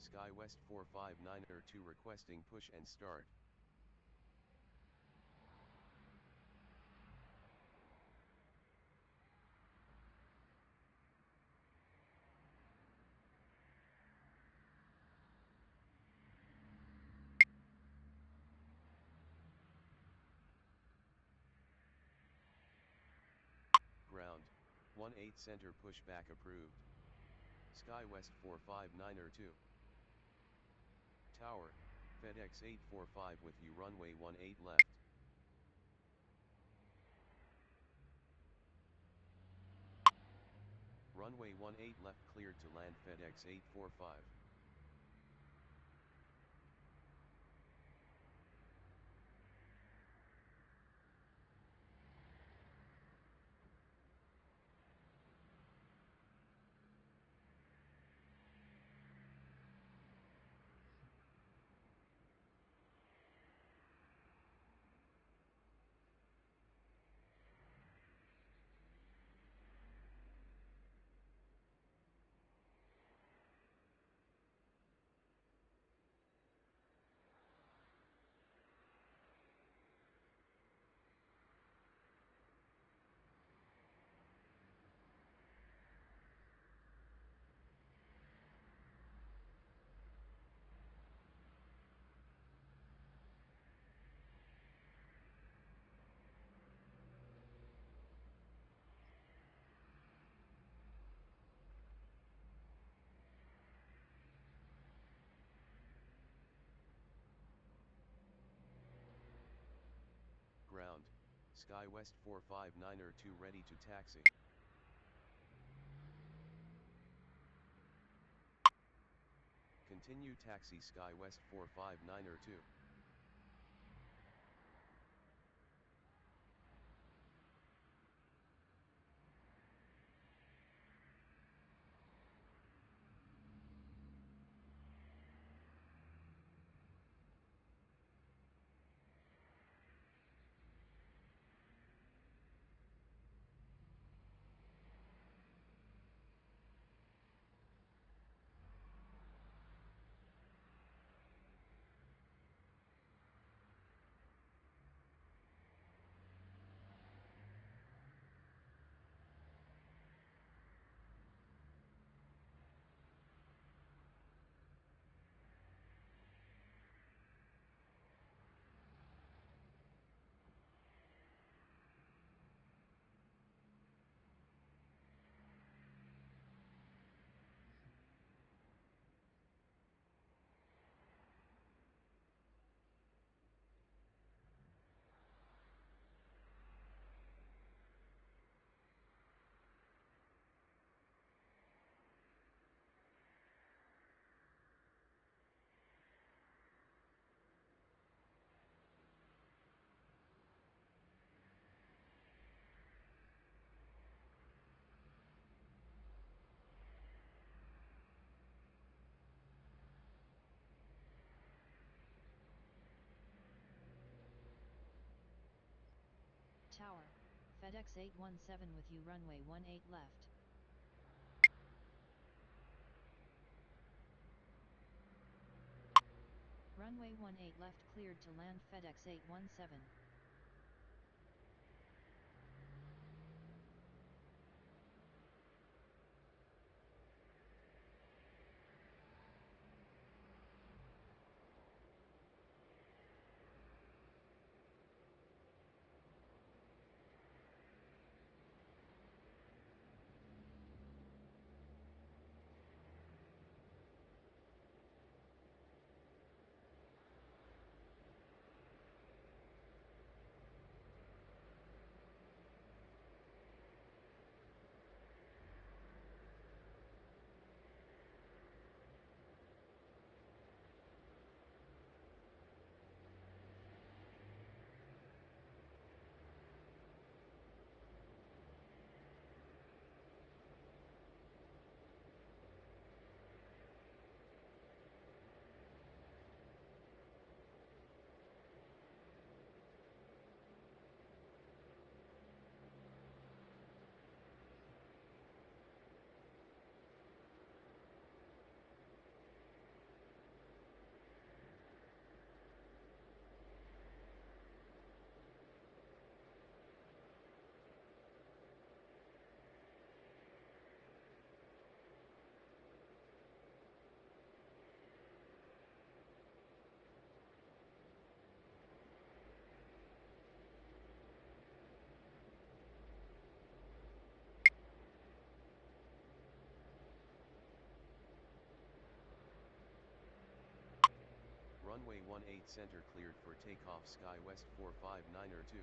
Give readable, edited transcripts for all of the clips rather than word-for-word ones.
SkyWest 459er2 requesting push and start. Ground, 18 center pushback approved. SkyWest 459er2. Tower, FedEx 845 with you runway 18 left. Runway 18 left cleared to land FedEx 845. Ground, SkyWest 459er2 ready to taxi. Continue taxi SkyWest 459er2. Tower, FedEx 817 with you runway 18 left. Runway 18 left cleared to land FedEx 817. Runway 18 center cleared for takeoff, SkyWest 459er2.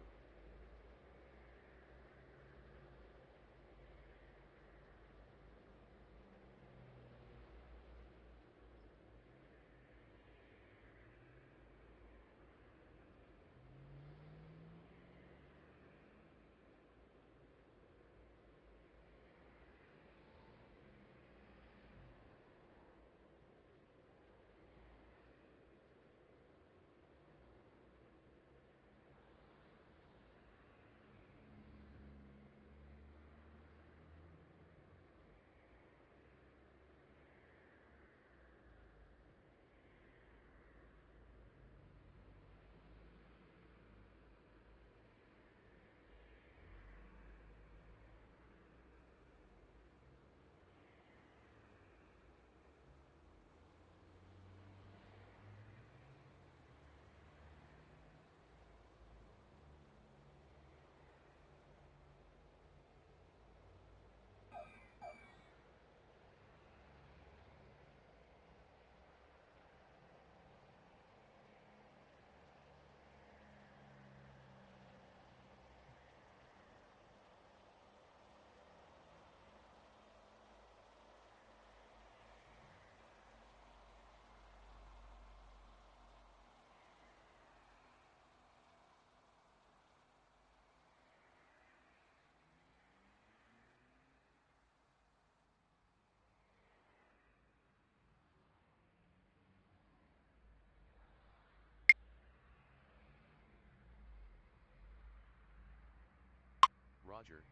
Roger,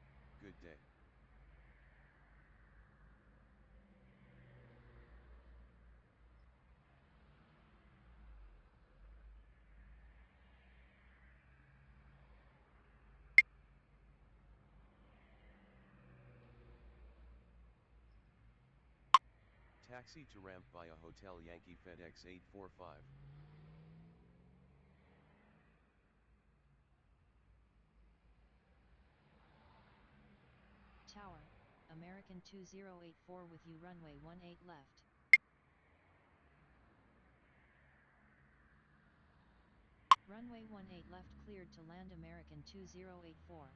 good day. Taxi to ramp via Hotel Yankee FedEx 845. Tower, American 2084 with you runway 18 left. Runway 18 left cleared to land American 2084.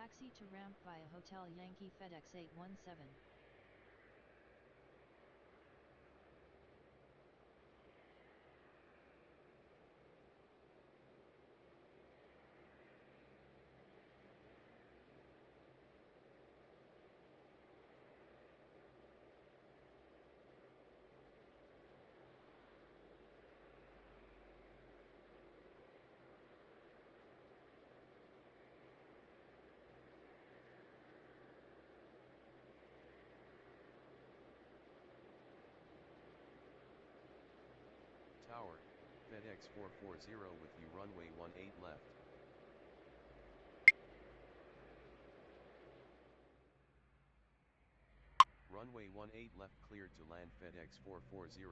Taxi to ramp via Hotel Yankee FedEx 817. Tower, FedEx 440 with you runway 18 left. Runway 18 left cleared to land FedEx 440.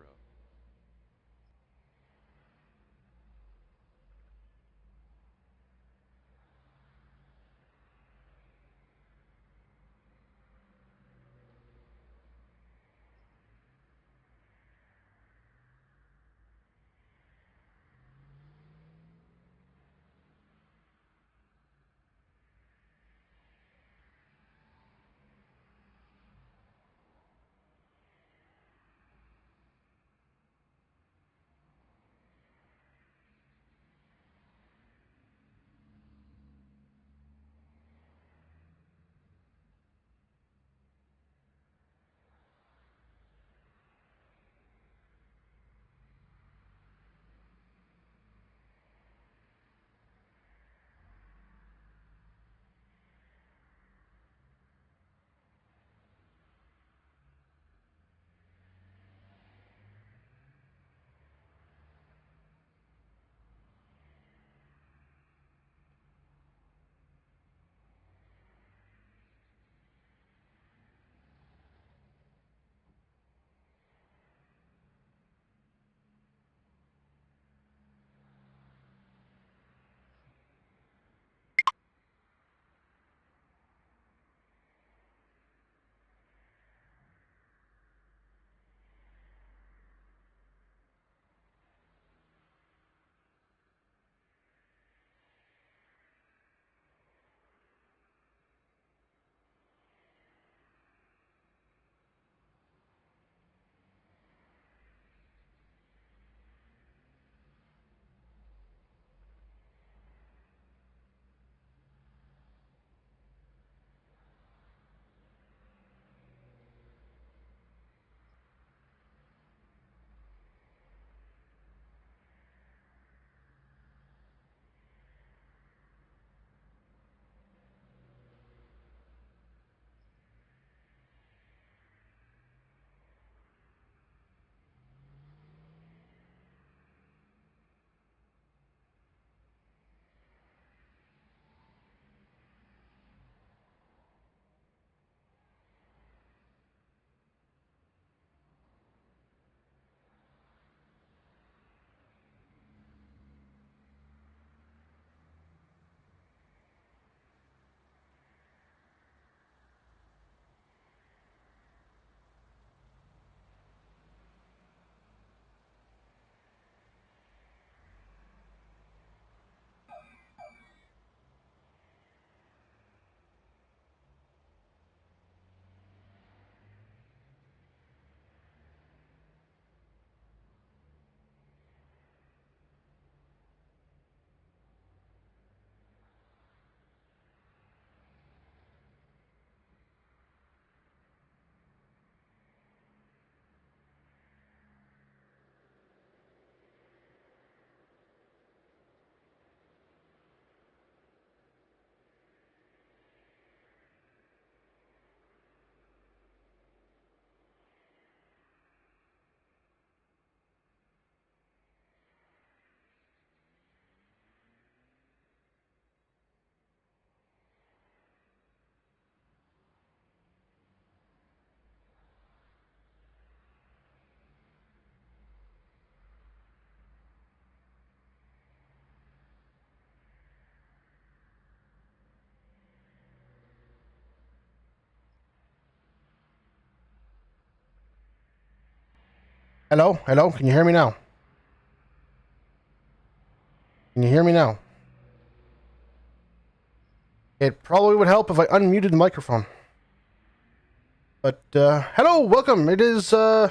Hello? Hello? Can you hear me now? Can you hear me now? It probably would help if I unmuted the microphone. But, hello, welcome. It is, Tower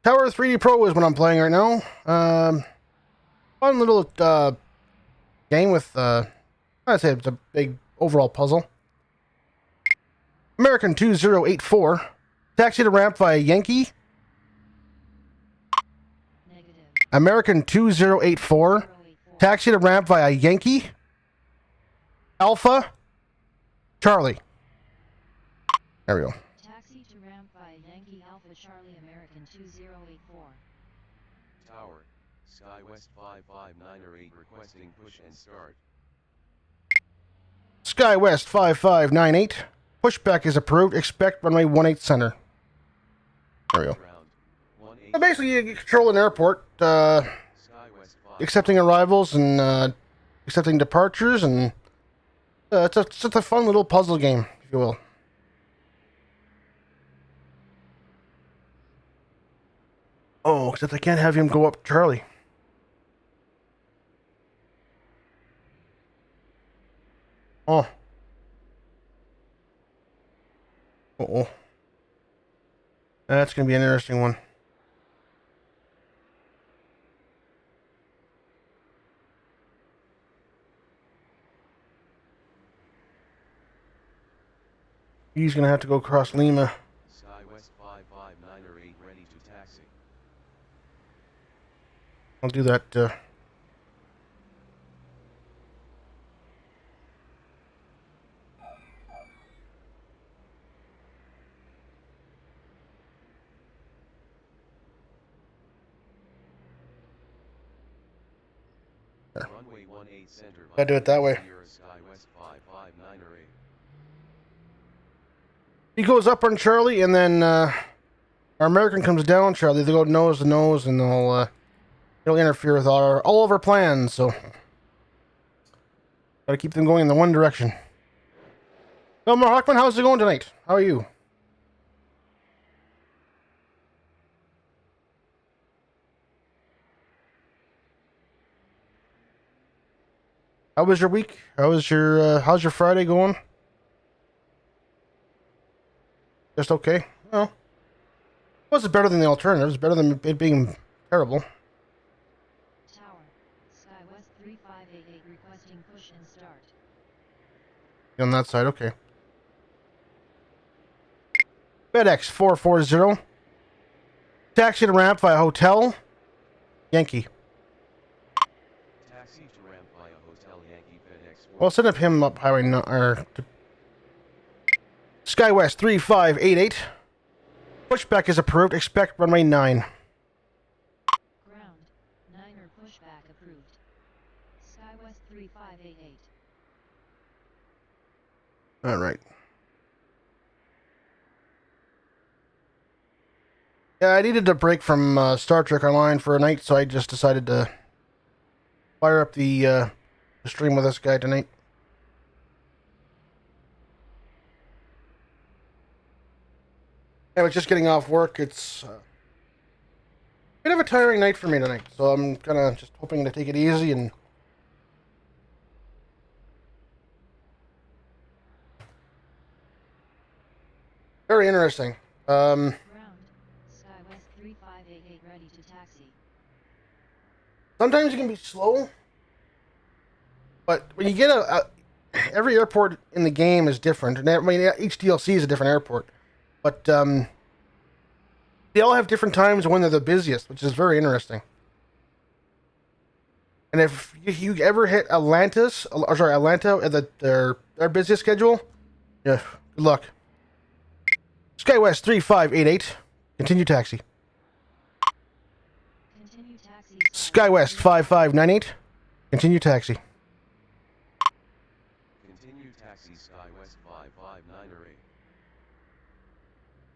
3D Pro is what I'm playing right now. Fun little, game with, I'd say it's a big overall puzzle. American 2084. Taxi to ramp via Yankee. Negative. American 2084. Taxi to ramp via Yankee. Alpha. Charlie. There we go. Taxi to ramp by Yankee Alpha Charlie American 2084. Tower, SkyWest 559 requesting push and start. SkyWest 5598. Pushback is approved. Expect runway 18 center. There we go. Ground, 18. So basically, you control an airport, SkyWest 5. accepting arrivals and accepting departures, and it's just a fun little puzzle game, if you will. Oh, except I can't have him go up Charlie. Oh. Uh-oh. That's going to be an interesting one. He's going to have to go across Lima. SkyWest 559 ready to taxi. I'll do that. Runway 18 center. Gotta do it that way. SkyWest 559 He goes up on Charlie, and then our American comes down Charlie. They go nose to nose, and they'll interfere with all of our plans. So gotta keep them going in the one direction. Elmer Hockman, how's it going tonight? How are you? How was your week? How's your Friday going? Just okay. Well, it wasn't better than the alternatives. Better than it being terrible. Tower, SkyWest 3588 requesting push and start. On that side, okay. FedEx 440. Taxi to ramp via hotel. Yankee. Taxi to ramp via Hotel Yankee FedEx 4. Well, send up him up highway SkyWest 3588. Pushback is approved. Expect runway 9. Ground, 9er pushback approved. SkyWest 3588. All right. Yeah, I needed a break from Star Trek Online for a night, so I just decided to fire up the stream with this guy tonight. I was just getting off work. It's a bit of a tiring night for me tonight, so I'm kind of just hoping to take it easy and very interesting. Ground, SkyWest 3588 ready to taxi. Sometimes you can be slow, but when you get every airport in the game is different, and I mean each DLC is a different airport, but they all have different times when they're the busiest, which is very interesting. And if you ever hit Atlanta at their busiest schedule, yeah, good luck. SkyWest 3588, continue taxi. Continue taxi. SkyWest 5598, continue taxi. Continue taxi SkyWest 559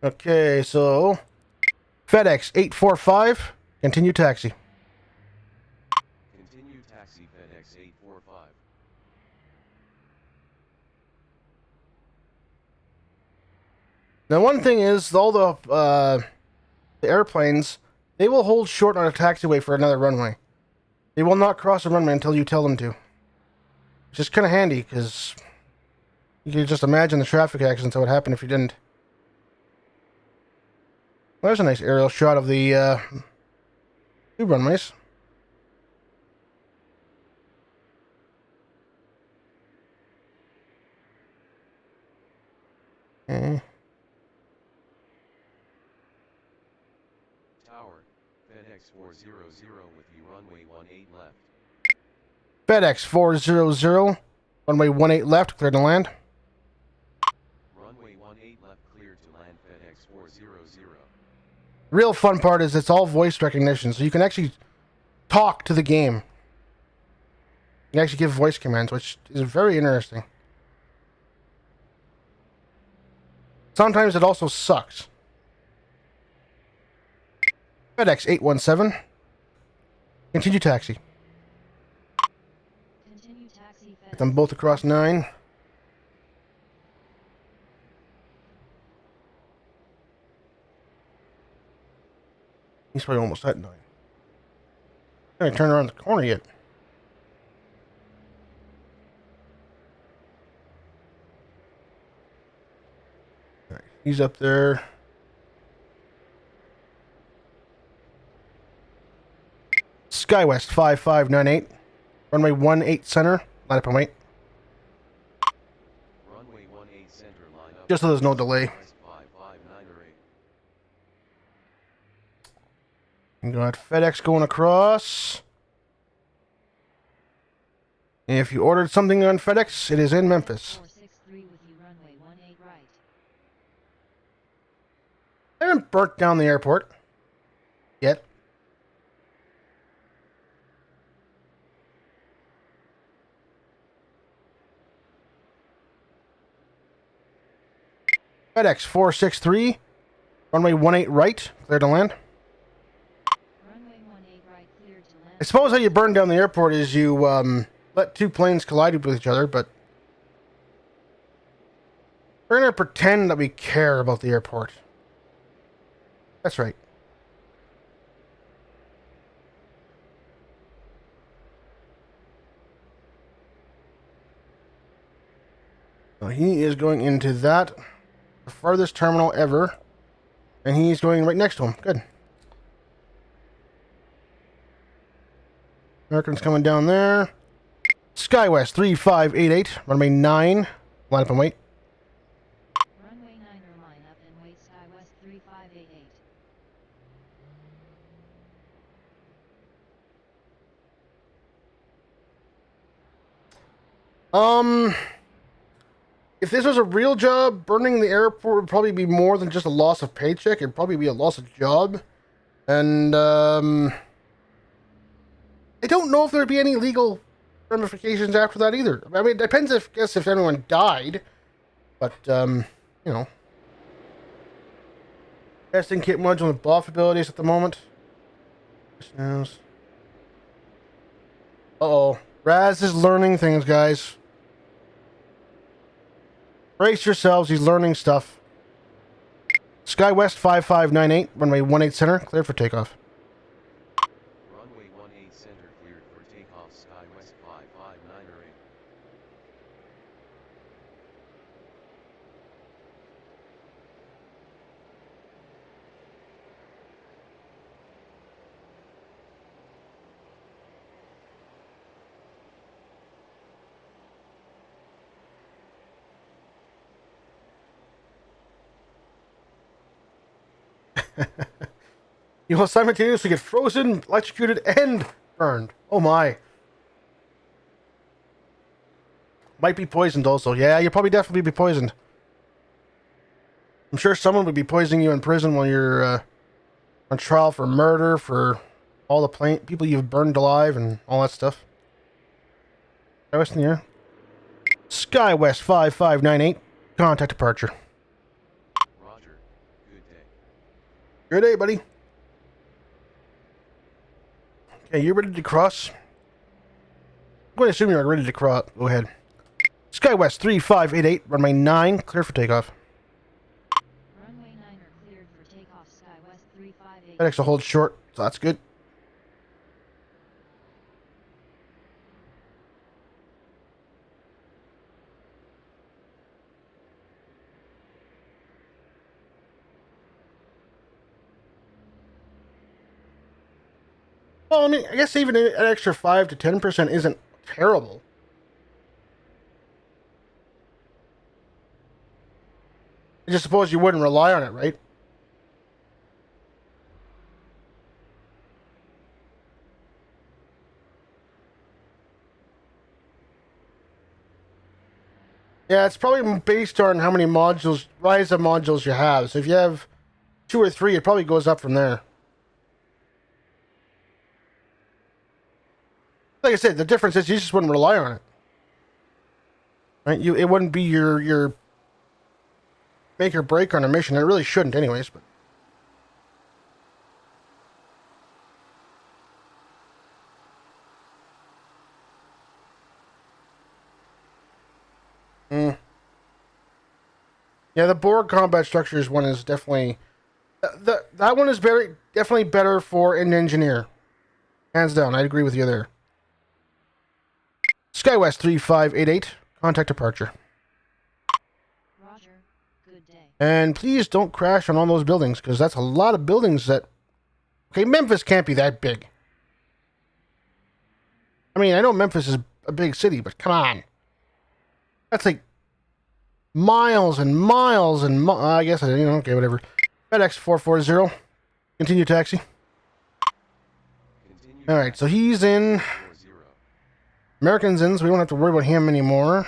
Okay, so FedEx 845, continue taxi. Continue taxi FedEx 845. Now, one thing is, all the airplanes, they will hold short on a taxiway for another runway. They will not cross a runway until you tell them to. just kind of handy because you can just imagine the traffic accidents that would happen if you didn't. Well, there's a nice aerial shot of the two runways. Okay. Tower, FedEx 400 with you runway 18 left. FedEx 400, runway 18 left, clear to land. Runway 18 left cleared to land FedEx 400. Real fun part is it's all voice recognition, so you can actually talk to the game. You can actually give voice commands, which is very interesting. Sometimes it also sucks. FedEx 817. Continue taxi. Continue taxi FedEx. Get them both across 9. He's probably almost at 9. I haven't turned around the corner yet. Right, he's up there. SkyWest 5598. Runway 18 center. Line up and wait. Runway 18 center line up. Just so there's no delay. 5598. You got FedEx going across. And if you ordered something on FedEx, it is in Memphis. 463 with you runway 18 right. I haven't burnt down the airport yet. FedEx 463, runway 18 right, clear to land. Runway 18 right cleared to land. I suppose how you burn down the airport is you let two planes collide with each other, but we're going to pretend that we care about the airport. That's right. So he is going into that, the farthest terminal ever, and he's going right next to him. Good. American's coming down there. SkyWest 3588, runway 9, line up and wait. Runway 9 line up and wait SkyWest 3588. If this was a real job, burning the airport would probably be more than just a loss of paycheck. It'd probably be a loss of job. And, I don't know if there'd be any legal ramifications after that either. I mean, it depends if anyone died. But, you know. Testing kit module with buff abilities at the moment. Uh-oh. Raz is learning things, guys. Brace yourselves, he's learning stuff. SkyWest 5598, runway 18 center, cleared for takeoff. Runway 18 center cleared for takeoff SkyWest 5598. You will simultaneously get frozen, electrocuted, and burned. Oh my. Might be poisoned also. Yeah, you'll probably definitely be poisoned. I'm sure someone would be poisoning you in prison while you're on trial for murder, for all the people you've burned alive, and all that stuff. SkyWest in the air. SkyWest 5598. Contact departure. Roger. Good day. Good day, buddy. Okay, you ready to cross? I'm going to assume you're ready to cross. Go ahead. SkyWest 3588, runway 9, clear for takeoff. Runway 9 are cleared for takeoff SkyWest 358. FedEx will hold short, so that's good. Well, I mean, I guess even an extra 5 to 10% isn't terrible. I just suppose you wouldn't rely on it, right? Yeah, it's probably based on how many modules, Ryza modules you have. So if you have 2 or 3, it probably goes up from there. Like I said, the difference is you just wouldn't rely on it, right? It wouldn't be your make or break on a mission. It really shouldn't, anyways. But mm. Yeah, the Borg combat structures one is definitely that one is very definitely better for an engineer, hands down. I agree with you there. SkyWest 3588, contact departure. Roger. Good day. And please don't crash on all those buildings, because that's a lot of buildings that... Okay, Memphis can't be that big. I mean, I know Memphis is a big city, but come on. That's like miles and miles and... I guess, okay, whatever. FedEx 440. Continue taxi. Alright, so he's in... American's in, so we don't have to worry about him anymore.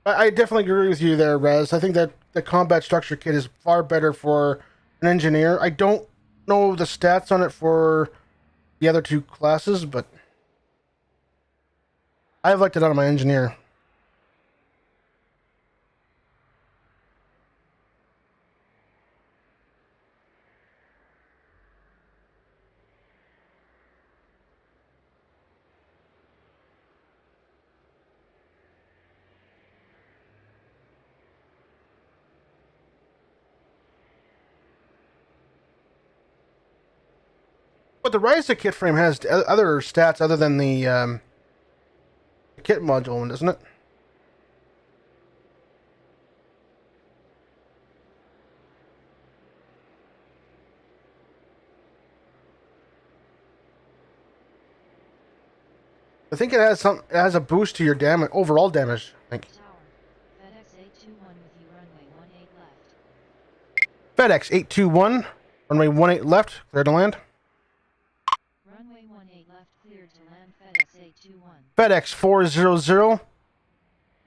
I definitely agree with you there, Rez. I think that the combat structure kit is far better for an engineer. I don't know the stats on it for the other two classes, but I've liked it on my engineer. But the Ryza kit frame has other stats other than the kit module one, doesn't it? I think it has some. It has a boost to your damage, overall damage. I think. Tower. FedEx 821 with you, runway 18 left. FedEx 821, runway 18 left, clear to land. Runway 18 left, cleared to land. FedEx 821. FedEx 400,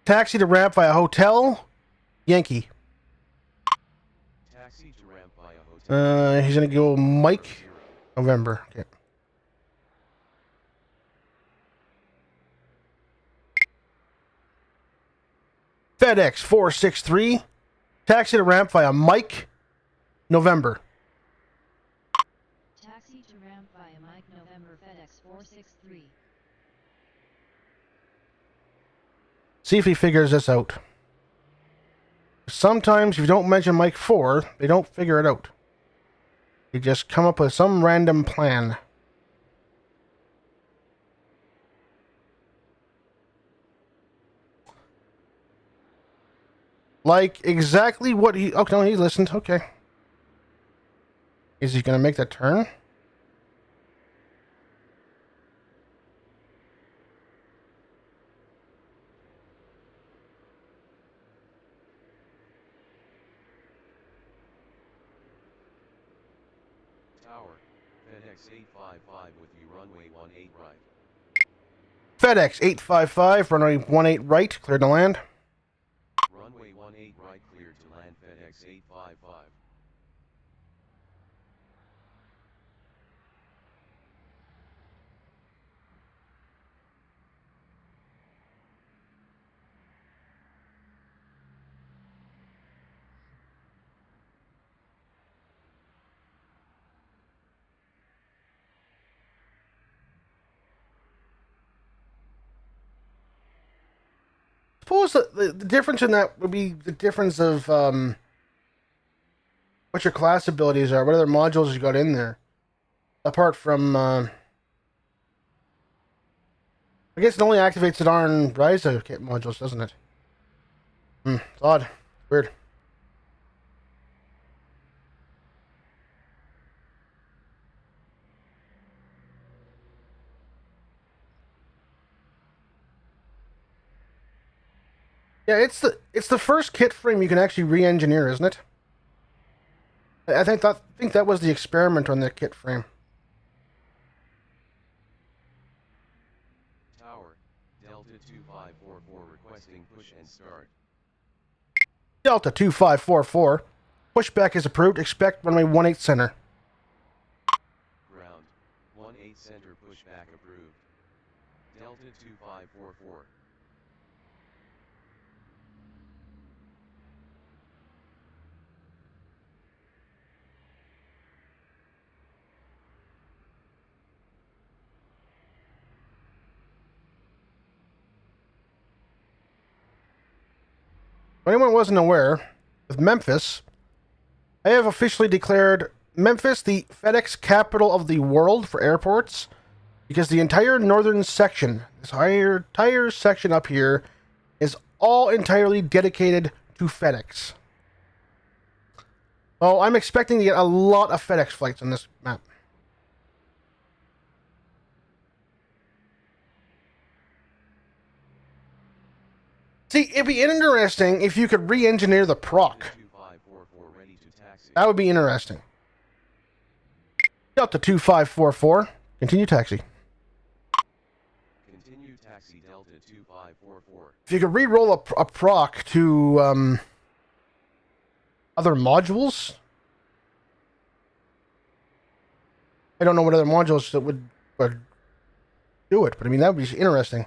taxi to ramp via hotel, Yankee. Taxi to ramp via hotel. He's gonna go Mike, November. Okay. FedEx 463, taxi to ramp via Mike, November. Taxi to ramp via Mike, November. FedEx 463. See if he figures this out. Sometimes if you don't mention Mike 4, they don't figure it out. They just come up with some random plan. Like exactly what he... Oh, no, he listened. Okay. Is he going to make that turn? Tower. FedEx 855 with you, runway 18 right. FedEx 855, runway 18 right, cleared to land. Runway 18 right, cleared to land. FedEx 855. Suppose the difference in that would be the difference of what your class abilities are, what other modules you got in there. Apart from... I guess it only activates the darn Ryza kit modules, doesn't it? It's odd. Weird. Yeah, it's the first kit frame you can actually re-engineer, isn't it? I think that was the experiment on the kit frame. Tower, Delta 2544 requesting push and start. Delta 2544. Pushback is approved. Expect runway 18 center. Ground, 18 center pushback approved. Delta 2544. If anyone wasn't aware, with Memphis, I have officially declared Memphis the FedEx capital of the world for airports, because the entire northern section, this entire section up here, is all entirely dedicated to FedEx. Oh, I'm expecting to get a lot of FedEx flights on this map. See, it'd be interesting if you could re-engineer the proc. 2544 ready to taxi. That would be interesting. Delta 2544. Continue taxi. Continue taxi Delta 2544. If you could re-roll a proc to other modules. I don't know what other modules that would do it, but I mean, that would be interesting.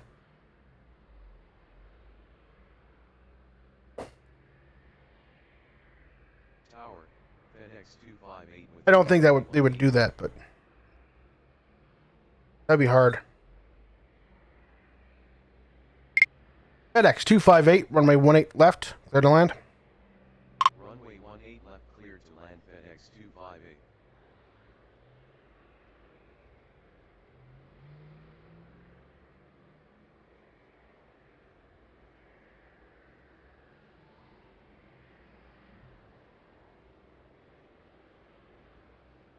Tower, FedEx 258 with I don't think that they would do that, but that'd be hard. FedEx 258, runway 18 left, clear to land. runway 18 left cleared to land FedEx 258.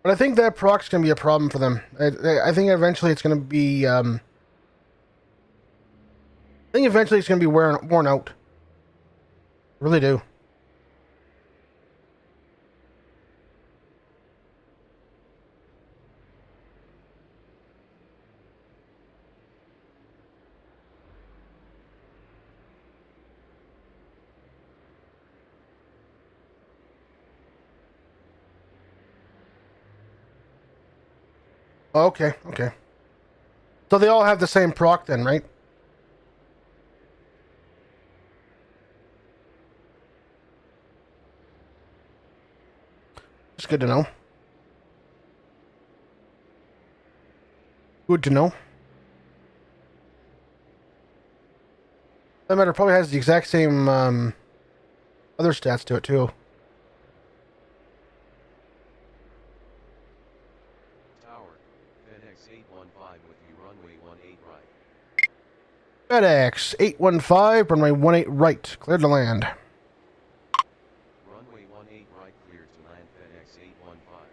But I think that proc's going to be a problem for them. I think eventually it's going to be... I think eventually it's going to be worn out. I really do. Okay, okay. So they all have the same proc then, right? It's good to know. Good to know. That matter probably has the exact same other stats to it too. Tower, FedEx 815 with you runway 18 right. FedEx 815, runway 18 right, cleared to land. Runway 18 right cleared to land FedEx 815.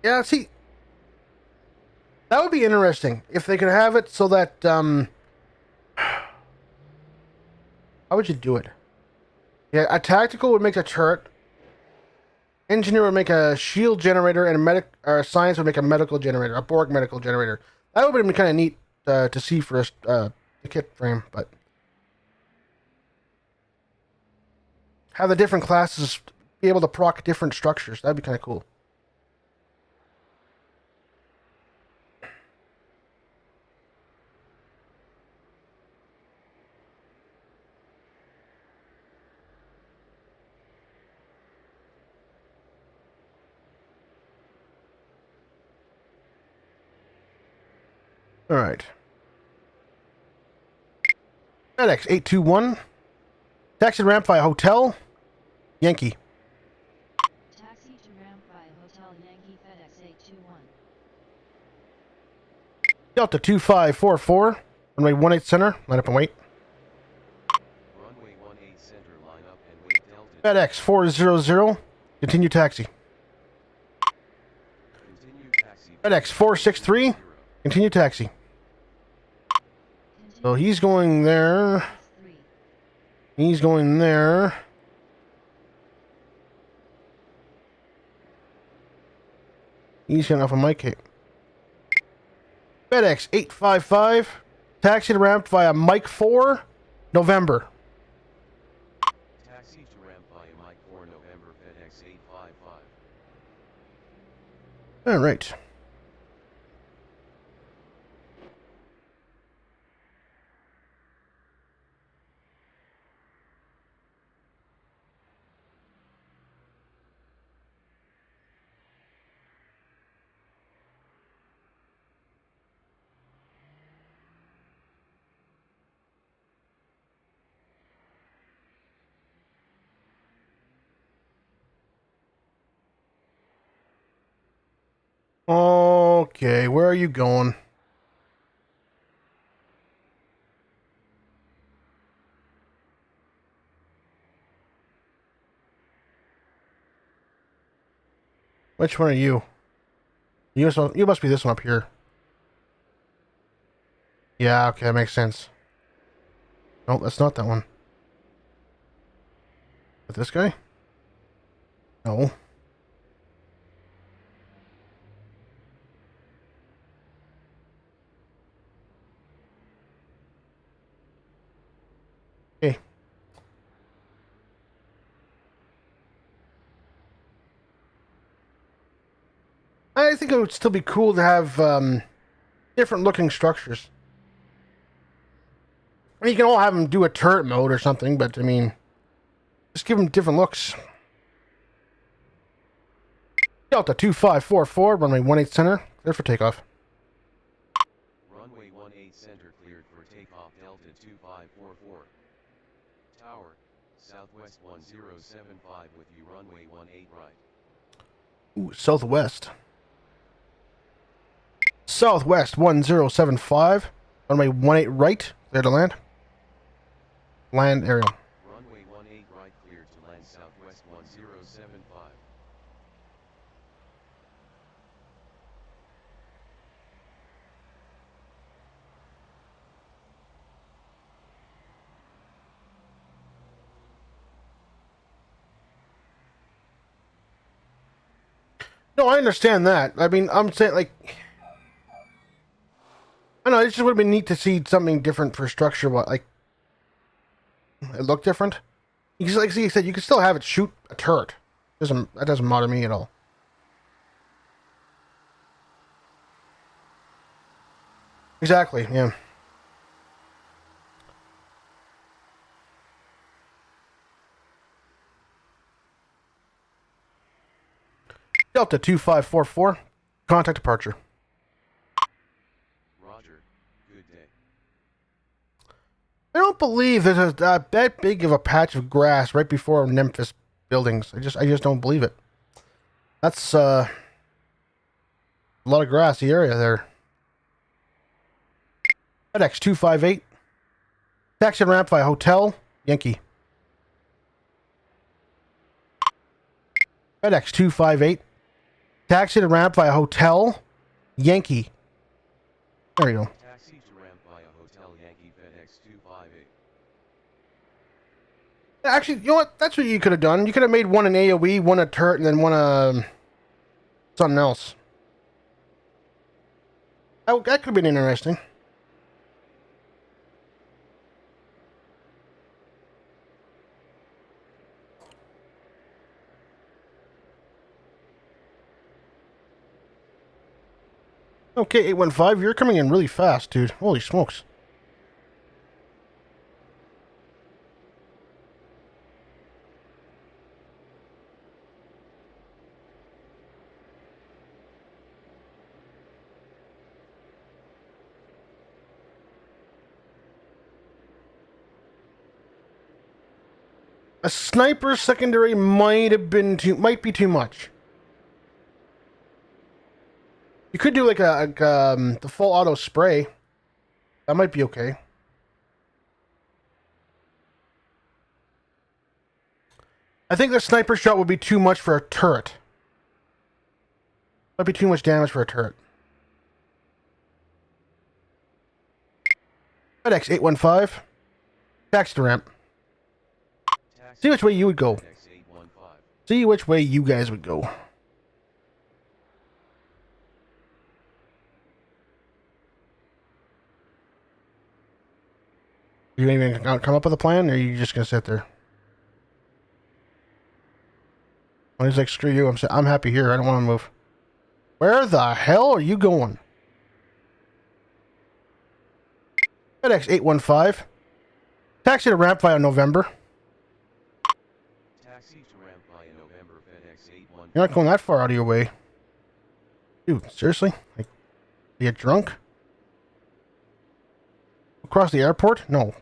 Yeah, see, that would be interesting if they could have it so that how would you do it? Yeah, a tactical would make a turret. Engineer would make a shield generator, and science would make a medical generator, a Borg medical generator. That would be kind of neat to see for the kit frame, but have the different classes be able to proc different structures. That'd be kind of cool. All right. FedEx 821. Taxi to ramp via Hotel Yankee. Taxi to ramp via Hotel Yankee FedEx 821. Delta 2544. Runway 18 center. Line up and wait. Runway 18 center, line up and wait. Delta FedEx 400. Continue taxi. continue taxi. FedEx 463. Continue taxi. So he's going there. He's going there. He's getting off of my cape. FedEx 855. Taxi to ramp via Mike 4. November. Taxi to ramp via Mike 4 November FedEx 855. All right. Okay, where are you going? Which one are you? You must be this one up here. Yeah, okay, that makes sense. No, that's not that one. But this guy? No. Hey. I think it would still be cool to have different looking structures. I mean, you can all have them do a turret mode or something, but I mean, just give them different looks. Delta 2544, runway 18 center, clear for takeoff. Runway 18 center cleared for takeoff. Delta 2544. Tower, Southwest 1075 with you. Runway 18 right. Ooh, Southwest. Southwest 1075, runway 18 right, clear to land. Land aerial. Runway 18 right cleared to land Southwest 1075. No, I understand that. I mean, I'm saying, like, I don't know, it just would have been neat to see something different for structure, but, like, it looked different. Because, like you said, you can still have it shoot a turret. That doesn't bother me at all. Exactly, yeah. Delta 2544, contact departure. Roger, good day. I don't believe there's that big of a patch of grass right before Memphis buildings. I just don't believe it. That's a lot of grassy area there. FedEx 258. Taxi and ramp via Hotel Yankee. FedEx 258. Taxi to ramp via Hotel Yankee. There you go. Taxi to ramp via Hotel Yankee FedEx 258. Actually, you know what? That's what you could have done. You could have made one an AoE, one a turret, and then one a something else. That could have been interesting. Okay, 815, you're coming in really fast, dude. Holy smokes. A sniper secondary might be too much. You could do like the full auto spray. That might be okay. I think the sniper shot would be too much for a turret. Might be too much damage for a turret. FedEx 815. Taxi to ramp. See which way you would go. See which way you guys would go. You ain't even gonna come up with a plan, or are you just gonna sit there? Well, he's like, screw you. I'm happy here. I don't want to move. Where the hell are you going? FedEx 815. Taxi to ramp via November. Taxi to ramp via November, FedEx 815. You're not going that far out of your way. Dude, seriously? Like, you get drunk? Across the airport? No.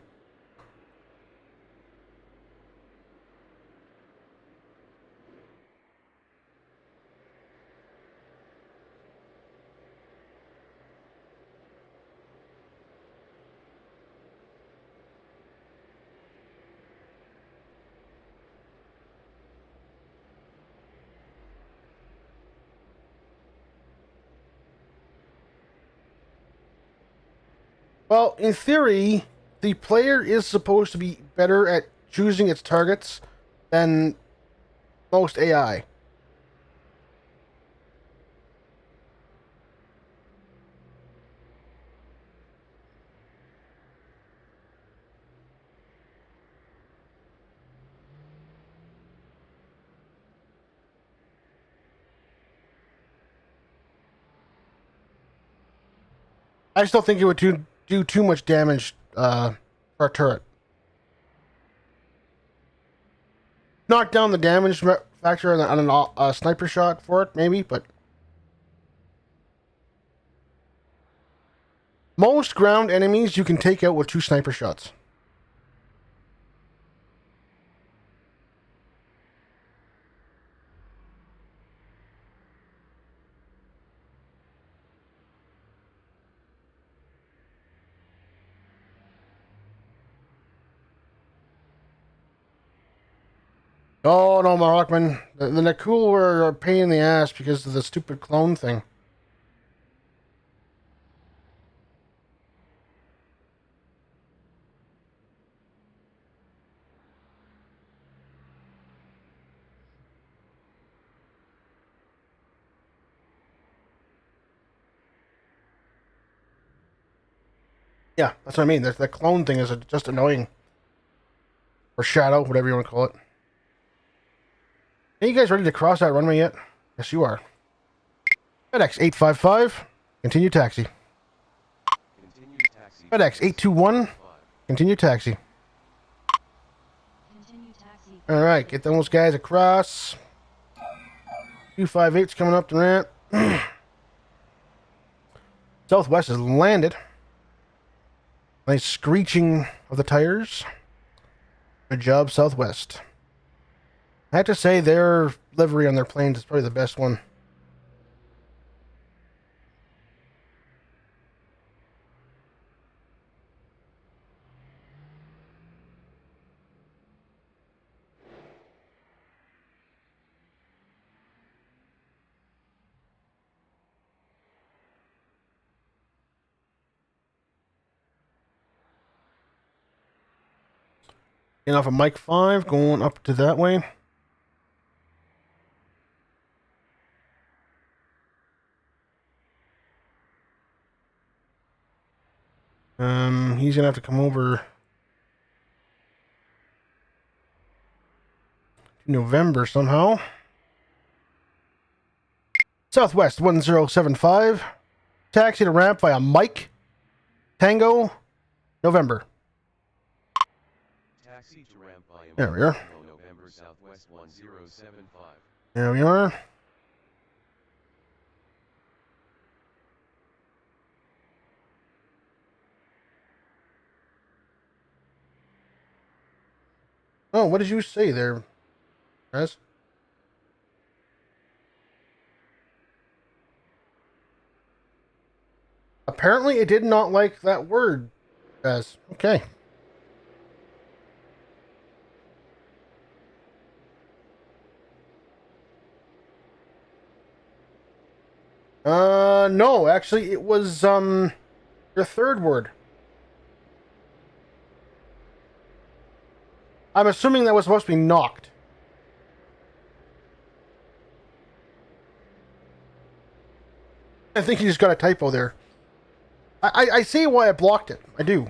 Well, in theory, the player is supposed to be better at choosing its targets than most AI. I still think it would do too much damage for a turret. Knock down the damage factor on a sniper shot for it, maybe, but most ground enemies you can take out with 2 sniper shots. Oh no, Marokman. The Nakul were a pain in the ass because of the stupid clone thing. Yeah, that's what I mean. The clone thing is just annoying. Or shadow, whatever you want to call it. Are you guys ready to cross that runway yet? Yes, you are. FedEx 855. Continue taxi. Continue taxi. FedEx 821. Continue taxi. Continue taxi. Alright, get those guys across. 258's coming up the ramp. Southwest has landed. Nice screeching of the tires. Good job, Southwest. I have to say their livery on their planes is probably the best one. Getting off of Mike 5, going up to that way. He's gonna have to come over to November somehow. Southwest 1075. Taxi to ramp via Mike Tango November. Taxi to ramp via There we are. November, Southwest 1075. There we are. know. What did you say there, guys? Apparently, it did not like that word, guys. Okay. No, actually, it was, your third word. I'm assuming that was supposed to be knocked. I think you just got a typo there. I see why I blocked it. I do.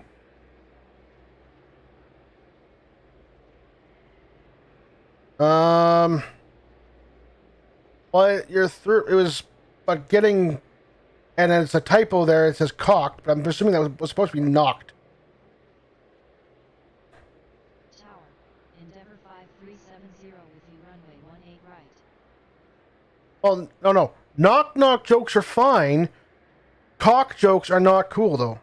Well, you're through. It was, but getting, and then it's a typo there. It says cocked, but I'm assuming that was supposed to be knocked. Tower, Endeavor 5370 with you runway 18 right. Well, no. Knock jokes are fine. Cock jokes are not cool, though.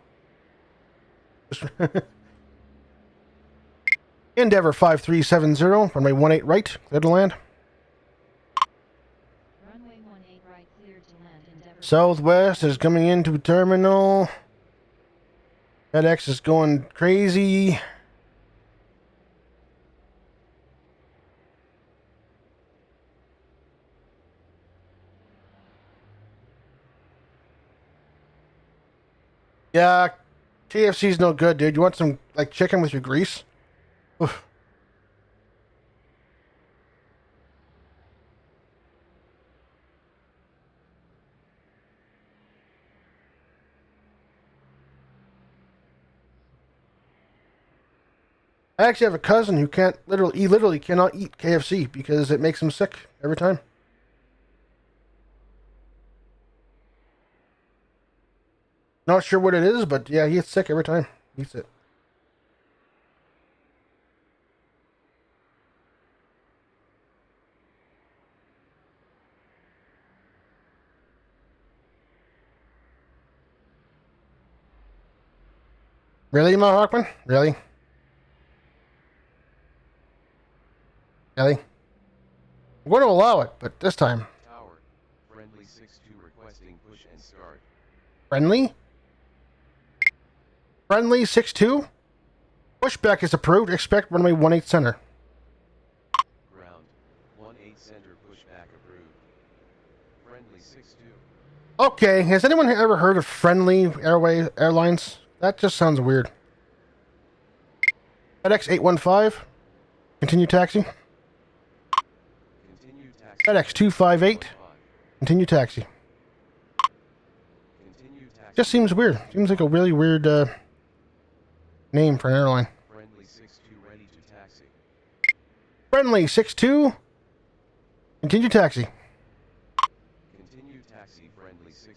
Endeavor 5370, runway 18 right, clear to land. Runway 18 right, cleared to land. Endeavor Southwest is coming into terminal. FedEx is going crazy. Yeah, KFC's no good, dude. You want some, like, chicken with your grease? Oof. I actually have a cousin who literally cannot eat KFC because it makes him sick every time. Not sure what it is, but yeah, he gets sick every time he eats it. Really, Ma Hawkman? Really? Really? I'm going to allow it, but this time. Tower, friendly 6-2 requesting push and start. Friendly? Friendly 6-2? Pushback is approved. Expect runway 18 center. Ground, 18 center pushback approved. Friendly 6-2. Okay, has anyone ever heard of Friendly Airlines? That just sounds weird. FedEx 815. Continue taxi. Continue taxi. FedEx 258. Continue taxi. Continue taxi. Just seems weird. Seems like a really weird name for an airline. Friendly 6-2 ready to taxi. Friendly 6-2. Continue taxi. Continue taxi friendly 6-2.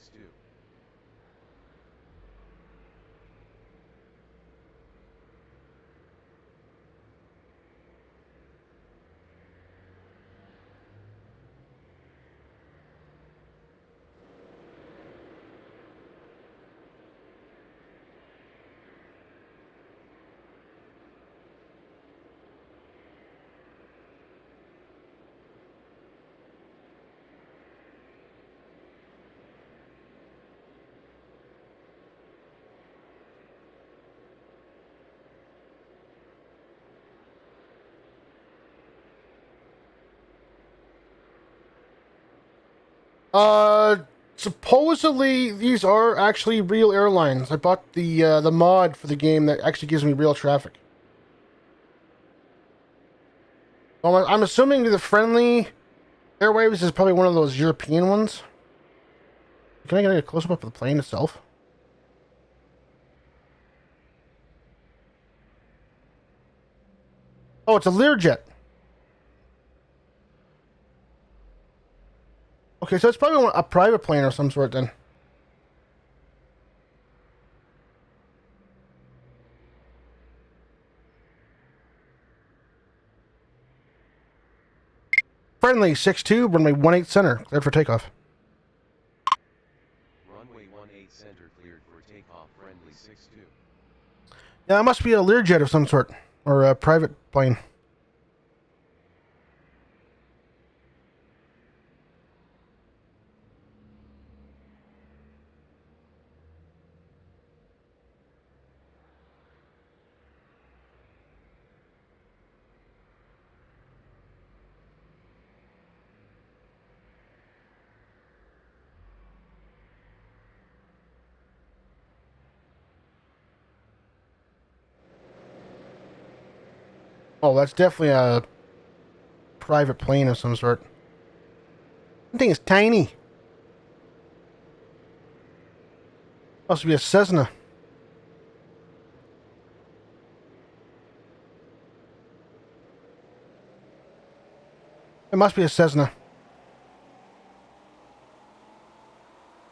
Supposedly these are actually real airlines. I bought the mod for the game that actually gives me real traffic. Well, I'm assuming the Friendly Airwaves is probably one of those European ones. Can I get a close-up of the plane itself? Oh, it's a Learjet. Okay, so it's probably a private plane of some sort then. Friendly 6-2, runway 18 center, cleared for takeoff. Runway 18 center cleared for takeoff friendly 6-2. Yeah, it must be a Learjet of some sort, or a private plane. Oh, that's definitely a private plane of some sort. That thing is tiny. Must be a Cessna. It must be a Cessna.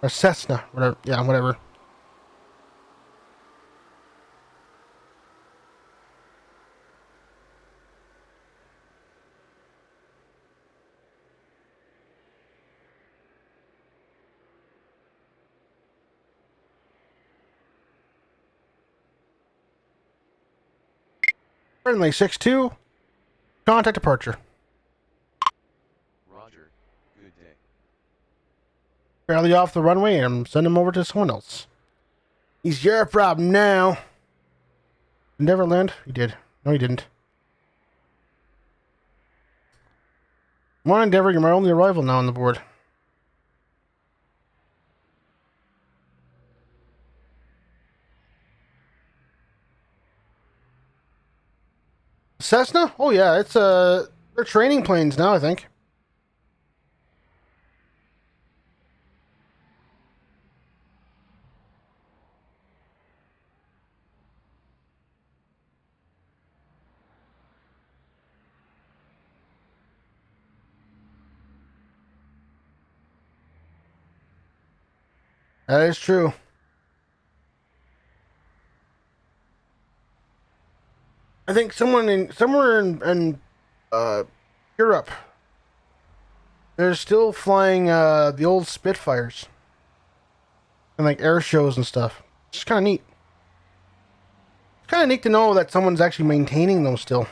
Or Cessna. Whatever. Yeah, whatever. Friendly 6-2. Contact departure. Roger, good day. Barely off the runway and send him over to someone else. He's your problem now. Neverland? He did. No, he didn't. Come on, Endeavor. You're my only arrival now on the board. Cessna? Oh, yeah. It's, they're training planes now, I think. That is true. I think somewhere in Europe, they're still flying the old Spitfires and like air shows and stuff. It's kind of neat. It's kind of neat to know that someone's actually maintaining them still.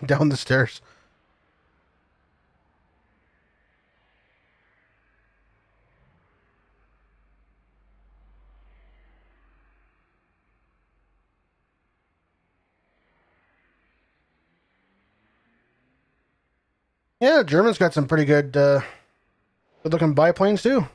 Down the stairs. Yeah, German's got some pretty good looking biplanes too.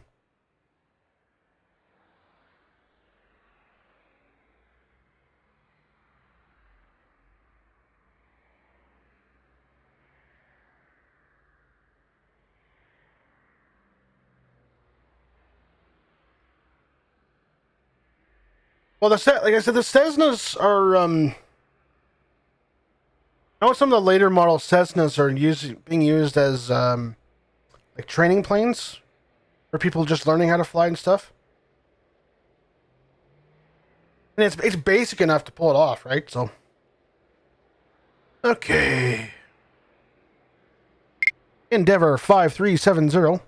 Well, like I said, the Cessnas are. I know some of the later model Cessnas are being used as like training planes for people just learning how to fly and stuff. And it's basic enough to pull it off, right? So, okay. Endeavor 5370.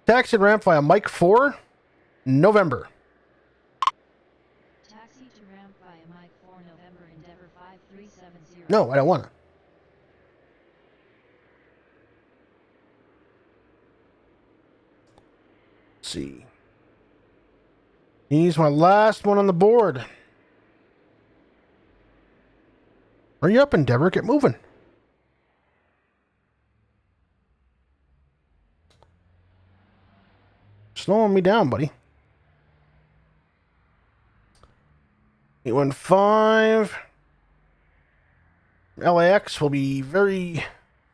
Taxi and ramp via Mike 4, November. Taxi to ramp via Mike 4 November Endeavor 5370. No, I don't want to. Let's see. He's my last one on the board. Hurry up, Endeavor. Get moving. Slowing me down, buddy. 815. LAX will be very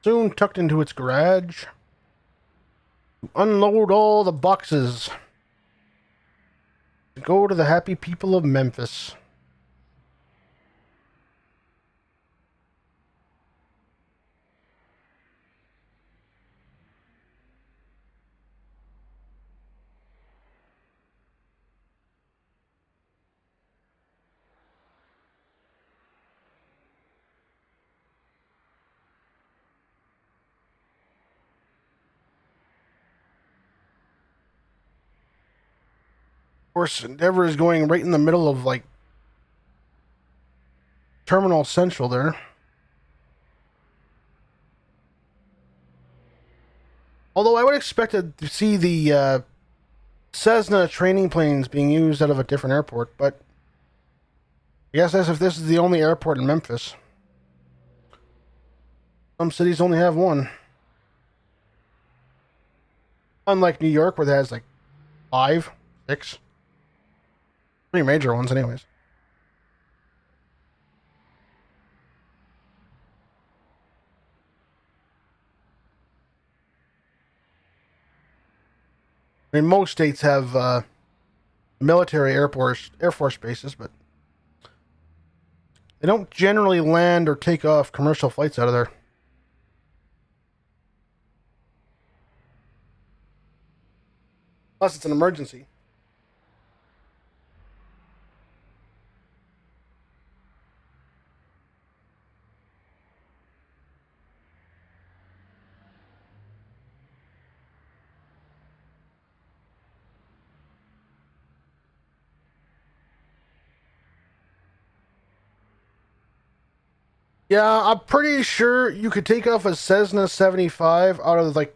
soon tucked into its garage. Unload all the boxes. Go to the happy people of Memphis. Of course, Endeavor is going right in the middle of, like, Terminal Central there. Although I would expect to see the Cessna training planes being used out of a different airport, but I guess as if this is the only airport in Memphis. Some cities only have one. Unlike New York, where it has like 5, 6. 3 major ones, anyways. I mean, most states have military Air Force bases, but they don't generally land or take off commercial flights out of there. Unless it's an emergency. Yeah, I'm pretty sure you could take off a Cessna 75 out of like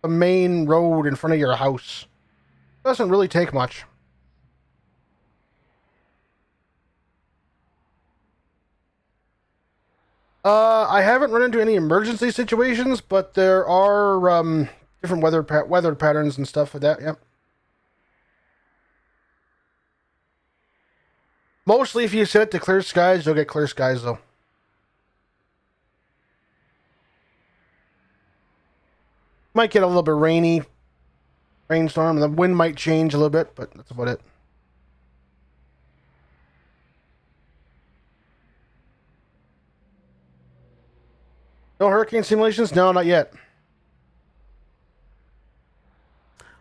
the main road in front of your house. Doesn't really take much. I haven't run into any emergency situations, but there are different weather patterns and stuff like that. Yep. Mostly, if you set it to clear skies, you'll get clear skies though. Might get a little bit rainy, rainstorm. The wind might change a little bit, but that's about it. No hurricane simulations? No, not yet.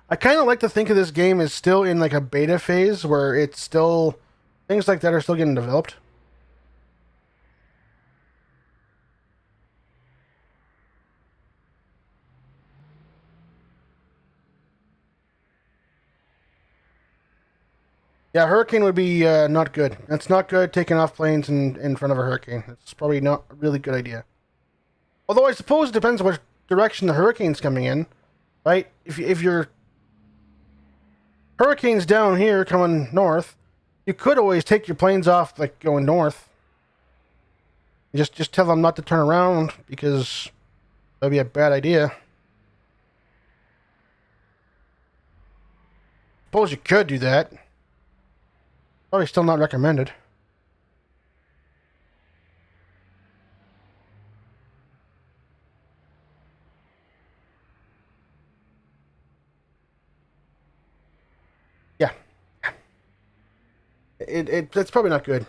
I kind of like to think of this game as still in like a beta phase where it's still things like that are still getting developed. Yeah, hurricane would be not good. That's not good taking off planes in front of a hurricane. It's probably not a really good idea. Although I suppose it depends on which direction the hurricane's coming in, right? If your hurricane's down here coming north, you could always take your planes off like going north. Just tell them not to turn around because that'd be a bad idea. Suppose you could do that. Probably still not recommended. Yeah. That's probably not good.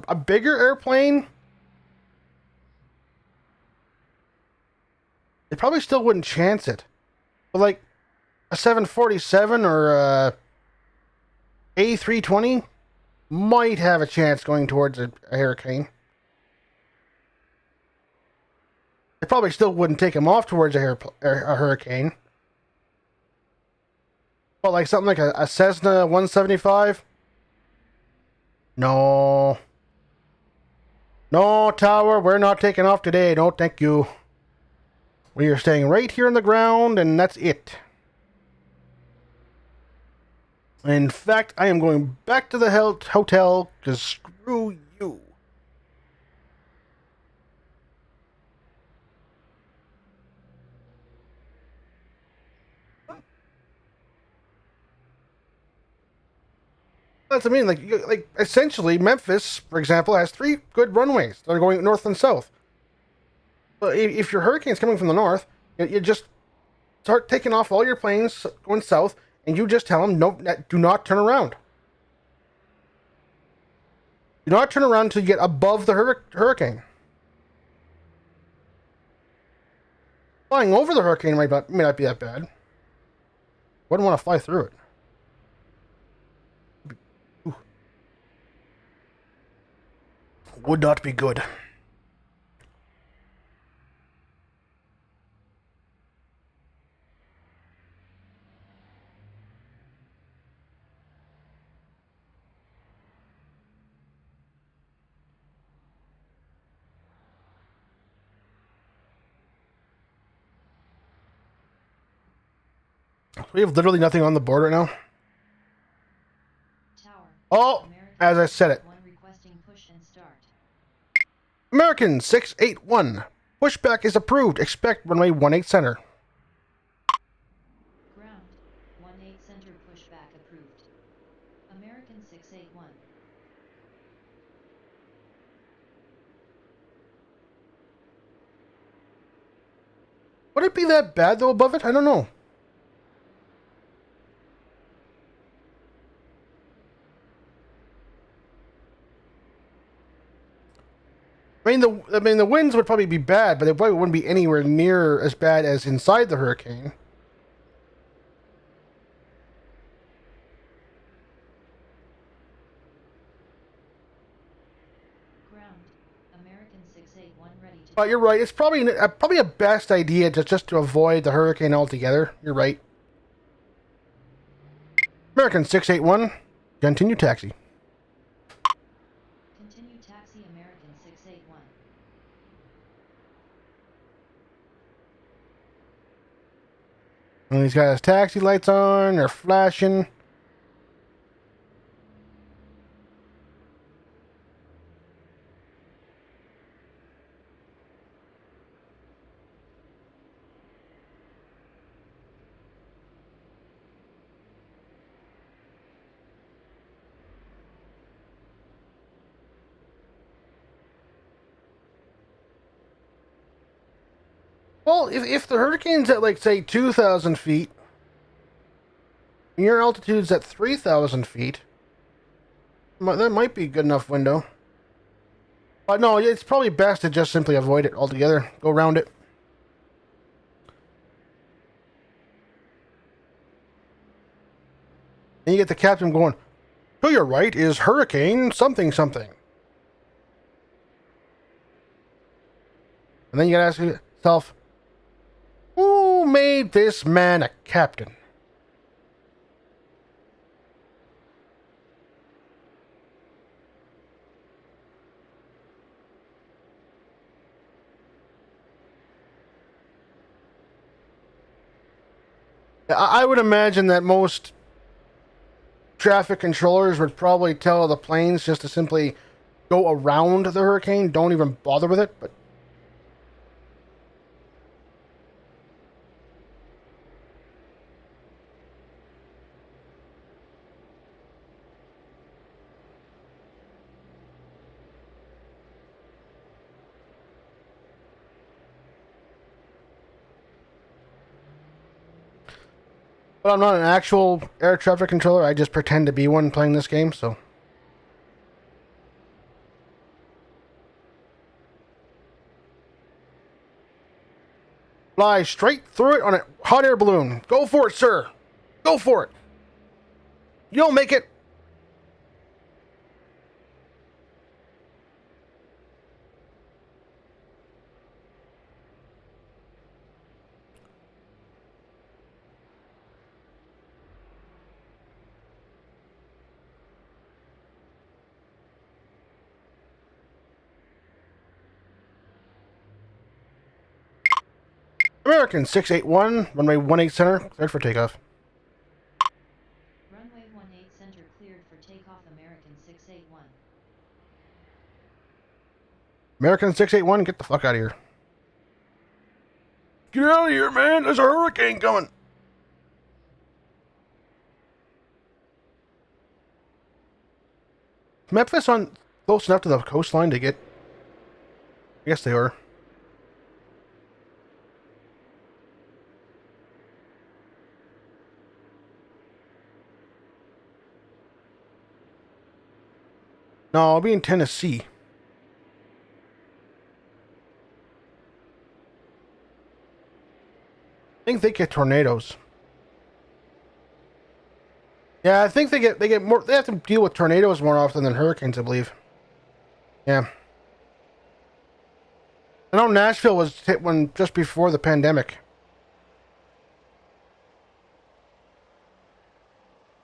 A bigger airplane, they probably still wouldn't chance it. But like a 747 or a A320 might have a chance going towards a hurricane. They probably still wouldn't take them off towards a hurricane. But like something like a Cessna 175? No. No, Tower, we're not taking off today. No, thank you. We are staying right here on the ground, and that's it. In fact, I am going back to the hotel, because screw you. That's what I mean. Like essentially, Memphis, for example, has 3 good runways that are going north and south. So if your hurricane's coming from the north, you just start taking off all your planes going south, and you just tell them, no, do not turn around. Do not turn around until you get above the hurricane. Flying over the hurricane may not be that bad. Wouldn't want to fly through it. Ooh. Would not be good. We have literally nothing on the board right now. Tower. Oh, as I said it. One requesting push and start. American 681. Pushback is approved. Expect runway 18 center. Ground. 18 center pushback approved. American 681. Would it be that bad though above it? I don't know. The winds would probably be bad, but they probably wouldn't be anywhere near as bad as inside the hurricane. Ground. American 681 ready to. But you're right. It's probably a best idea just to avoid the hurricane altogether. You're right. American 681. Continue taxi. Continue taxi American 681. And he's got his taxi lights on. They're flashing. Well, if the hurricane's at, like, say, 2,000 feet, and your altitude's at 3,000 feet, that might be a good enough window. But no, it's probably best to just simply avoid it altogether. Go around it. And you get the captain going, to your right is Hurricane something something. And then you gotta ask yourself, who made this man a captain? I would imagine that most traffic controllers would probably tell the planes just to simply go around the hurricane. Don't even bother with it. But I'm not an actual air traffic controller. I just pretend to be one playing this game, so. Fly straight through it on a hot air balloon. Go for it, sir. Go for it. You'll make it. American 681, runway 18 center, cleared for takeoff. Runway 18 center cleared for takeoff American 681. American 681, get the fuck out of here. Get out of here, man. There's a hurricane coming. Memphis on close enough to the coastline to get. I guess they are. No, I'll be in Tennessee. I think they get tornadoes. Yeah, I think they get more. They have to deal with tornadoes more often than hurricanes, I believe. Yeah. I know Nashville was hit one just before the pandemic.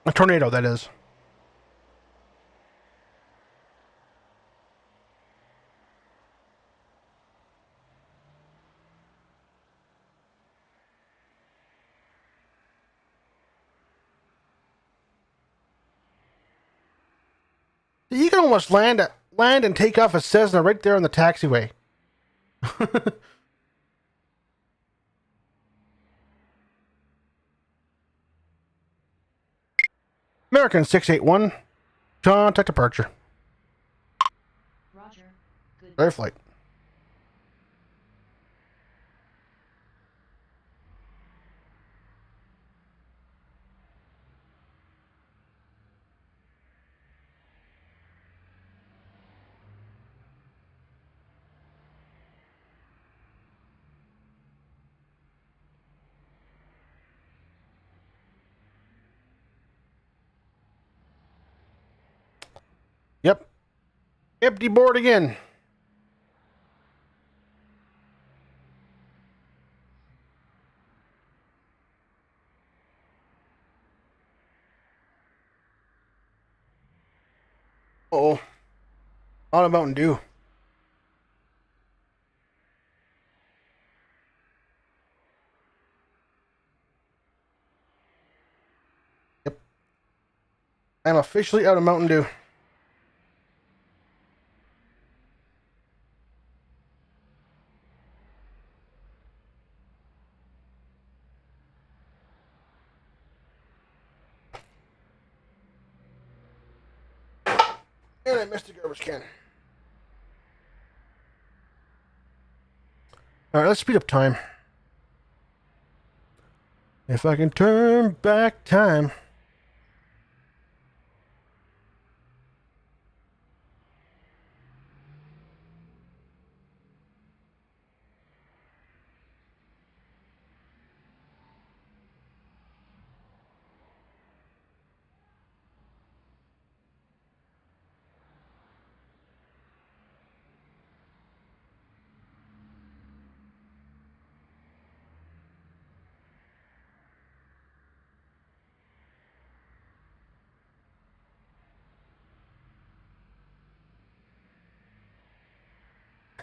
A tornado, that is. You can almost land and take off a Cessna right there on the taxiway. American 681, contact departure. Roger. Good. Clear flight. Yep. Empty board again. Uh-oh. On a Mountain Dew. Yep. I'm officially out of Mountain Dew. And I missed a garbage can. Alright, let's speed up time. If I can turn back time.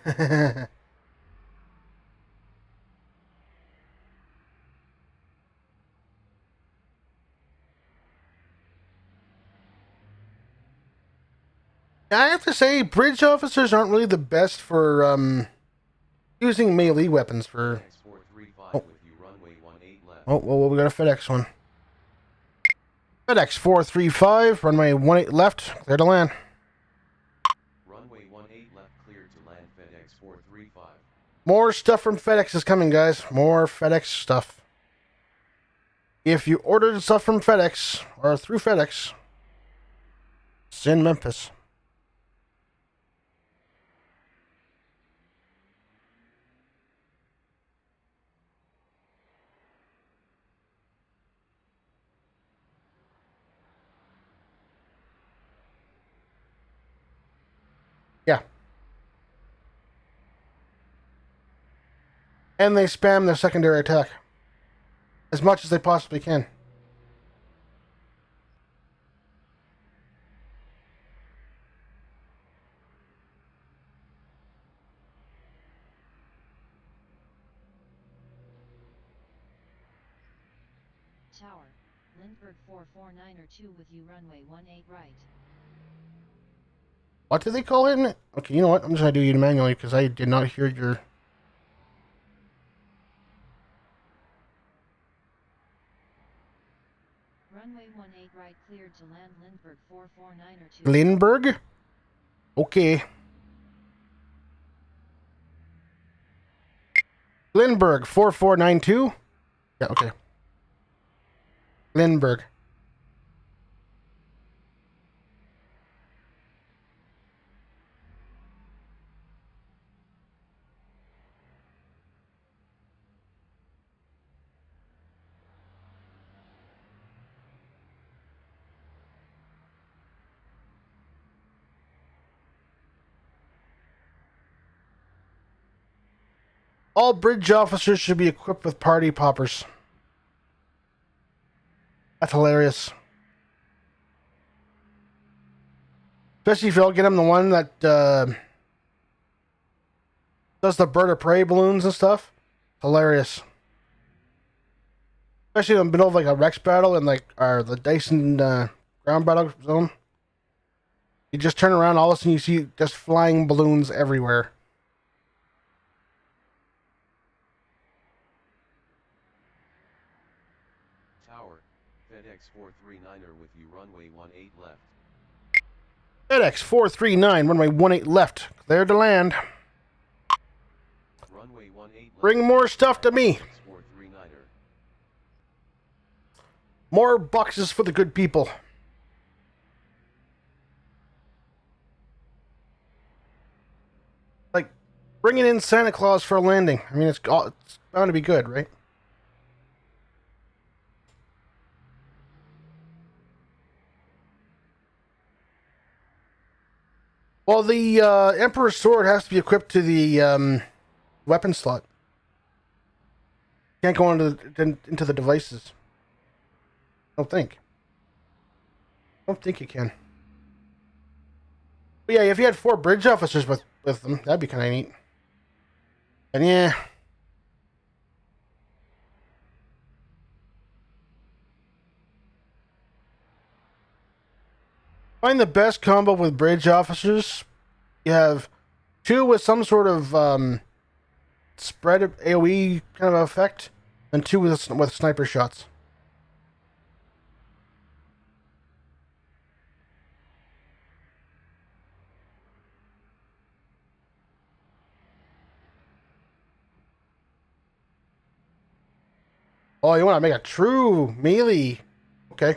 I have to say, bridge officers aren't really the best for using melee weapons for. X435 with you, runway 18 left. Oh, well, we got a FedEx one. FedEx 435, runway 18 left, clear to land. Runway 18 left, cleared to land. FedEx 435. More stuff from FedEx is coming, guys. More FedEx stuff. If you ordered stuff from FedEx or through FedEx, it's in Memphis. Yeah. And they spam their secondary attack as much as they possibly can. Tower, Lindbergh 449er2 with you, runway 18 right. What did they call it? Okay, you know what? I'm just going to do it manually because I did not hear your... Runway 18 right, cleared to land. Lindbergh 449er2. Lindbergh? Okay. Lindbergh 4492? Yeah, okay. Lindbergh. All bridge officers should be equipped with party poppers. That's hilarious. Especially if you all get him the one that does the bird of prey balloons and stuff. Hilarious. Especially in the middle of like a Rex battle and like the Dyson ground battle zone. You just turn around, all of a sudden you see just flying balloons everywhere. Tower, FedEx 439er with you runway 18 left. FedEx 439, runway 18 left. Cleared to land. Runway 18 left. Bring more stuff to me. FedEx 439er. More boxes for the good people. Like, bringing in Santa Claus for a landing. I mean, it's bound to be good, right? Well, the Emperor's Sword has to be equipped to the weapon slot. Can't go into the devices. I don't think. I don't think you can. But yeah, if you had 4 bridge officers with them, that'd be kind of neat. And yeah. Find the best combo with bridge officers. You have 2 with some sort of spread AoE kind of effect, and 2 with sniper shots. Oh, you want to make a true melee? Okay.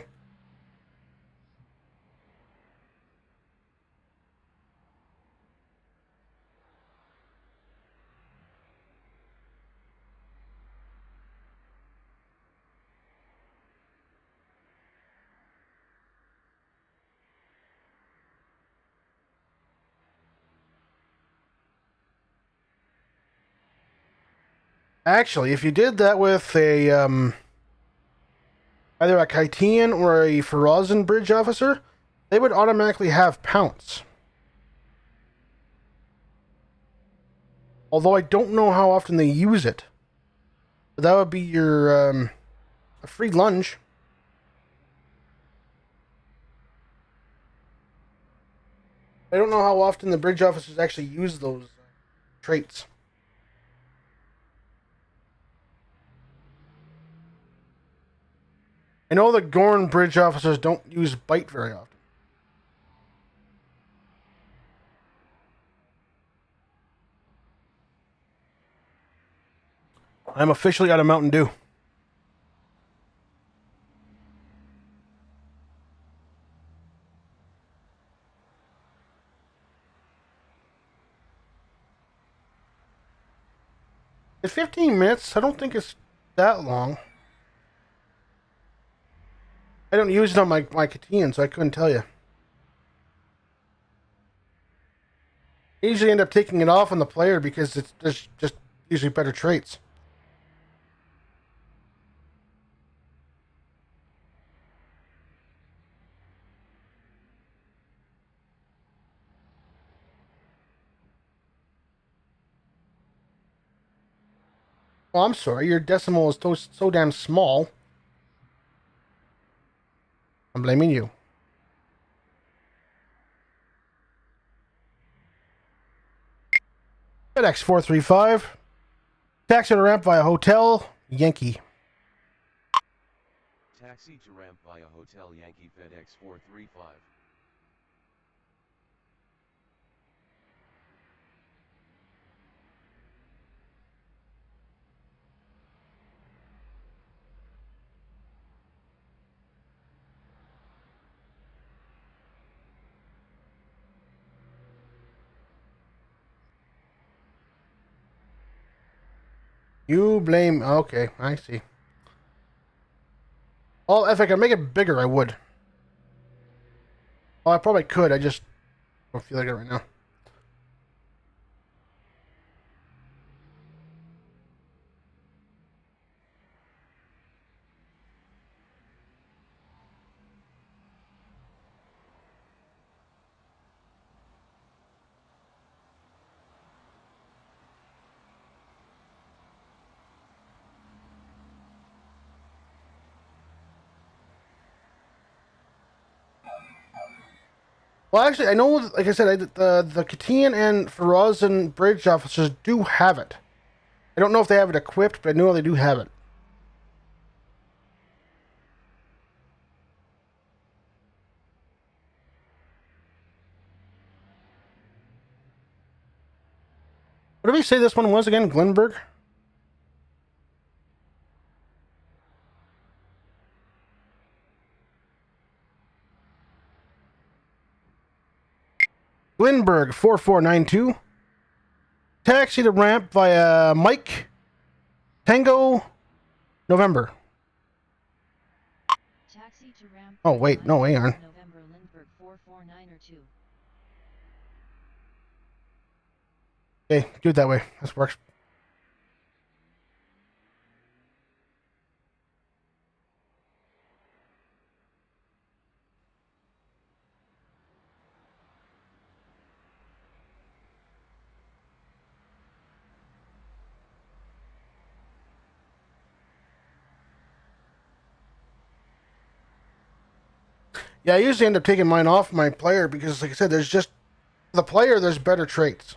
Actually, if you did that with a either a Kytian or a Farazan bridge officer, they would automatically have pounce. Although I don't know how often they use it. But that would be your a free lunge. I don't know how often the bridge officers actually use those traits. I know the Gorn bridge officers don't use bite very often. I'm officially out of Mountain Dew. It's 15 minutes. I don't think it's that long. I don't use it on my Kytian, so I couldn't tell you. I usually end up taking it off on the player because it's just usually better traits. Oh, I'm sorry. Your decimal is so damn small. I'm blaming you. FedEx 435. Taxi to ramp via hotel, Yankee. Taxi to ramp via Hotel Yankee FedEx 435. You blame... Okay, I see. Oh, if I could make it bigger, I would. Oh, I probably could. I just don't feel like it right now. Well, actually, I know, like I said, the Katian and Farazan bridge officers do have it. I don't know if they have it equipped, but I know they do have it. What did we say this one was again? Glenberg? Glenberg 4492. Taxi to ramp via Mike Tango November. Taxi to ramp. Oh, wait. No, hang on. November Lindbergh 44902. Okay, do it that way. This works. Yeah, I usually end up taking mine off my player because, like I said, there's just the player. There's better traits.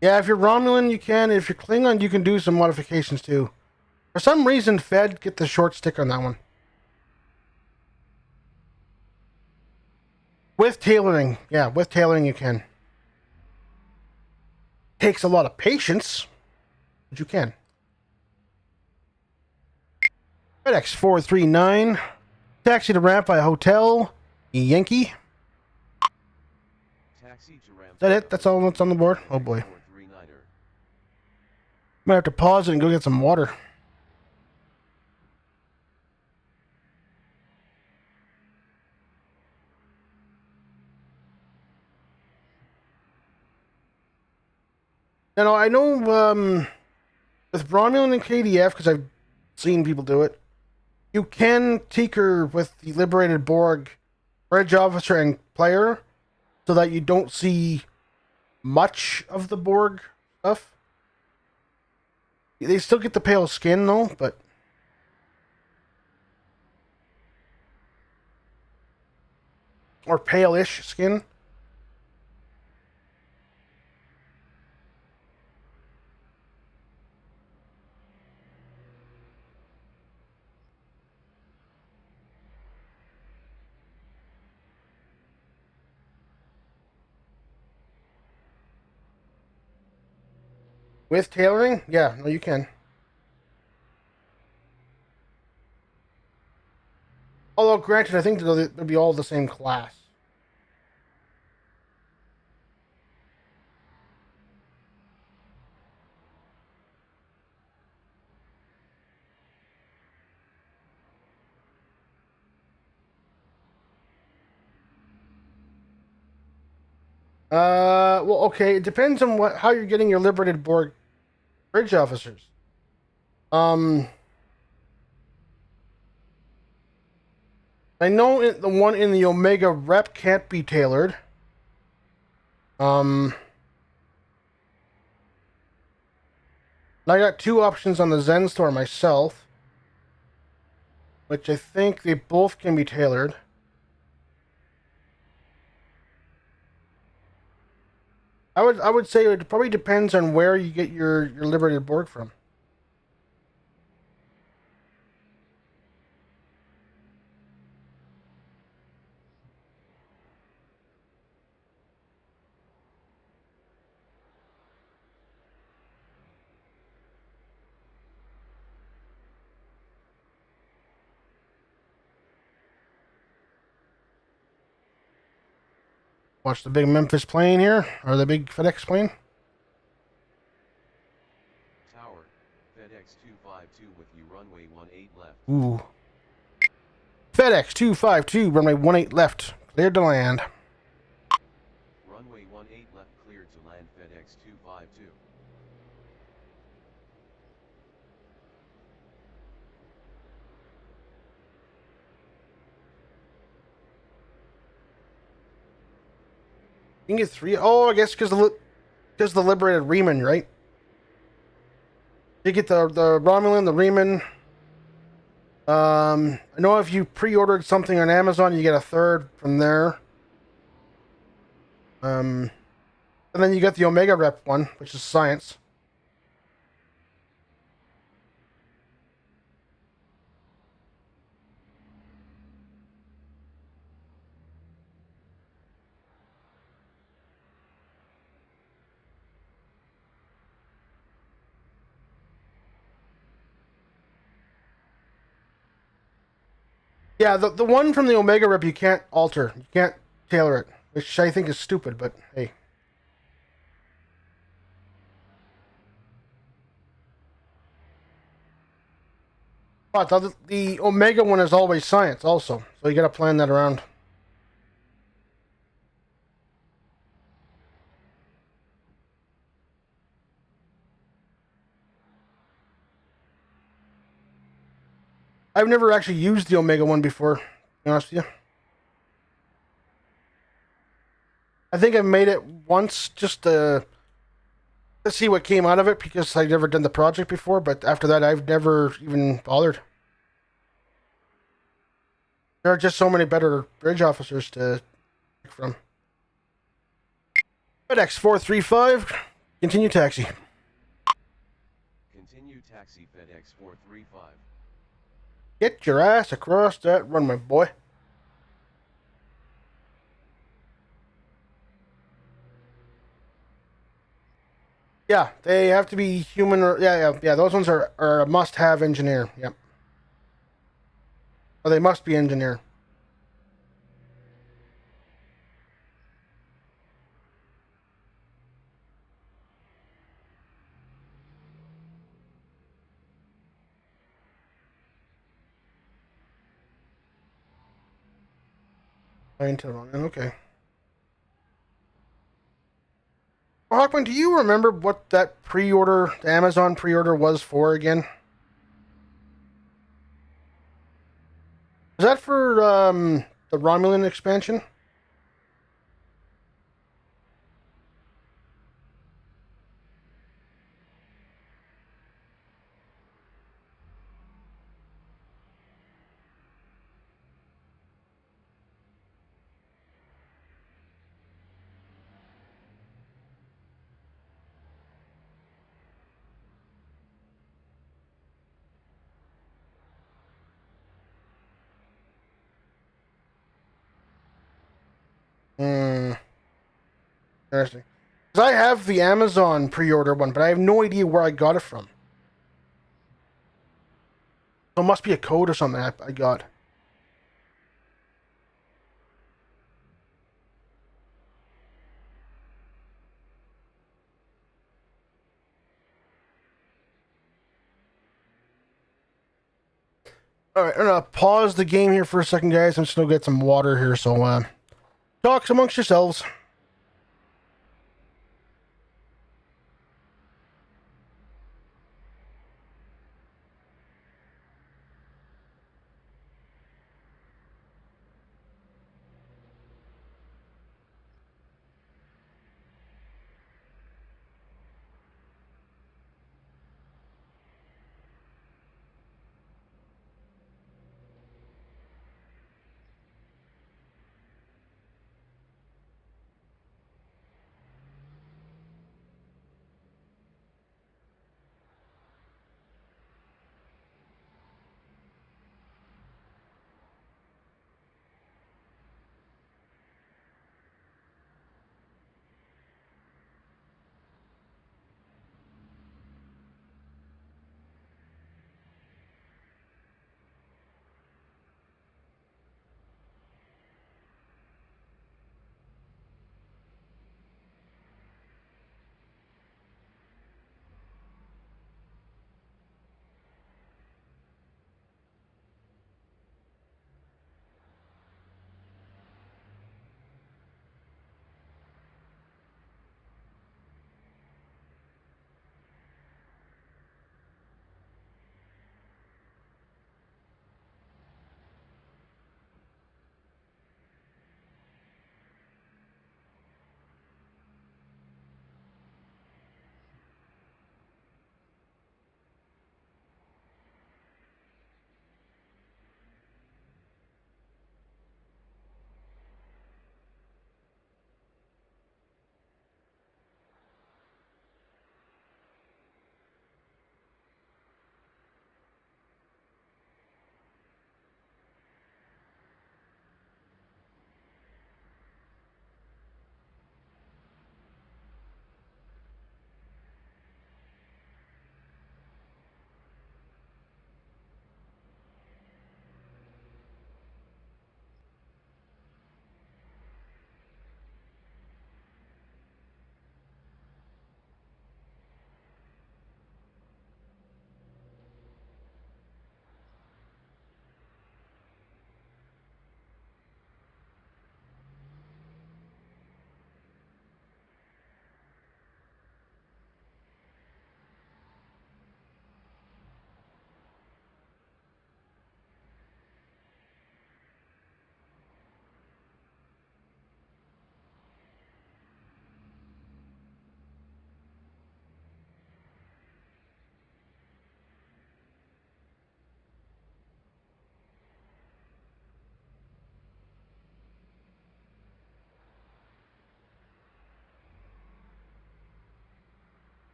Yeah, if you're Romulan, you can. If you're Klingon, you can do some modifications too. For some reason, Fed get the short stick on that one. With tailoring, yeah, with tailoring you can. Takes a lot of patience, but you can. FedEx 439. Taxi to ramp by hotel. Yankee. Taxi to ramp. Is that it? That's all that's on the board? Oh boy. Might have to pause it and go get some water. I know with Romulan and KDF, because I've seen people do it, you can tinker with the Liberated Borg bridge officer and player so that you don't see much of the Borg stuff. They still get the pale skin though, but or pale-ish skin. With tailoring, yeah, no, you can. Although, granted, I think they'll be all the same class. Well, okay, it depends on how you're getting your Liberated Borg bridge officers. I know the one in the Omega Rep can't be tailored. I got two options on the Zen store myself, which I think they both can be tailored. I would say it probably depends on where you get your Liberated Borg from. Watch the big Memphis plane here, or the big FedEx plane. Tower, FedEx 252 with you runway 18 left. Ooh. FedEx 252, runway 18 left, cleared to land. Runway 18 left cleared to land FedEx 252. You can get 3. Oh, I guess because the liberated Riemann, right? You get the Romulan, the Riemann. I know if you pre-ordered something on Amazon, you get a third from there. And then you get the Omega Rep one, which is science. Yeah, the one from the Omega Rep you can't alter. You can't tailor it, which I think is stupid, but hey. But the Omega one is always science also, so you gotta plan that around. I've never actually used the Omega one before, to be honest with you. I think I've made it once just to see what came out of it because I'd never done the project before, but after that I've never even bothered. There are just so many better bridge officers to pick from. FedEx 435, continue taxi. Continue taxi FedEx 435. Get your ass across that runway, boy. Yeah, they have to be human. Or, yeah. Those ones are a must-have engineer. Yep. Or they must be engineer. Okay. Well, Hawkman, do you remember what that pre-order, the Amazon pre-order was for again? Was that for the Romulan expansion? Hmm. Interesting. Because I have the Amazon pre-order one, but I have no idea where I got it from. So it must be a code or something I got. All right, I'm gonna pause the game here for a second, guys. I'm just gonna get some water here. So, talk amongst yourselves.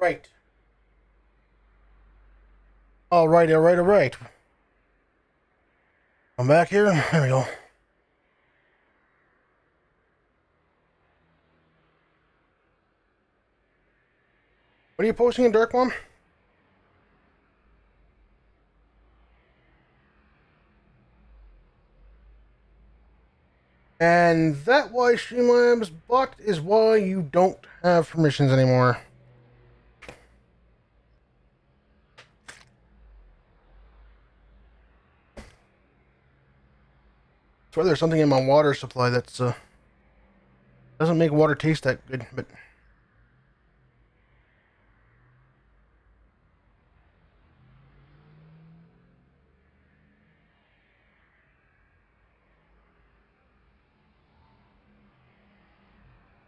Right. All right, all right, all right. I'm back here. There we go. What are you posting in Dark One? And that why Streamlabs bot is why you don't have permissions anymore. Swear there's something in my water supply that's doesn't make water taste that good, but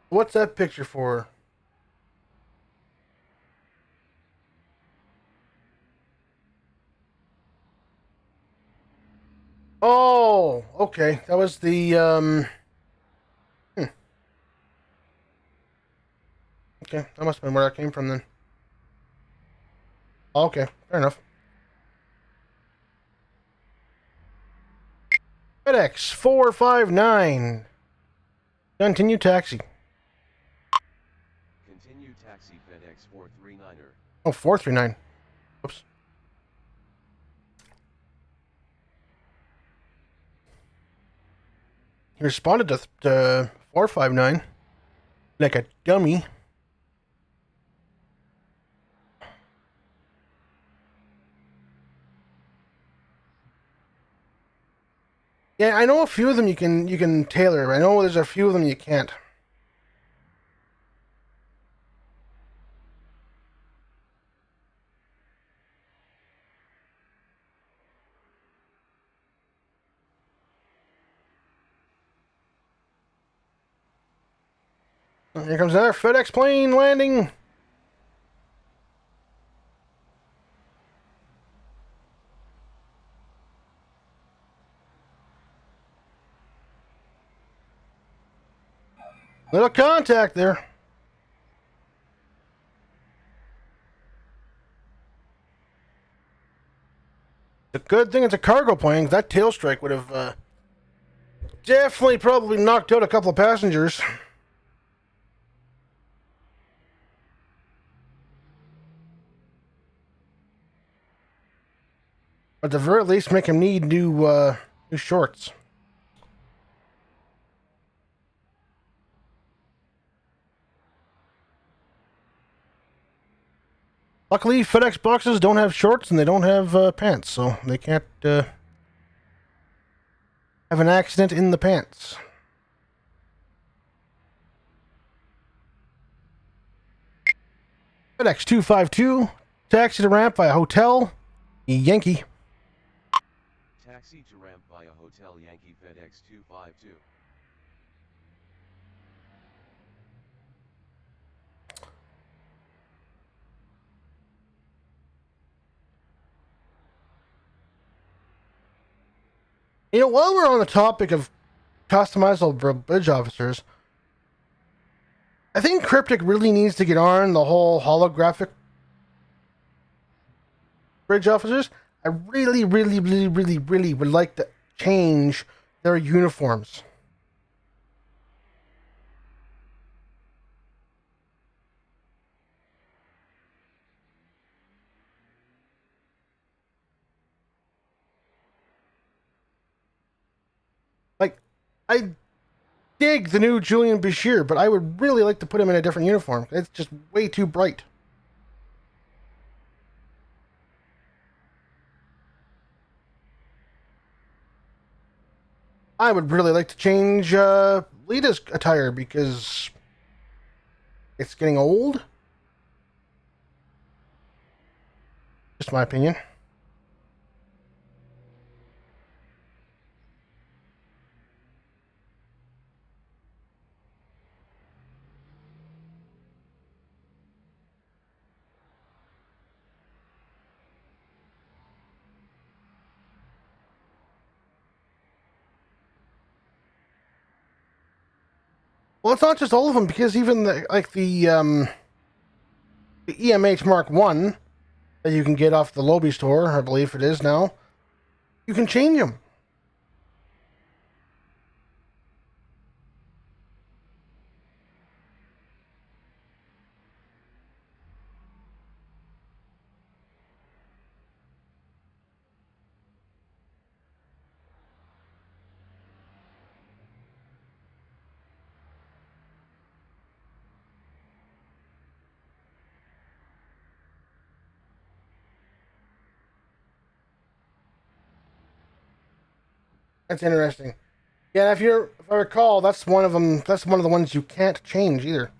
what's that picture for? Oh, okay. That was the Okay, that must have been where that came from then. Okay, fair enough. FedEx 459. Continue taxi. Continue taxi FedEx 439er. Oh, 439. Oops. He responded to 459 like a dummy. Yeah, I know a few of them you can tailor, but I know there's a few of them you can't. Here comes another FedEx plane landing. Little contact there. The good thing it's a cargo plane. That tail strike would have definitely probably knocked out a couple of passengers. At the very least, make him need new shorts. Luckily, FedEx boxes don't have shorts and they don't have pants, so they can't have an accident in the pants. FedEx 252, taxi to ramp by a hotel, Yankee. Taxi to ramp by a hotel Yankee FedEx 252. You know, while we're on the topic of customizable bridge officers, I think Cryptic really needs to get on the whole holographic bridge officers. I really, really, really, really, really would like to change their uniforms. Like, I dig the new Julian Bashir, but I would really like to put him in a different uniform. It's just way too bright. I would really like to change Lita's attire because it's getting old. Just my opinion. Well, it's not just all of them because even the the EMH Mark 1 that you can get off the Lobby store, I believe it is now, you can change them. That's interesting. Yeah, if I recall, that's one of them. That's one of the ones you can't change either.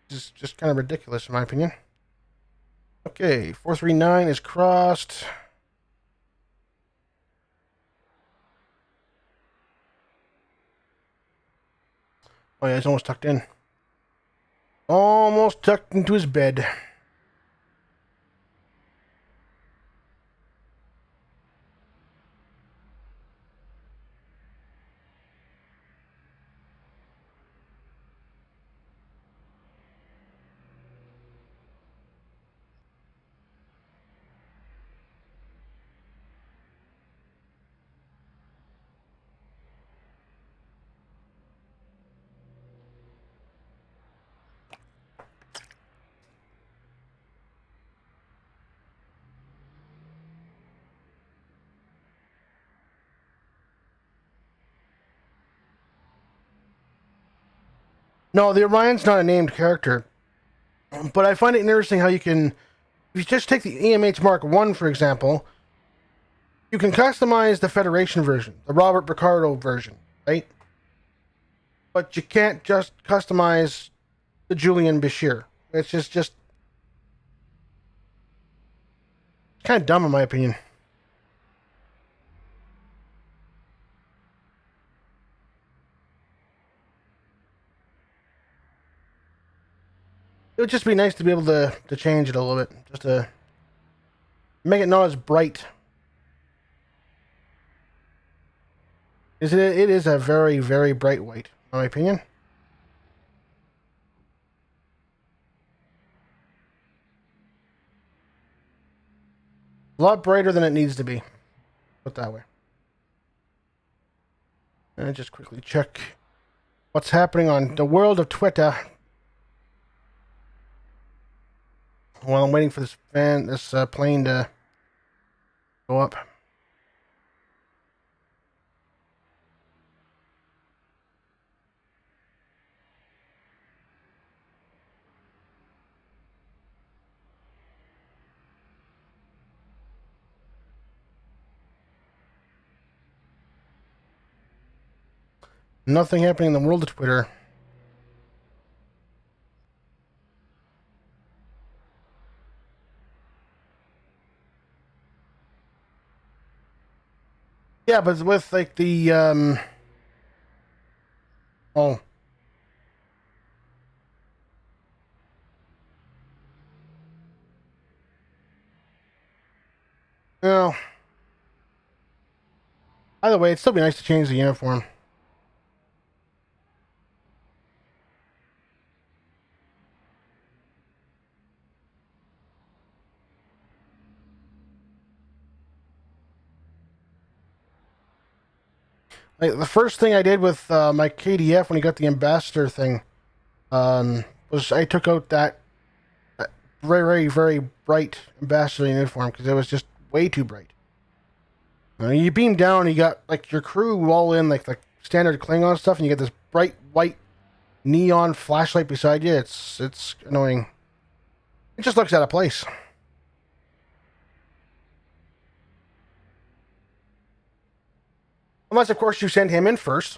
Just kind of ridiculous in my opinion. Okay, 439 is crossed. Oh yeah, he's almost tucked in. Almost tucked into his bed. No, the Orion's not a named character, but I find it interesting how you can, if you just take the EMH Mark 1, for example, you can customize the Federation version, the Robert Picardo version, right? But you can't just customize the Julian Bashir. It's just kind of dumb in my opinion. It would just be nice to be able to change it a little bit, just to make it not as bright. It is a very, very bright white, in my opinion. A lot brighter than it needs to be. Put that way. And just quickly check what's happening on the world of Twitter while I'm waiting for this plane to go up. Nothing happening in the world of Twitter. Yeah, but with like the oh. No. Either way, it'd still be nice to change the uniform. Like the first thing I did with my KDF when he got the ambassador thing was I took out that very, very, very bright ambassador uniform because it was just way too bright. You beam down, you got like your crew all in like standard Klingon stuff, and you get this bright white neon flashlight beside you. It's annoying. It just looks out of place. Unless, of course, you send him in first.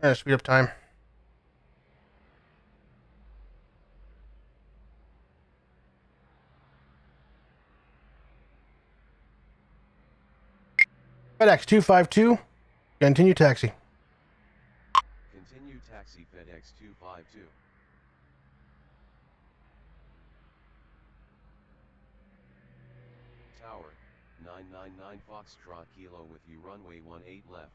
Speed up time. FedEx 252. Continue taxi. Continue taxi FedEx 252. Tower, 999 Foxtrot Kilo with you runway 18 left.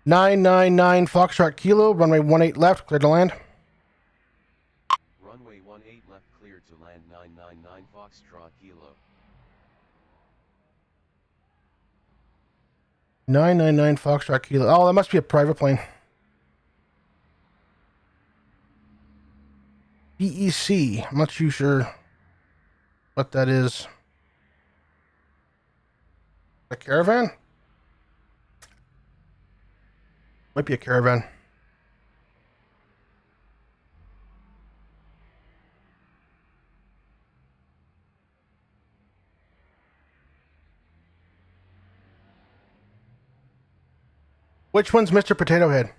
999 Foxtrot Kilo, runway 18 left, clear to land. Runway 18 left cleared to land 999 Foxtrot Kilo. 999 Foxtrot Kilo. Oh, that must be a private plane. DEC. I'm not too sure what that is. A caravan? Might be a caravan. Which one's Mr. Potato Head?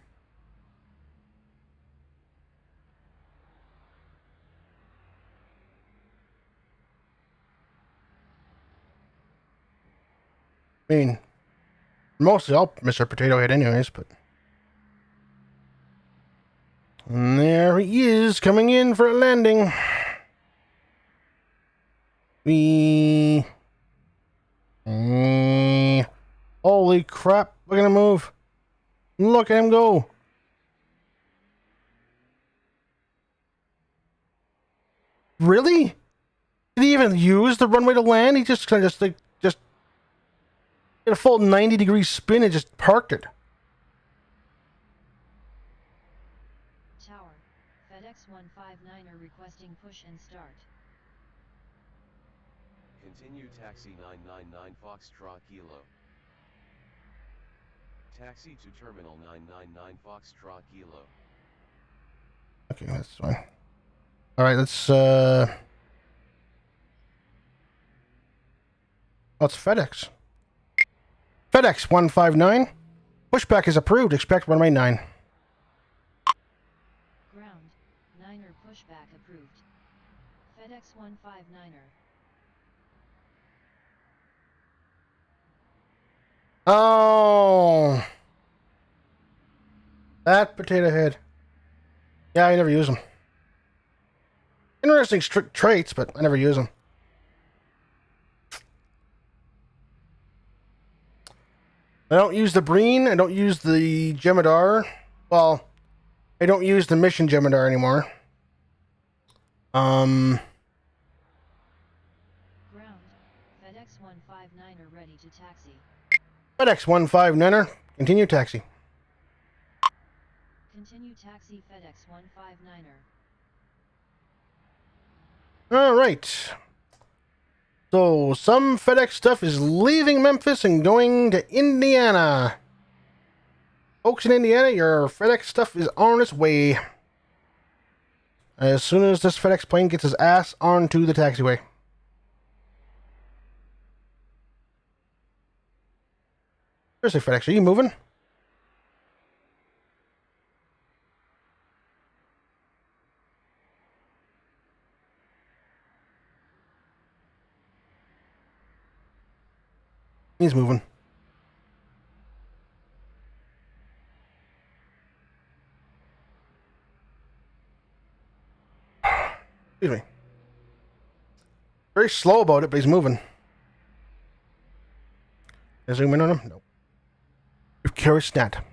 I mean, mostly all Mr. Potato Head anyways, but... And there he is, coming in for a landing. Holy crap, look at him move. Look at him go. Really? Did he even use the runway to land? He just kind of just did a full 90-degree spin and just parked it. Tower, FedEx 159er requesting push and start. Continue taxi 999 Foxtrot Kilo. Taxi to terminal 999 Foxtrot Kilo. Okay, that's fine. All right, let's Oh, it's FedEx. FedEx 159. Pushback is approved. Expect runway 9. Ground, 9er pushback approved. FedEx 159er. Oh. That potato head. Yeah, I never use them. Interesting traits, but I never use them. I don't use the Breen. I don't use the Jemadar. Well, I don't use the Mission Jemadar anymore. Ground, FedEx 159er ready to taxi. FedEx 159er. Continue taxi. Continue taxi FedEx 159er. All right. So, some FedEx stuff is leaving Memphis and going to Indiana. Folks in Indiana, your FedEx stuff is on its way. As soon as this FedEx plane gets his ass onto the taxiway. Seriously, FedEx, are you moving? He's moving. Excuse me. Very slow about it, but he's moving. Can I zoom in on him? No. You've carried snat.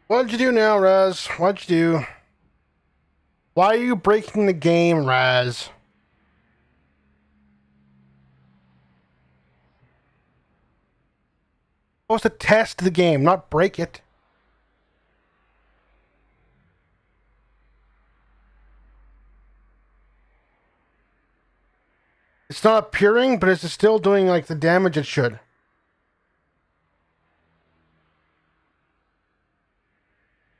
What'd you do now, Raz? What'd you do? Why are you breaking the game, Raz? Supposed to test the game, not break it. It's not appearing, but it's still doing like the damage it should.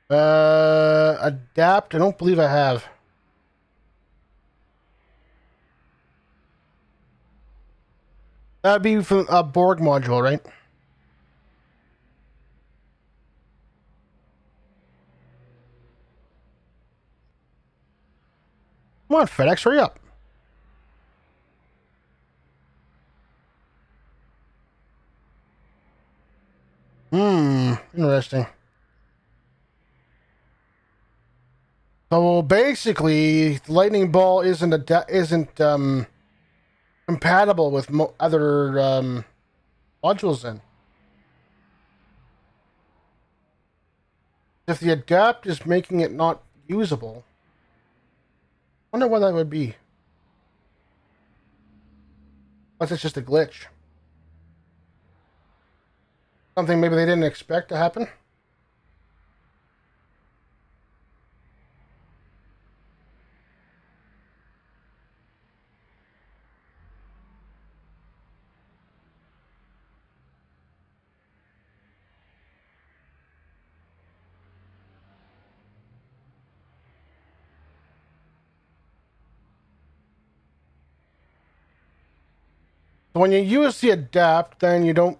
Adapt? I don't believe I have. That'd be from a Borg module, right? Come on, FedEx, hurry up. Interesting. So basically, the lightning ball isn't compatible with other modules. Then, if the adapt is making it not usable, I wonder why that would be. Unless it's just a glitch, something maybe they didn't expect to happen. So when you use the adapt, then you don't,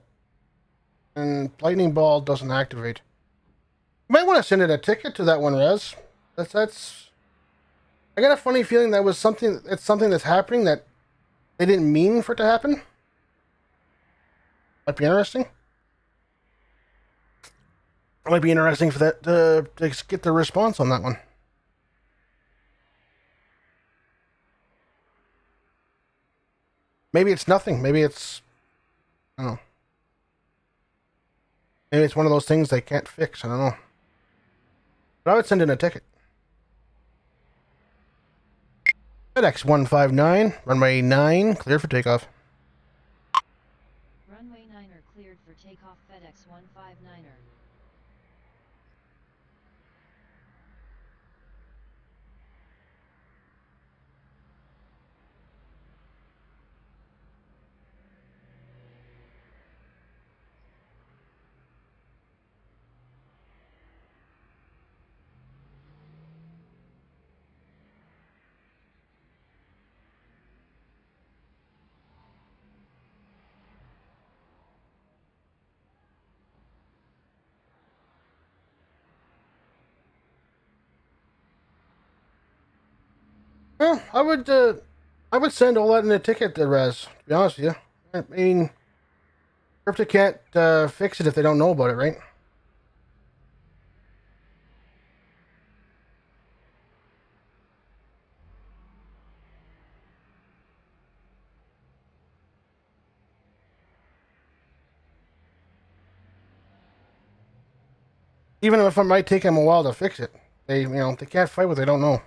and lightning ball doesn't activate. You might want to send it a ticket to that one, Rez. That's. I got a funny feeling that was something. It's something that's happening that they didn't mean for it to happen. Might be interesting. It might be interesting for that to get the response on that one. Maybe it's nothing. Maybe it's, I don't know. Maybe it's one of those things they can't fix. I don't know. But I would send in a ticket. FedEx 159, runway 9, clear for takeoff. Runway 9er cleared for takeoff. FedEx 159er. Well, I would send all that in a ticket to Res. To be honest with you, I mean, Crypto can't fix it if they don't know about it, right? Even if it might take them a while to fix it, they can't fight what they don't know.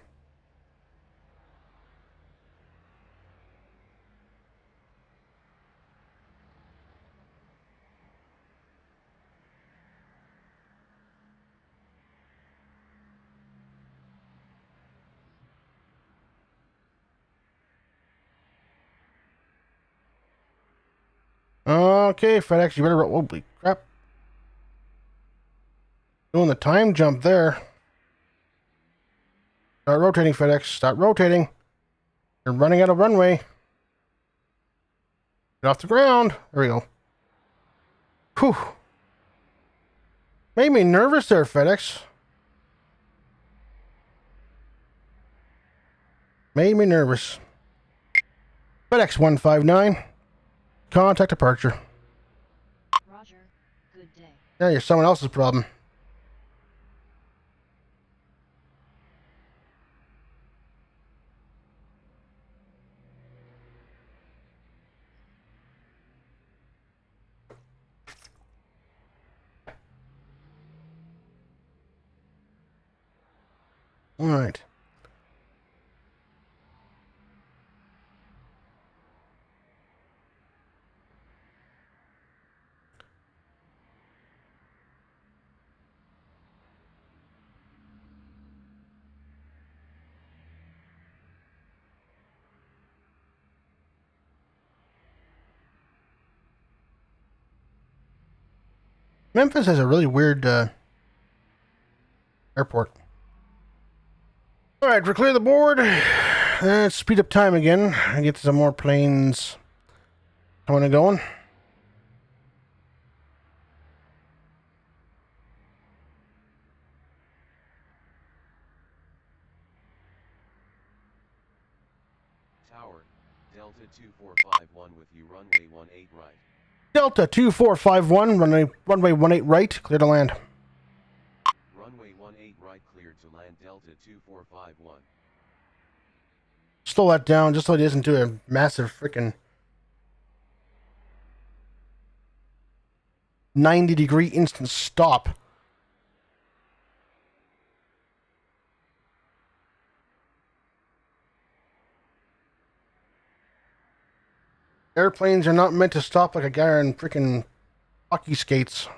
Okay, FedEx, you better. Holy crap! Doing the time jump there. Start rotating, FedEx. Start rotating. You're running out of runway. Get off the ground. There we go. Whew. Made me nervous there, FedEx. Made me nervous. FedEx 159. Contact departure. Roger. Good day. Yeah, you're someone else's problem. All right. Memphis has a really weird airport. All right, we're clear the board. Let's speed up time again and get some more planes coming and going. Tower, Delta 2451 with you, runway 18 right. Delta 2451, runway 18 right, clear to land. Runway 18 right cleared to land, Delta 2451. Slow that down just so it isn't to a massive freaking 90-degree instant stop. Airplanes are not meant to stop like a guy on freaking hockey skates.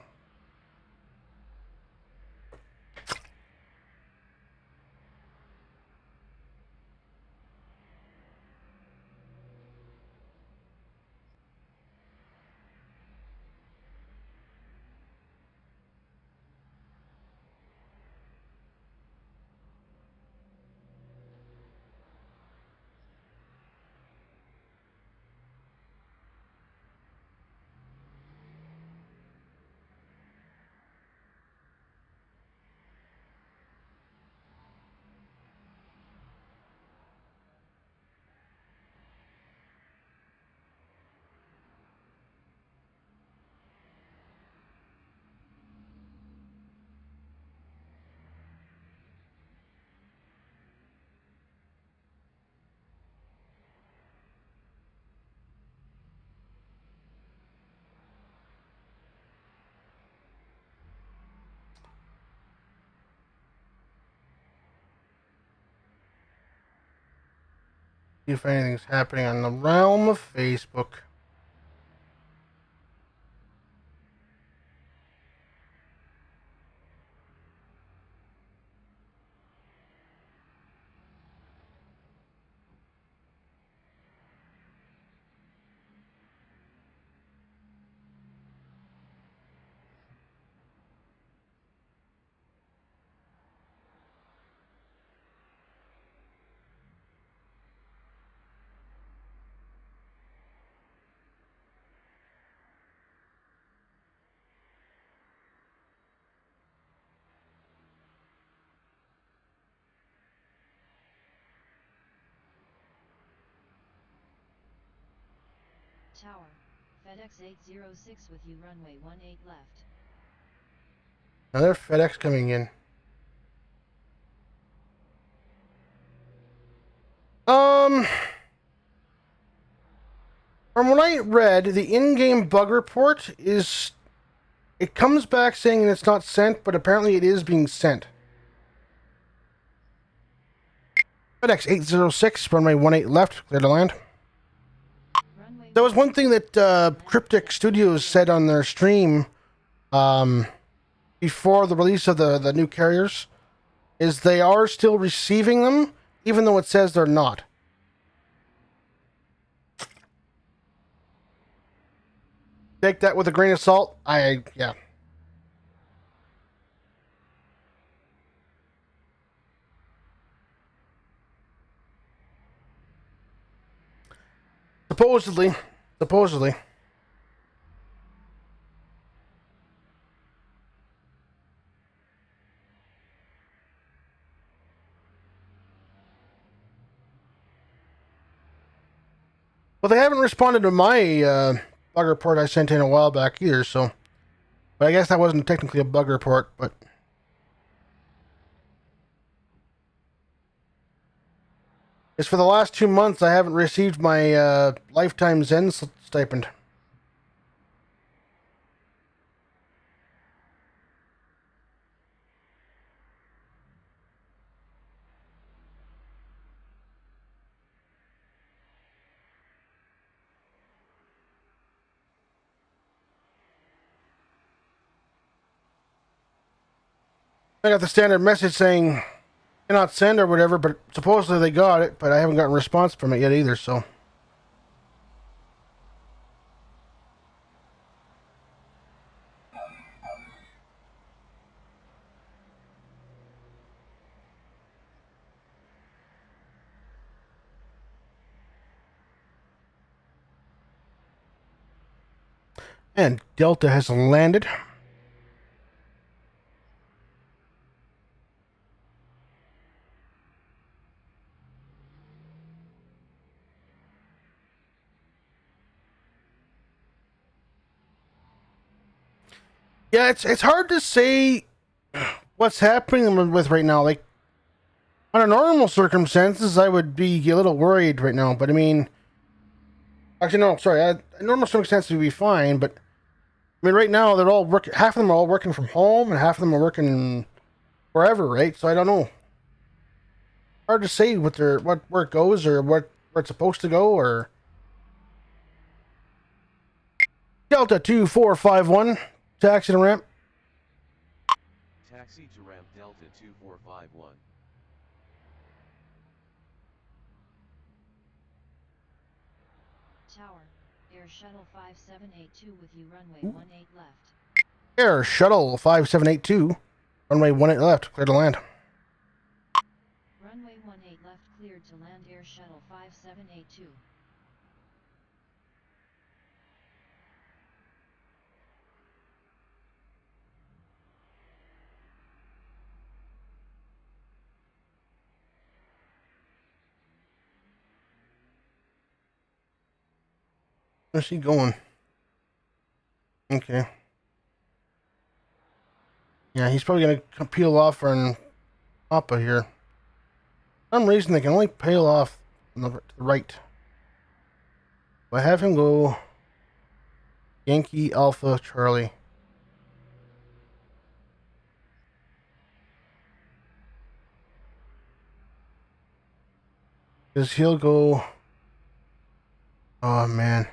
See if anything's happening on the realm of Facebook. Tower, FedEx 806 with you, runway 18 left. Another FedEx coming in. From what I read, the in-game bug report is... It comes back saying it's not sent, but apparently it is being sent. FedEx 806, runway 18 left, clear to land. There was one thing that Cryptic Studios said on their stream before the release of the new carriers, is they are still receiving them, even though it says they're not. Take that with a grain of salt. Yeah. Supposedly. Well, they haven't responded to my bug report I sent in a while back either, so... But I guess that wasn't technically a bug report, but... It's for the last 2 months I haven't received my lifetime Zen stipend. I got the standard message saying cannot send or whatever, but supposedly they got it, but I haven't gotten a response from it yet either, so. And Delta has landed. Yeah, it's hard to say what's happening with right now. Like under normal circumstances, I would be a little worried right now. But I mean, actually, no, sorry. Normal circumstances would be fine. But I mean, right now they're all working. Half of them are all working from home, and half of them are working wherever, right? So I don't know. Hard to say what where it goes or where it's supposed to go or. Delta 2451, taxi to ramp. Taxi to ramp Delta 2451. Tower, Air Shuttle 5782 with you runway 18 left. Air Shuttle 5782, runway 18 left, clear to land. Runway 18 left cleared to land Air Shuttle 5782. Where's he going? Okay. Yeah, he's probably going to peel off on Papa here. For some reason, they can only peel off to the right. So I have him go Yankee Alpha Charlie. Because he'll go... Oh, man.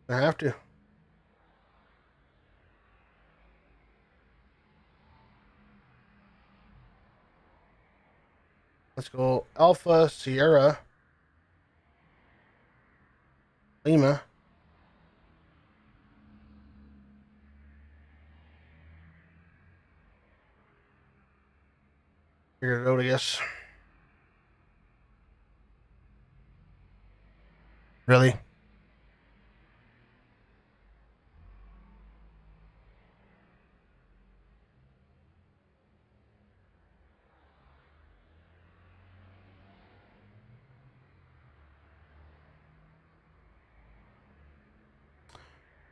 I have to. Let's go Alpha Sierra Lima. Figured it out, I guess. Really?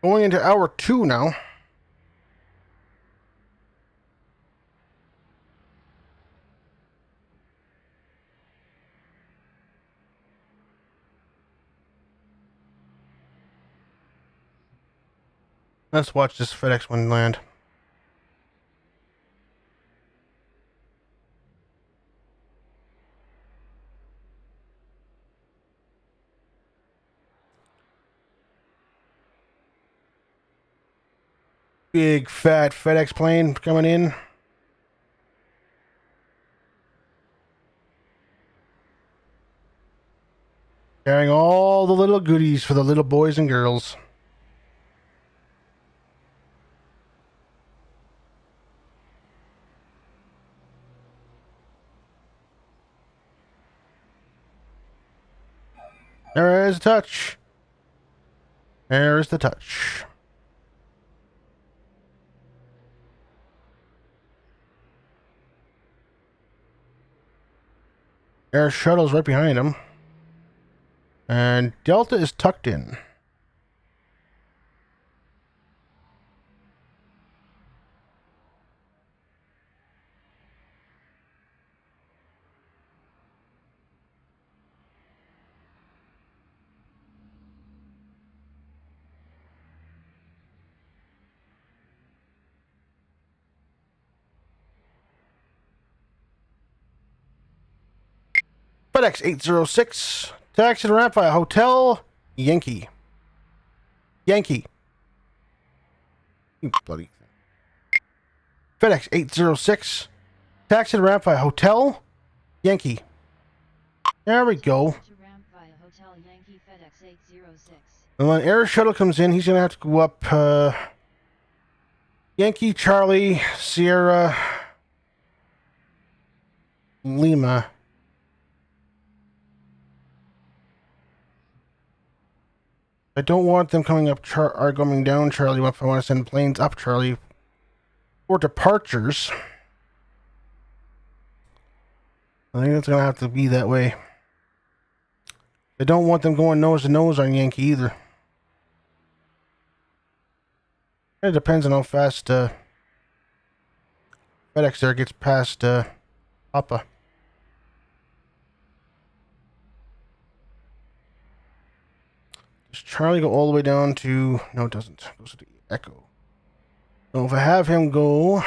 Going into hour 2 now. Let's watch this FedEx one land. Big fat FedEx plane coming in. Carrying all the little goodies for the little boys and girls. There is the touch. There is the touch. Air Shuttle's right behind him. And Delta is tucked in. FedEx 806, Taxi to ramp via Hotel Yankee. Yankee. You bloody FedEx 806. Taxi to ramp via Hotel Yankee. There we go. To ramp via Hotel Yankee FedEx 806. And when Air Shuttle comes in, he's going to have to go up Yankee, Charlie, Sierra, Lima. I don't want them coming up or going down Charlie if I want to send planes up Charlie for departures. I think it's going to have to be that way. I don't want them going nose to nose on Yankee either. It depends on how fast FedEx there gets past Papa. Does Charlie go all the way down to... No, it doesn't. It goes to the Echo. So if I have him go...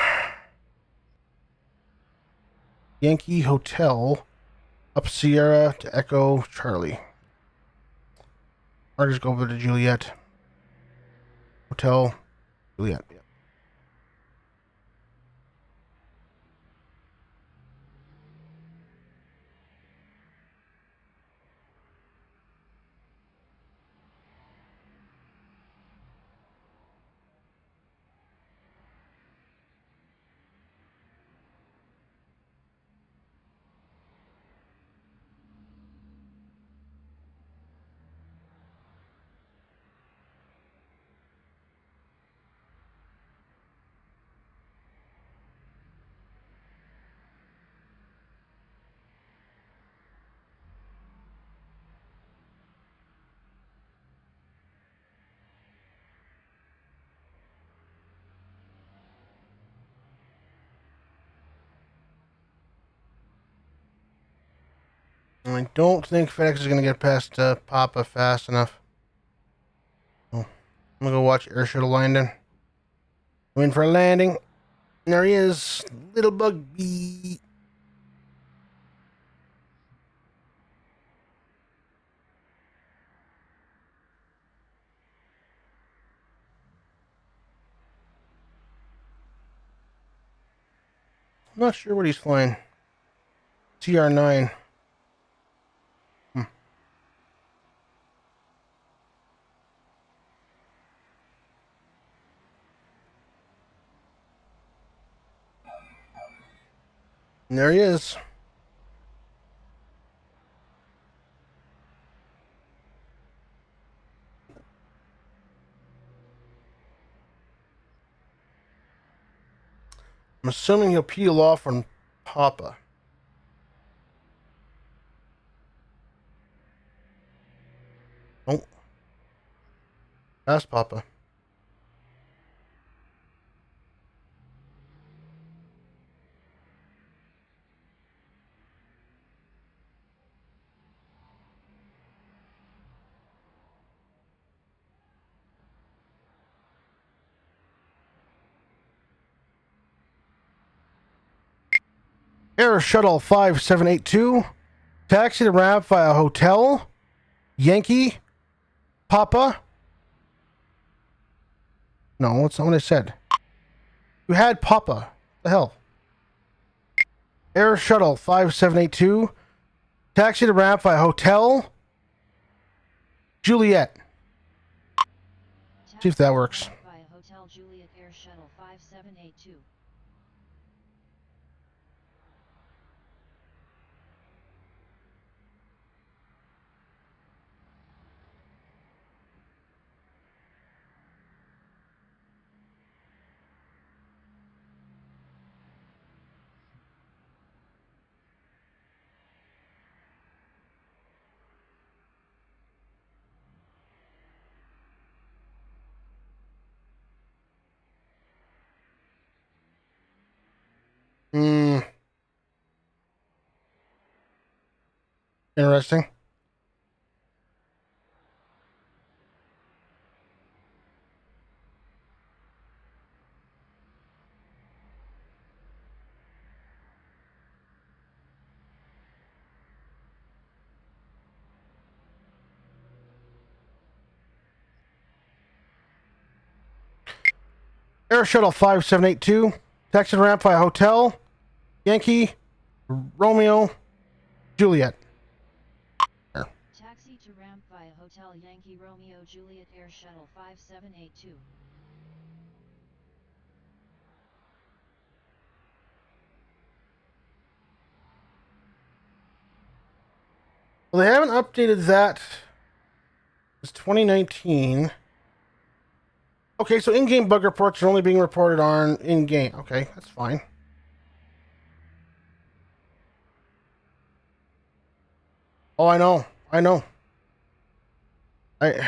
Yankee Hotel, up Sierra to Echo Charlie. Or just go over to Juliet. Hotel Juliet. Yeah. I don't think FedEx is going to get past Papa fast enough. Oh, I'm going to go watch Air Shuttle landing. I'm in for a landing. And there he is. Little Bug Bee. I'm not sure what he's flying. TR9. And there he is. I'm assuming he'll peel off on Papa. Oh. That's Papa. Air Shuttle 5782. Taxi to ramp via Hotel Yankee Papa. No, that's not what I said. You had Papa. What the hell? Air Shuttle 5782. Taxi to ramp via Hotel Juliet. See if that works. Via Hotel Juliet Air Shuttle 5782. Interesting. Air Shuttle 5782, taxi to ramp via Hotel, Yankee, Romeo, Juliet. Taxi to ramp via Hotel Yankee Romeo Juliet Air Shuttle 5782. Well, they haven't updated that. It's 2019. Okay, so in-game bug reports are only being reported on in-game. Okay, that's fine. Oh, I know. I know. I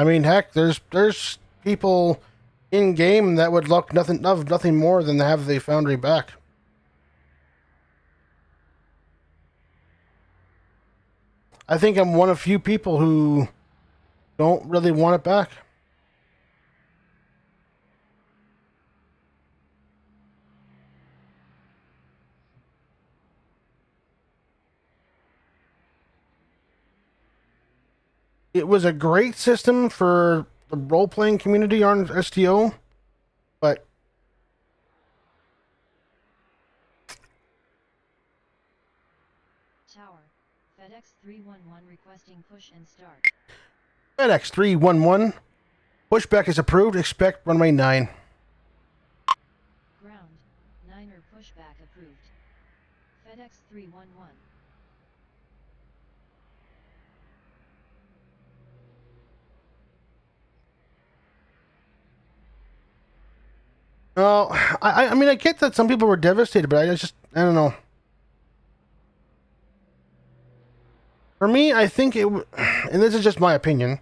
mean, heck, there's people in game that would look nothing more than to have the Foundry back. I think I'm one of few people who don't really want it back. It was a great system for the role-playing community on STO, but Tower, FedEx 311 requesting push and start. FedEx 311, pushback is approved, expect runway 9. Ground, 9er pushback approved. FedEx 311. No, I mean, I get that some people were devastated, but I don't know. For me, I think and this is just my opinion,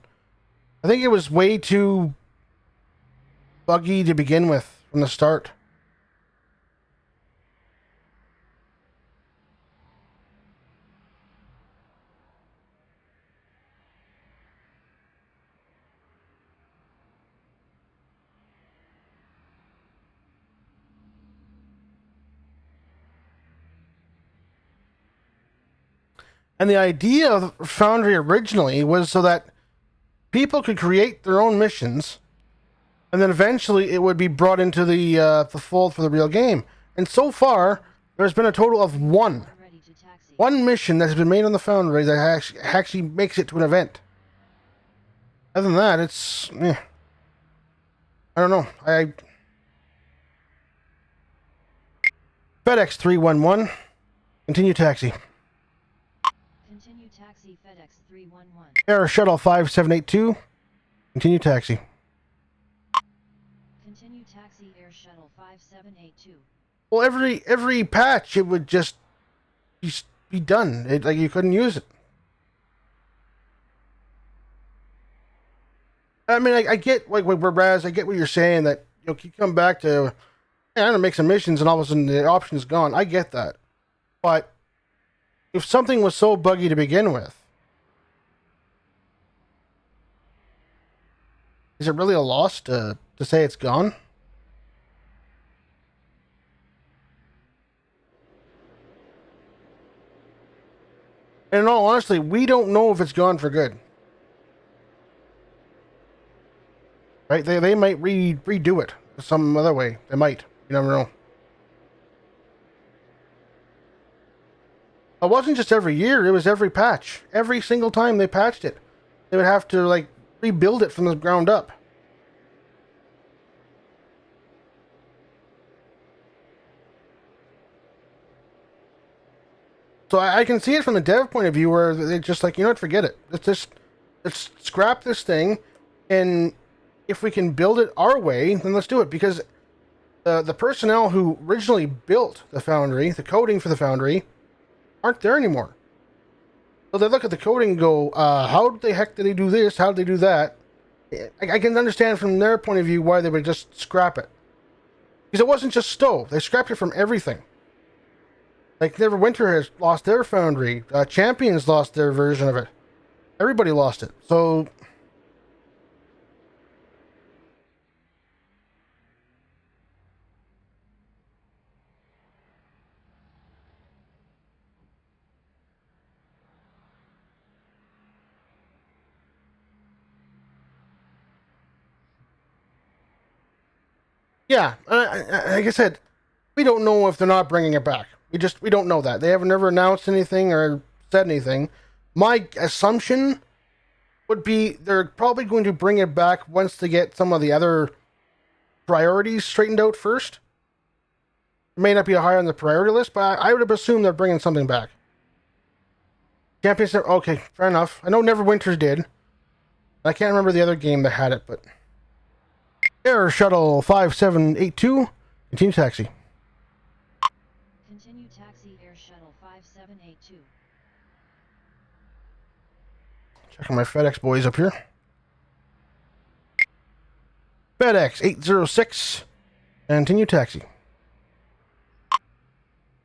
I think it was way too buggy to begin with from the start. And the idea of Foundry originally was so that people could create their own missions, and then eventually it would be brought into the fold for the real game. And so far, there's been a total of one mission that has been made on the Foundry that actually makes it to an event. Other than that, it's I don't know. FedEx 311, continue taxi. Continue taxi FedEx 311. Air Shuttle 5782, continue taxi. Continue taxi Air Shuttle 5782. Well, every patch it would just be done. Like you couldn't use it. I mean, I get like Raz, I get what you're saying that you come back to, I'm gonna make some missions and all of a sudden the option is gone. I get that, but if something was so buggy to begin with, is it really a loss to say it's gone? And in all honesty, we don't know if it's gone for good. Right? They might redo it some other way. They might. You never know. It wasn't just every year, it was every patch. Every single time they patched it, they would have to like rebuild it from the ground up. So I can see it from the dev point of view where they're just like, you know what, forget it. Let's scrap this thing, and if we can build it our way, then let's do it. Because the personnel who originally built the Foundry, the coding for the Foundry, aren't there anymore. So they look at the coding and go, how the heck did they do this? How did they do that? I can understand from their point of view why they would just scrap it. Because it wasn't just Stowe. They scrapped it from everything. Like, Neverwinter has lost their Foundry. Champions lost their version of it. Everybody lost it. So Yeah, like I said, we don't know if they're not bringing it back. We don't know that. They have never announced anything or said anything. My assumption would be they're probably going to bring it back once they get some of the other priorities straightened out first. It may not be high on the priority list, but I would have assumed they're bringing something back. Championship, okay, fair enough. I know Neverwinters did. I can't remember the other game that had it, but... Air Shuttle 5782, continue taxi. Continue taxi Air Shuttle 5782. Checking my FedEx boys up here. FedEx 806, continue taxi.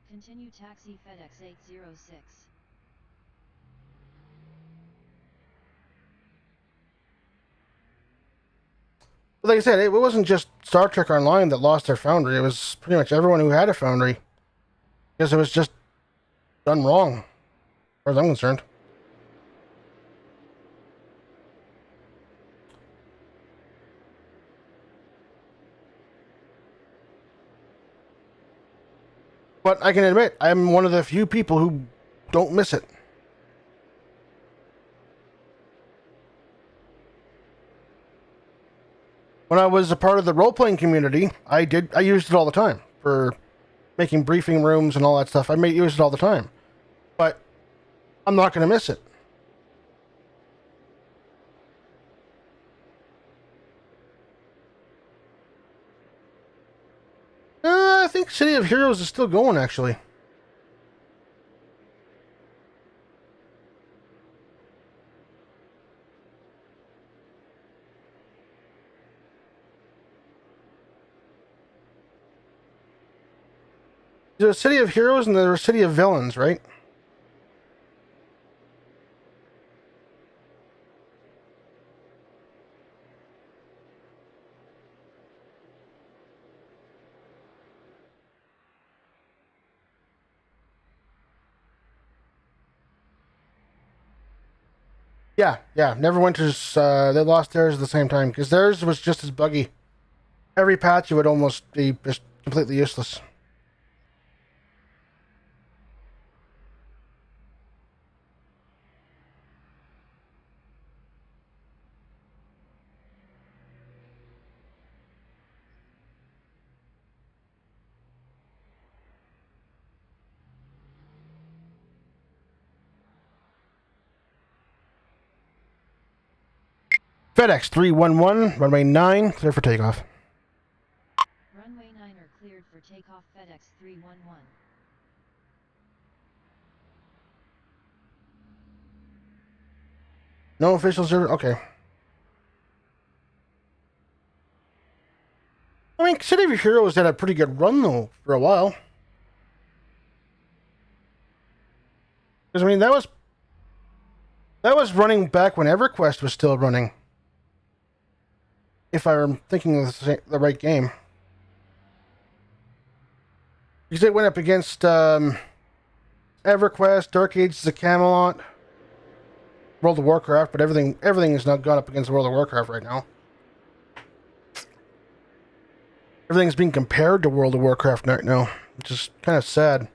Continue taxi FedEx 806. But like I said, it wasn't just Star Trek Online that lost their foundry. It was pretty much everyone who had a foundry. Because it was just done wrong, as far as I'm concerned. But I can admit, I'm one of the few people who don't miss it. When I was a part of the role-playing community, I used it all the time for making briefing rooms and all that stuff. I use it all the time. But I'm not going to miss it. I think City of Heroes is still going, actually. There's a City of Heroes and there's a City of Villains, right? Yeah. Neverwinter's, they lost theirs at the same time, because theirs was just as buggy. Every patch, it would almost be just completely useless. FedEx 311, runway 9, clear for takeoff. Runway 9 are cleared for takeoff FedEx 311. No official service, okay. I mean, City of Heroes had a pretty good run, though, for a while. Because, I mean, that was running back when EverQuest was still running. If I'm thinking of the right game. Because it went up against EverQuest, Dark Ages of Camelot, World of Warcraft, but everything has not gone up against World of Warcraft right now. Everything's being compared to World of Warcraft right now, which is kind of sad.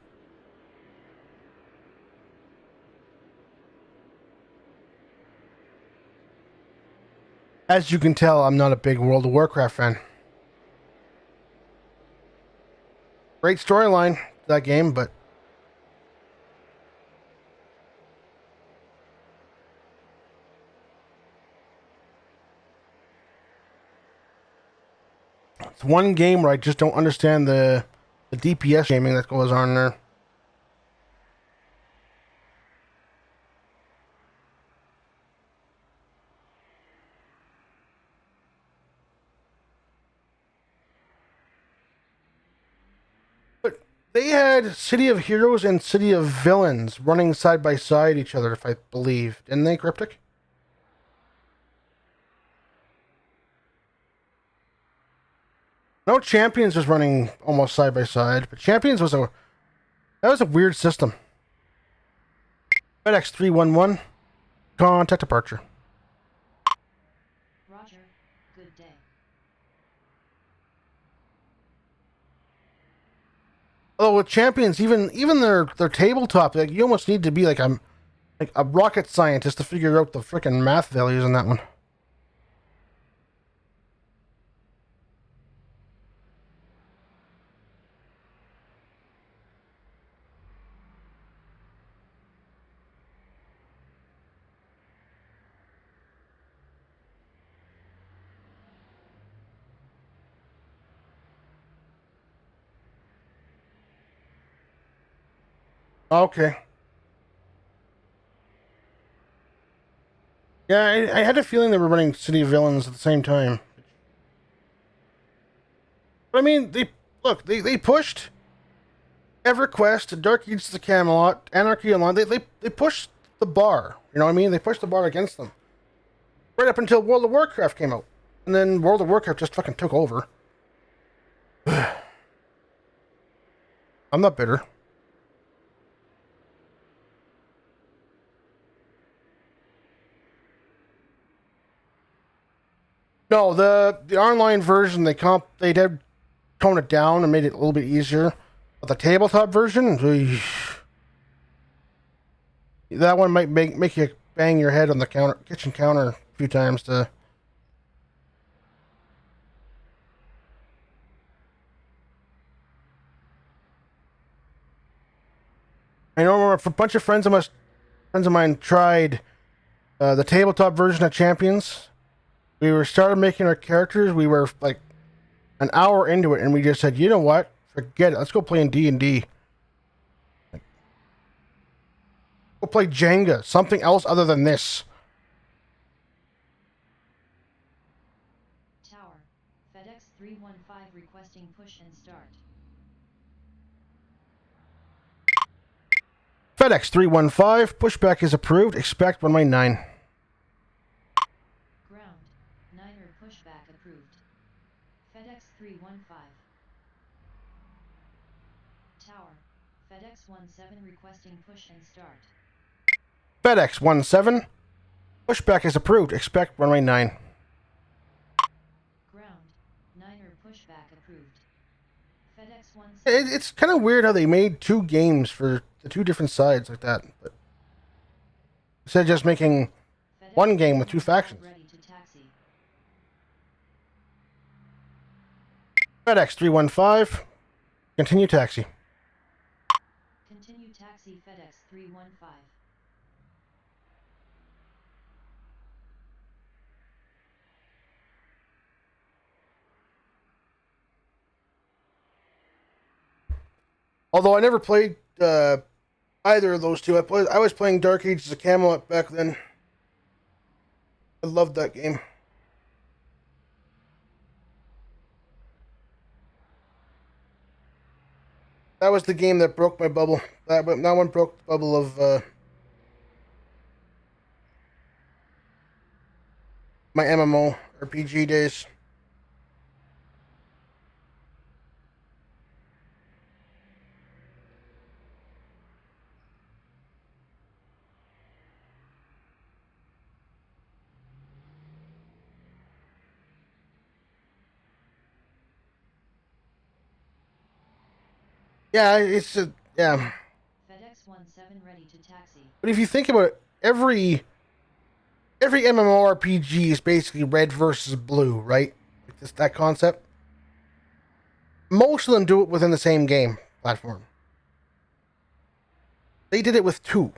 As you can tell, I'm not a big World of Warcraft fan. Great storyline, that game, but it's one game where I just don't understand the DPS gaming that goes on there. But they had City of Heroes and City of Villains running side by side each other, if I believe. Didn't they, Cryptic? No, Champions was running almost side by side, but Champions was a weird system. FedEx 311, contact departure. Roger, good day. Oh, with champions, even their tabletop, like you almost need to be like a rocket scientist to figure out the freaking math values in that one. Okay. Yeah, I had a feeling they were running City of Villains at the same time. But I mean, they pushed EverQuest, Dark Ages of the Camelot, Anarchy Online. They pushed the bar. You know what I mean? They pushed the bar against them right up until World of Warcraft came out, and then World of Warcraft just fucking took over. I'm not bitter. No, the online version they did tone it down and made it a little bit easier. But the tabletop version, that one might make you bang your head on the kitchen counter a few times to. I know a bunch of friends of mine tried the tabletop version of Champions. We were started making our characters. We were like an hour into it, and we just said, you know what? Forget it. Let's go play in D&D. Go play Jenga. Something else other than this. Tower. FedEx 315 requesting push and start. FedEx 315. Pushback is approved. Expect runway 9. Ground. Niner pushback approved. FedEx 315. Tower. FedEx 17 requesting push and start. FedEx 17. Pushback is approved. Expect runway 9. Ground. Niner pushback approved. FedEx 17. It's kind of weird how they made two games for the two different sides like that. But instead of just making FedEx one game with two 315 factions. ready to taxi. FedEx 315. Continue taxi. Continue taxi FedEx 315. Although I never played either of those two. I was playing Dark Ages of Camelot back then. I loved that game. That was the game that broke my bubble. That one broke the bubble of my MMO RPG days. Yeah, yeah. FedEx 17 ready to taxi. But if you think about it, every MMORPG is basically red versus blue, right? Like that concept. Most of them do it within the same game platform. They did it with two.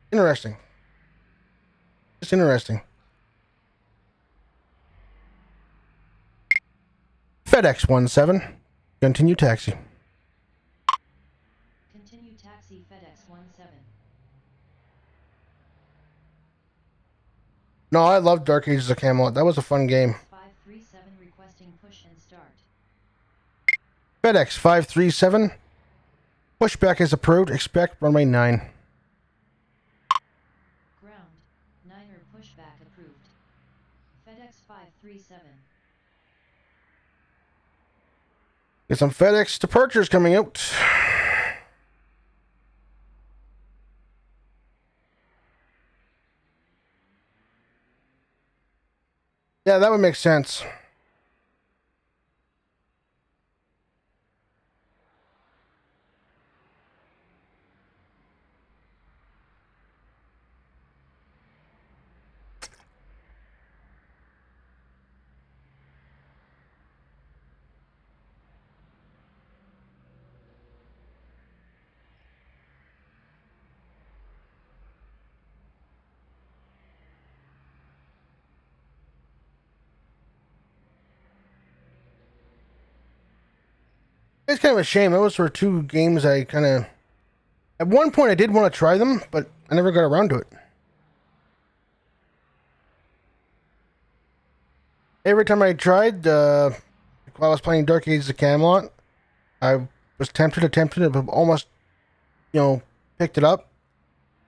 Interesting. Just interesting. FedEx 17. Continue taxi. Continue taxi FedEx 17. No, I love Dark Ages of Camelot. That was a fun game. 537 requesting push and start. FedEx 537. Pushback is approved. Expect runway 9. Ground. Niner pushback approved. FedEx 537. Get some FedEx departures coming out. Yeah, that would make sense. It's kind of a shame. Those were two games I kind of... At one point, I did want to try them, but I never got around to it. Every time I tried, while I was playing Dark Ages of Camelot, I was tempted, but almost, picked it up.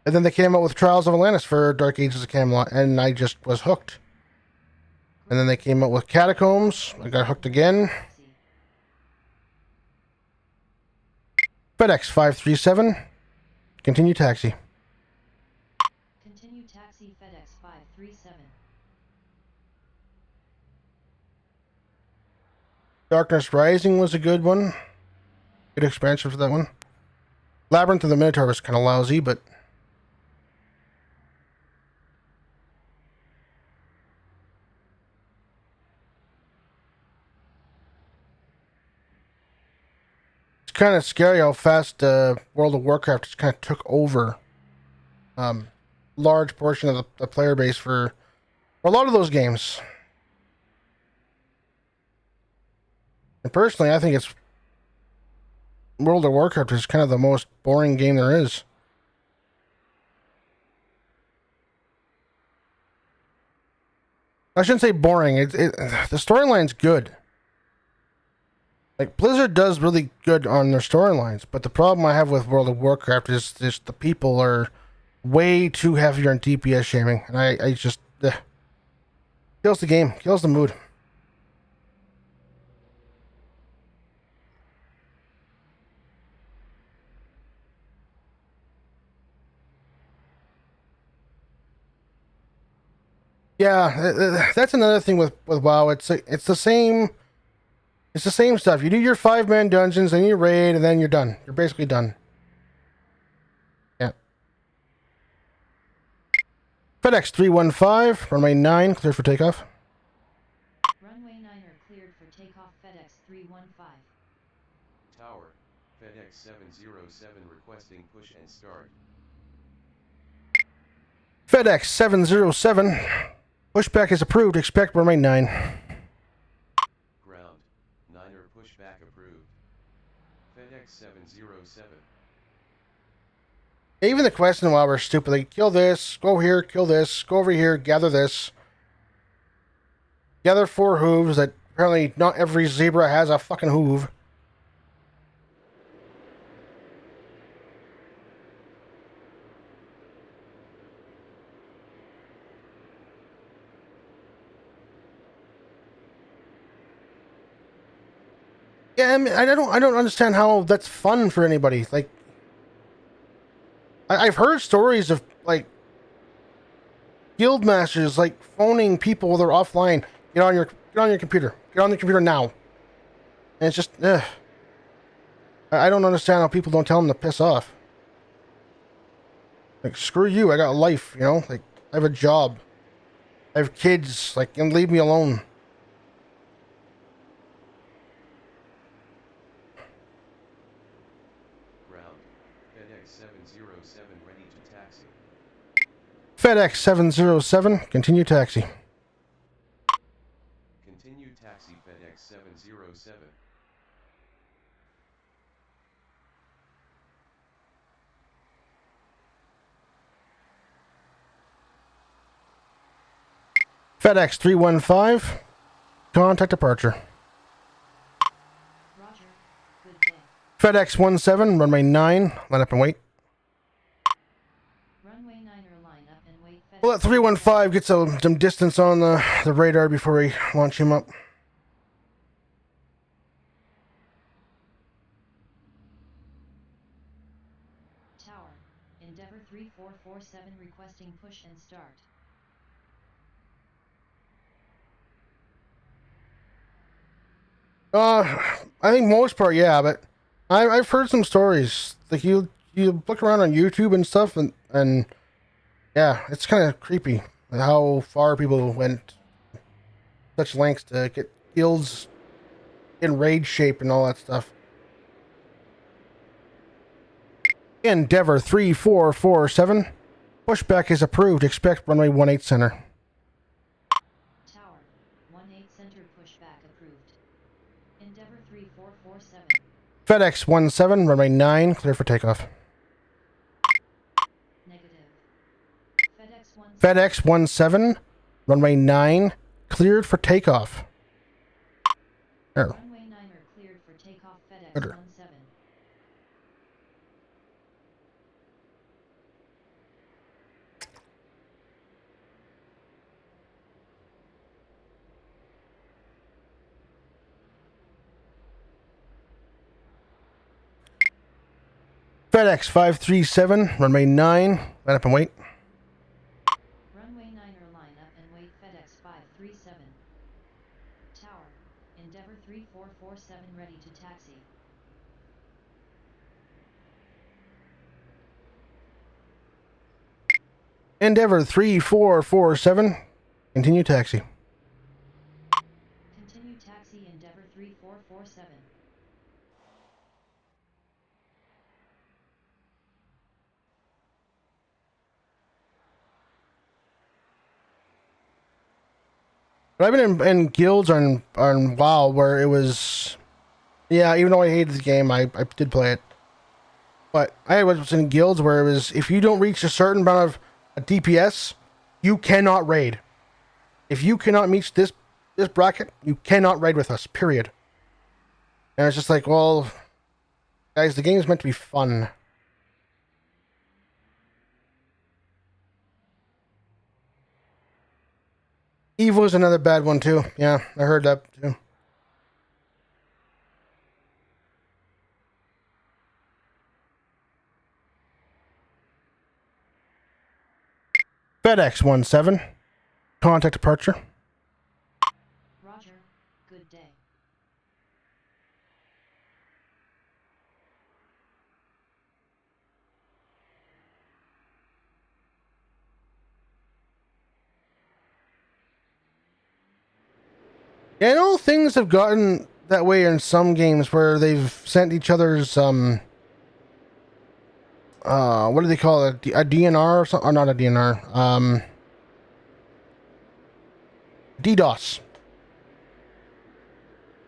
And then they came out with Trials of Atlantis for Dark Ages of Camelot, and I just was hooked. And then they came out with Catacombs. I got hooked again. FedEx 537. Continue taxi. Continue taxi FedEx 537. Darkness Rising was a good one. Good expansion for that one. Labyrinth of the Minotaur was kind of lousy, but... It's kind of scary how fast World of Warcraft just kind of took over large portion of the player base for a lot of those games. And personally, I think it's World of Warcraft is kind of the most boring game there is. I shouldn't say boring. The storyline's good. Like, Blizzard does really good on their storylines, but the problem I have with World of Warcraft is just the people are way too heavy on DPS shaming, and I just... kills the game, kills the mood. Yeah, that's another thing with WoW. It's the same... It's the same stuff. You do your 5-man dungeons, then you raid, and then you're done. You're basically done. Yeah. FedEx 315, runway 9, clear for takeoff. Runway 9 are cleared for takeoff FedEx 315. Tower, FedEx 707 requesting push and start. FedEx 707, pushback is approved. Expect runway 9. Ground, Niner pushback approved. FedEx 707. Even the question while we're stupid, like, kill this, go here, kill this, go over here, gather this. Gather 4 hooves that apparently not every zebra has a fucking hoove. Yeah, I mean, I don't understand how that's fun for anybody. Like, I've heard stories of, like, guild masters, like, phoning people while they're offline. Get on your computer. Get on the computer now. And it's just, ugh. I don't understand how people don't tell them to piss off. Like, screw you, I got a life, Like, I have a job. I have kids, like, and leave me alone. Ground, FedEx 707 ready to taxi. FedEx 707, continue taxi. Continue taxi FedEx 707. FedEx 315, contact departure. Roger. Good day. FedEx 17, runway 9, line up and wait. Runway 9 are line up and wait FedEx. We'll let 315 get some distance on the radar before we launch him up. Tower, Endeavor 3447 requesting push and start. I think most part, yeah, but I've heard some stories. Like, you look around on YouTube and stuff, and yeah, it's kind of creepy how far people went such lengths to get guilds in raid shape and all that stuff. Endeavor 3447, pushback is approved. Expect runway 18 center. Tower, 18 center pushback approved. Endeavor 3447, FedEx 17, runway 9, clear for takeoff. Negative. FedEx 17, runway 9, cleared for takeoff. There. Runway 9 are cleared for takeoff. FedEx Better. 17. FedEx 537, runway 9, line up and wait. Runway 9 are line up and wait. FedEx 537. Tower, Endeavour 3447 ready to taxi. Endeavour 3447, continue taxi. Continue taxi Endeavour 3447. But I've been in guilds on WoW where it was, yeah, even though I hated the game, I did play it. But I was in guilds where it was, if you don't reach a certain amount of a DPS, you cannot raid. If you cannot meet this bracket, you cannot raid with us, period. And it's just like, well, guys, the game is meant to be fun. Evo is another bad one too. Yeah, I heard that too. FedEx 17, contact departure. Roger, good day. Yeah, I know things have gotten that way in some games where they've sent each other's what do they call it? A DNR or something? Or not a DNR. DDoS.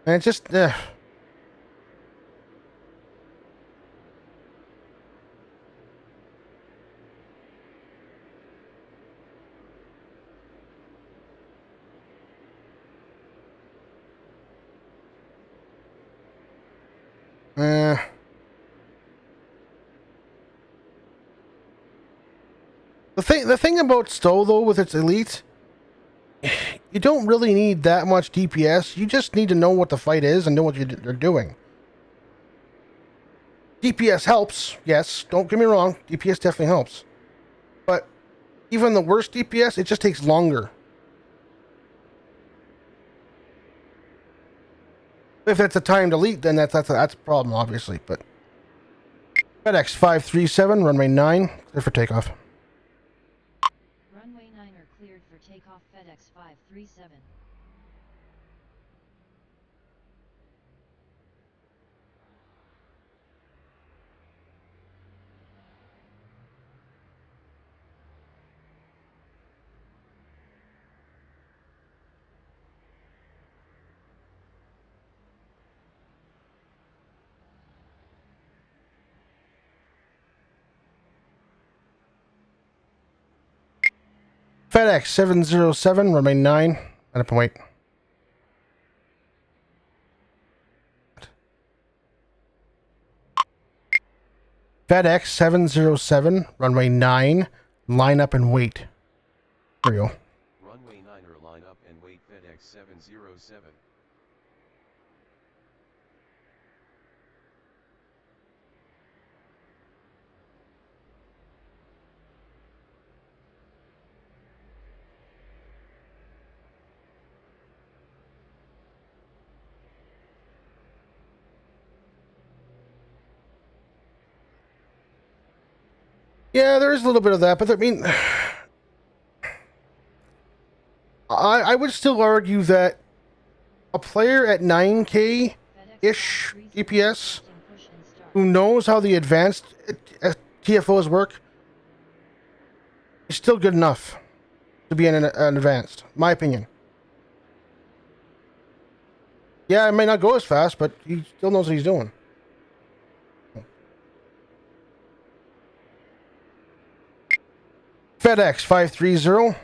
And it's just uh, the thing about Stowe though with its elite, you don't really need that much DPS. You just need to know what the fight is and know what you're doing. DPS helps, yes. Don't get me wrong. DPS definitely helps. But even the worst DPS, it just takes longer. If that's a timed elite, then that's a problem, obviously. But FedEx 537, runway 9, clear for takeoff. Runway 9 are cleared for takeoff. FedEx 537. FedEx 707, runway 9, line up and wait. FedEx 707, runway 9, line up and wait. There you go. Runway 9er line up and wait FedEx 707. Yeah, there is a little bit of that, but I mean, I would still argue that a player at 9K-ish DPS who knows how the advanced TFOs work is still good enough to be an advanced, my opinion. Yeah, it may not go as fast, but he still knows what he's doing. FedEx 530.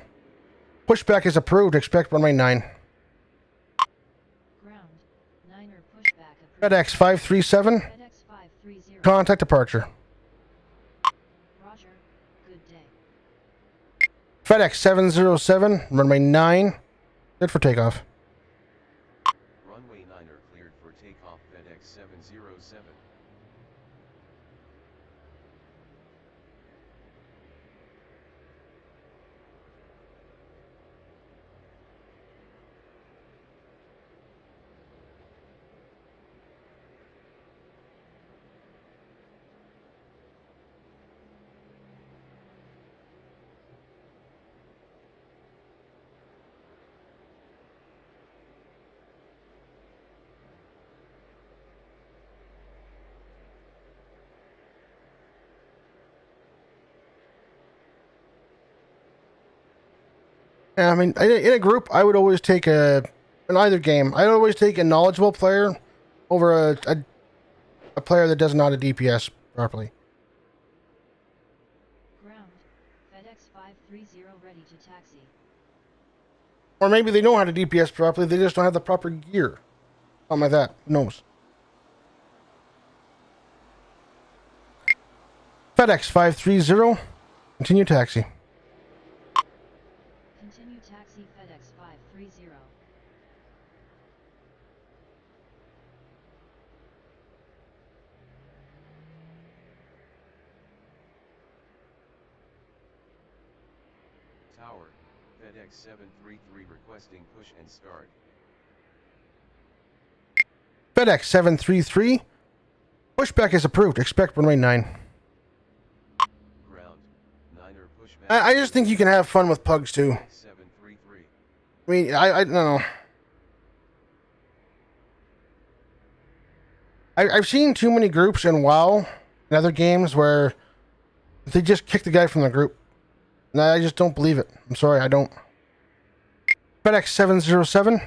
Pushback is approved. Expect runway 9. Ground. 9er pushback approved. FedEx 537. FedEx 530. Contact departure. Roger. Good day. FedEx 707. Runway 9. Good for takeoff. Runway 9er cleared for takeoff. FedEx 707. Yeah, I mean, in a group, I would always take in either game, I'd always take a knowledgeable player over a player that doesn't know how to DPS properly. Ground. FedEx 530 ready to taxi. Or maybe they know how to DPS properly, they just don't have the proper gear. Something like that. Who knows? FedEx 530. Continue taxi. Continue taxi FedEx 530. Tower, FedEx 733 requesting push and start. FedEx 733. Pushback is approved. Expect runway 9. Ground, 9er pushback. I just think you can have fun with pugs too. 733. I mean, I don't know. I've seen too many groups in WoW and other games where they just kick the guy from the group. And I just don't believe it. I'm sorry, I don't. FedEx 707.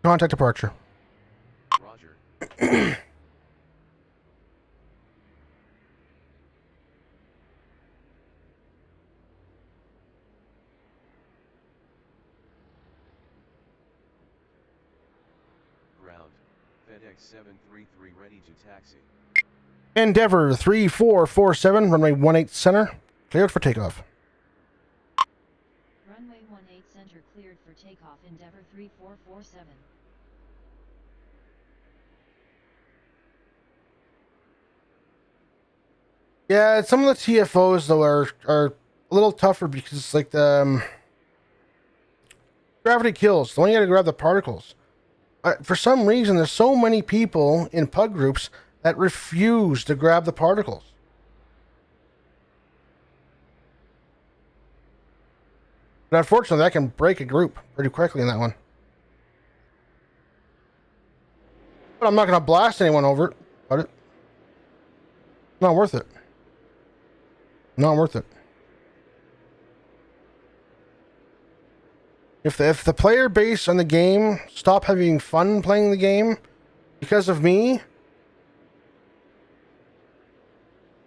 Contact departure. Roger. Ground, FedEx 733 ready to taxi. Endeavor 3447. Runway 18 center. Cleared for takeoff. Runway 18 center cleared for takeoff. Endeavor 3447. Yeah, some of the TFOs though are a little tougher because like the gravity kills. The one you gotta grab the particles. For some reason, there's so many people in pug groups that refuse to grab the particles. But unfortunately, that can break a group pretty quickly in that one. But I'm not going to blast anyone over it. But it's not worth it. Not worth it. If the player base on the game stop having fun playing the game because of me,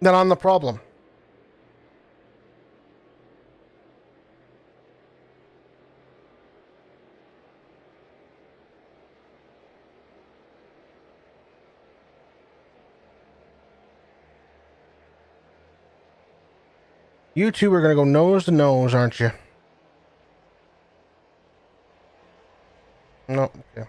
then I'm the problem. You two are going to go nose to nose, aren't you? No, okay.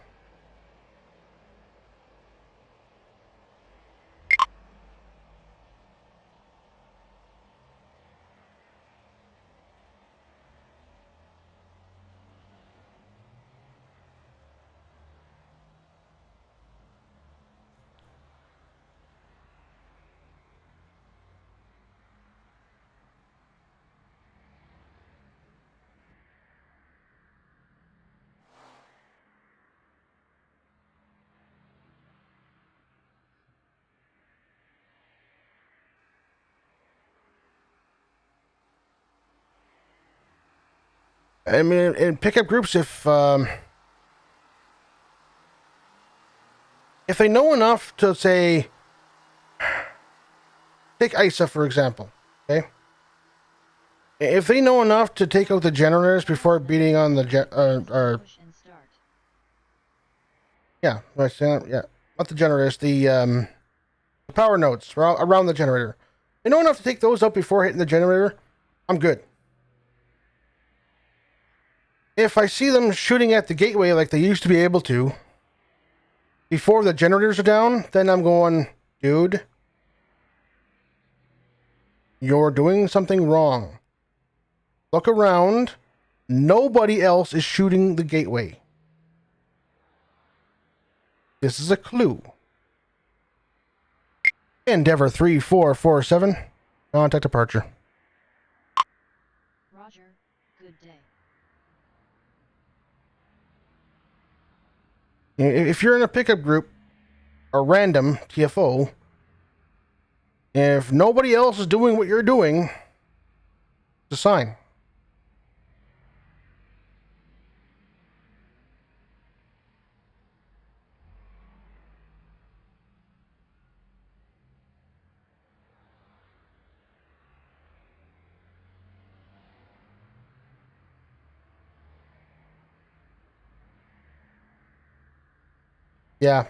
I mean, in pickup groups, if they know enough to say, take ISA for example, okay? If they know enough to take out the generators before beating on the Push and start. yeah, yeah, not the generators, the power nodes around the generator. They know enough to take those out before hitting the generator. I'm good. If I see them shooting at the gateway like they used to be able to before the generators are down, then I'm going, dude, you're doing something wrong. Look around. Nobody else is shooting the gateway. This is a clue. Endeavor 3447. Contact departure. Roger. Good day. If you're in a pickup group, or random TFO, if nobody else is doing what you're doing, it's a sign. Yeah.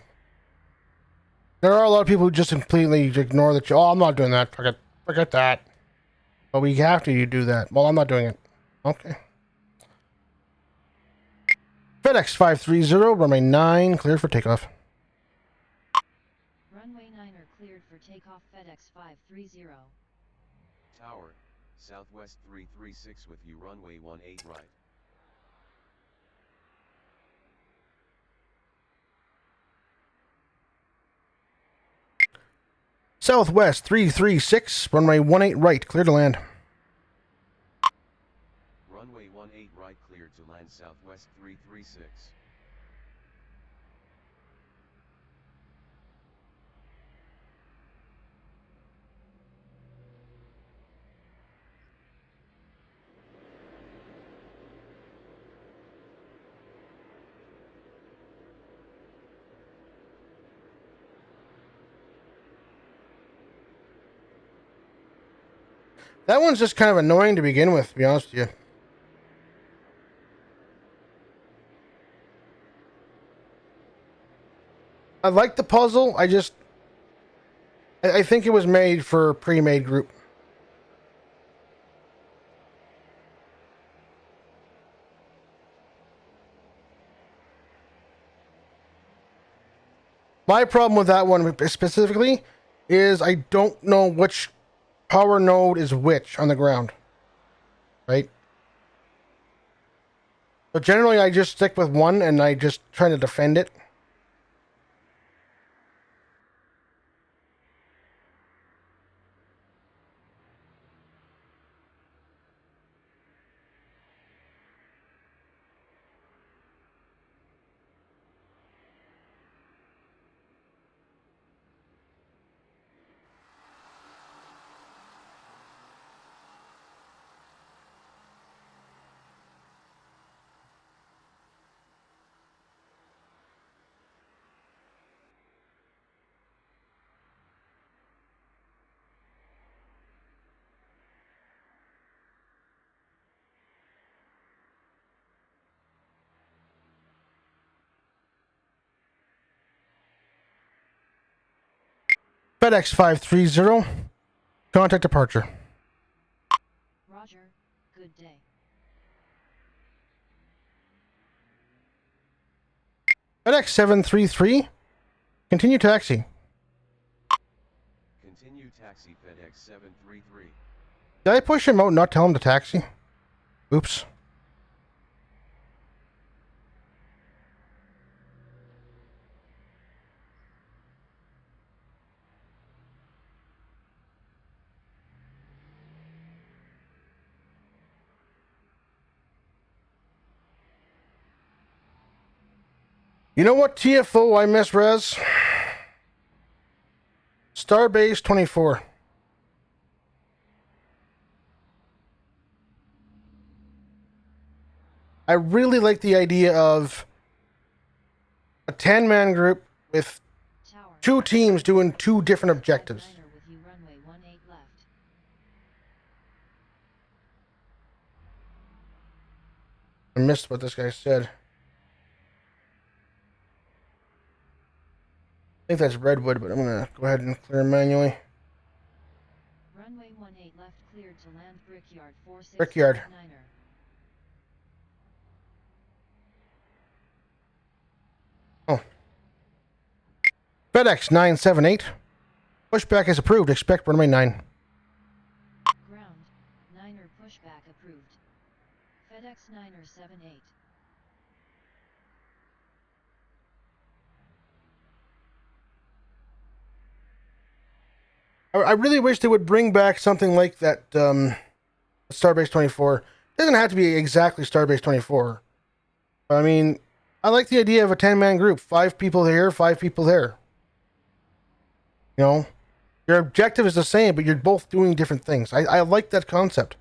There are a lot of people who just completely ignore the. Oh, I'm not doing that. Forget that. But we have to do that. Well, I'm not doing it. Okay. FedEx 530, runway 9, cleared for takeoff. Runway 9 are cleared for takeoff. FedEx 530. Tower, Southwest 336 with you runway 18 right. Southwest 336, runway 18 right, clear to land. Runway 18 right cleared to land Southwest 336. That one's just kind of annoying to begin with, to be honest with you. I like the puzzle, I think it was made for a pre-made group. My problem with that one specifically is I don't know which power node is which on the ground. Right? So generally I just stick with one and I just try to defend it. FedEx 530, contact departure. Roger. Good day. FedEx 733, continue taxi. Continue taxi FedEx 733. Did I push him out and not tell him to taxi? Oops. You know what TFO I miss, Rez? Starbase 24. I really like the idea of a 10-man group with Tower. two teams doing two different objectives. With you runway 18 left. I missed what this guy said. I think that's Redwood, but I'm gonna go ahead and clear manually. Runway 18 left cleared to land Brickyard 4659er. Brickyard. Oh. FedEx 978. Pushback is approved. Expect runway 9. Ground, 9er pushback approved. FedEx 9er 78. I really wish they would bring back something like that Starbase 24. It doesn't have to be exactly Starbase 24. I mean, I like the idea of a 10-man group. 5 people here, 5 people there. You know? Your objective is the same, but you're both doing different things. I like that concept.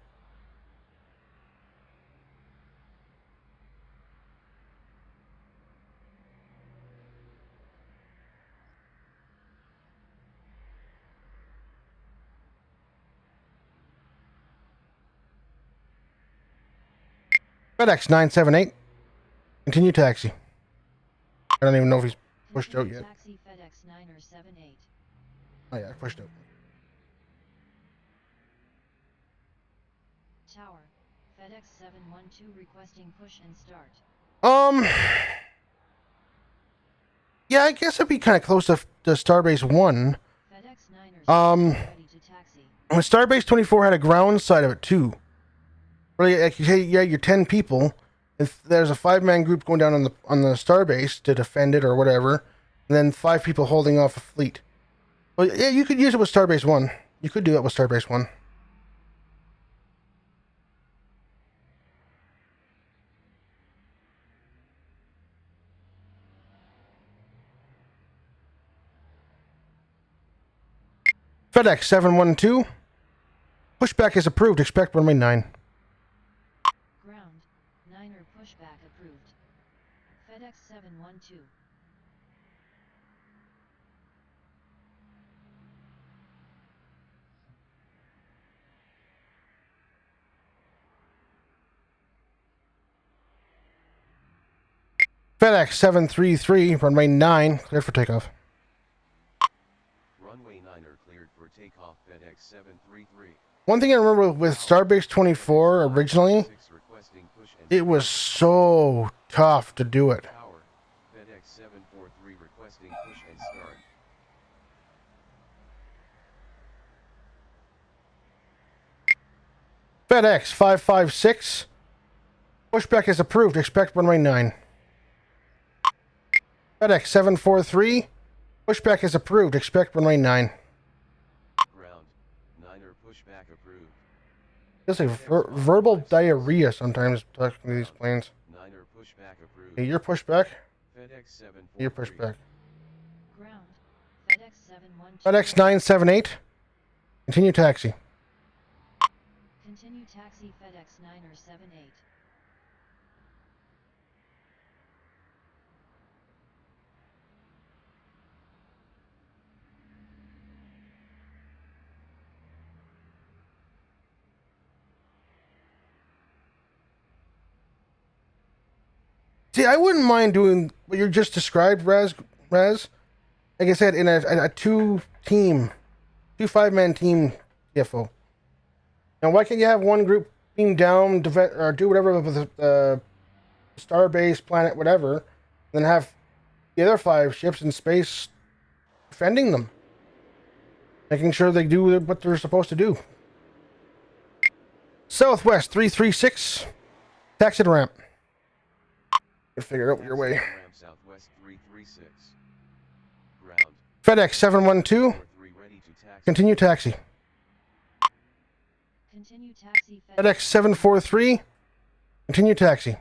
FedEx 978. Continue taxi. I don't even know if he's pushed out yet. Taxi FedEx 9er 78. Oh yeah, pushed out. Tower, FedEx 712 requesting push and start. Yeah, I guess it'd be kind of close to Starbase 1. FedEx 9er ready to taxi. Starbase 24 had a ground side of it too. Really, like, hey, yeah, you're 10 people. If there's a 5-man group going down on the Starbase to defend it or whatever, and then 5 people holding off a fleet. Well, yeah, you could use it with Starbase 1. You could do it with Starbase 1. FedEx 712. Pushback is approved. Expect runway 9. Ground, 9er pushback approved. FedEx 712. FedEx 733. Runway 9. Cleared for takeoff. Runway 9er cleared for takeoff. FedEx 733. One thing I remember with Starbase 24 originally, it was so tough to do it. Tower, FedEx 743 requesting push and start. FedEx 556. Pushback is approved. Expect runway 9. FedEx 743. Pushback is approved. Expect runway 9. Ground, 9er pushback approved. It's like verbal diarrhea sometimes talking to these planes. 9er pushback approved. Hey, your pushback. FedEx 743. Your pushback. Ground, FedEx 712. FedEx 978. Continue taxi. Continue taxi FedEx 9er 78. See, I wouldn't mind doing what you just described, Raz. Like I said, in a 2-5-man team TFO. Now, why can't you have one group beam down, or do whatever with the Starbase, planet, whatever, and then have the other 5 ships in space defending them, making sure they do what they're supposed to do. Southwest 336, taxi to ramp. Figure out your way. Ramp Southwest 336. Ground. FedEx 712. Ready to taxi. Continue taxi. Continue taxi FedEx 743. Continue taxi.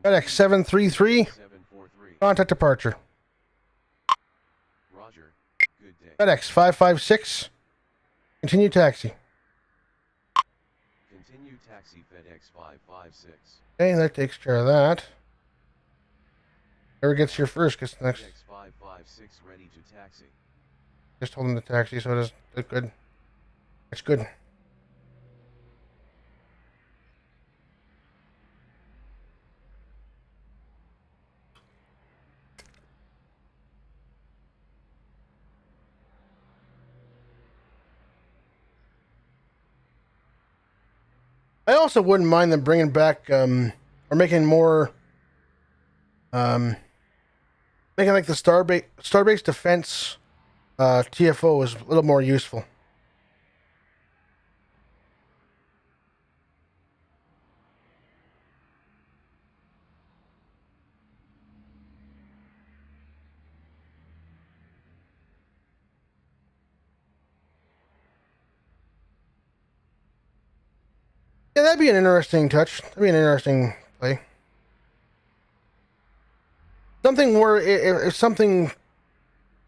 FedEx 733. 743. Contact departure. Roger. Good day. FedEx 556. Continue taxi. Continue taxi FedEx 556. Okay, that takes care of that. Whoever gets here first gets the next. FedEx 556 ready to taxi. Just told him the taxi, so it is good. It's good. I also wouldn't mind them bringing back or making more making like the Starbase Defense TFO is a little more useful. Yeah, that'd be an interesting touch. That'd be an interesting play. Something where if something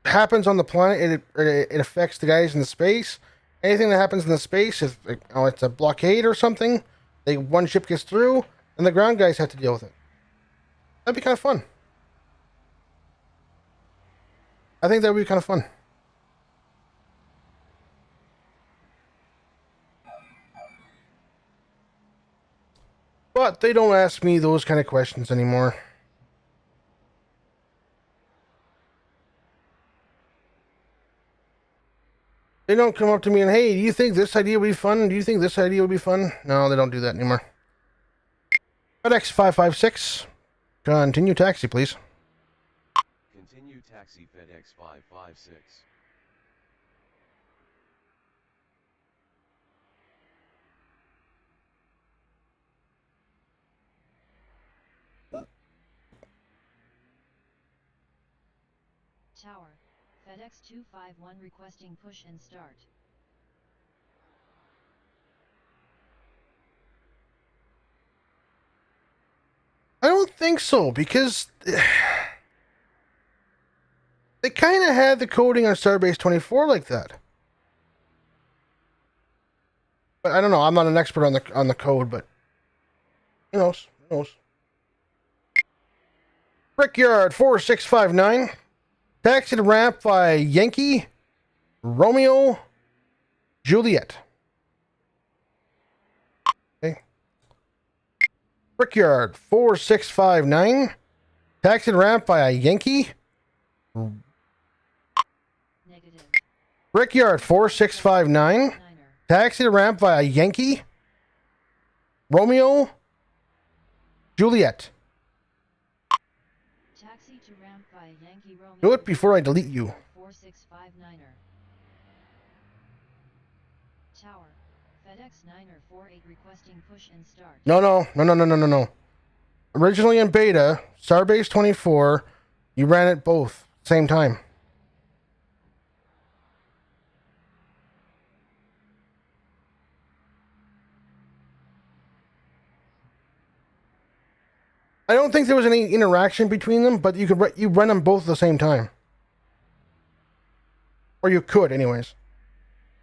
happens on the planet, it affects the guys in the space. Anything that happens in the space, if it's a blockade or something, one ship gets through, and the ground guys have to deal with it. That'd be kind of fun. I think that would be kind of fun. But they don't ask me those kind of questions anymore. They don't come up to me and, hey, do you think this idea would be fun? Do you think this idea would be fun? No, they don't do that anymore. FedEx 556. Continue taxi, please. Continue taxi FedEx 556. Tower, FedEx 251 requesting push and start. I don't think so, because they kind of had the coding on Starbase 24 like that. But I don't know. I'm not an expert on the code, but who knows? Who knows? Brickyard 4659. Taxi to ramp by Yankee, Romeo, Juliet. Okay. Brickyard 4659. Taxi to ramp by Yankee. Negative. Brickyard 4659. Taxi to ramp via Yankee, Romeo, Juliet. Taxi to ramp via Yankee Romeo. Do it before I delete you. 4659er. Tower, FedEx 9er 48 requesting push and start. No. Originally in beta, Starbase 24, you ran it both same time. I don't think there was any interaction between them, but you run them both at the same time. Or you could, anyways.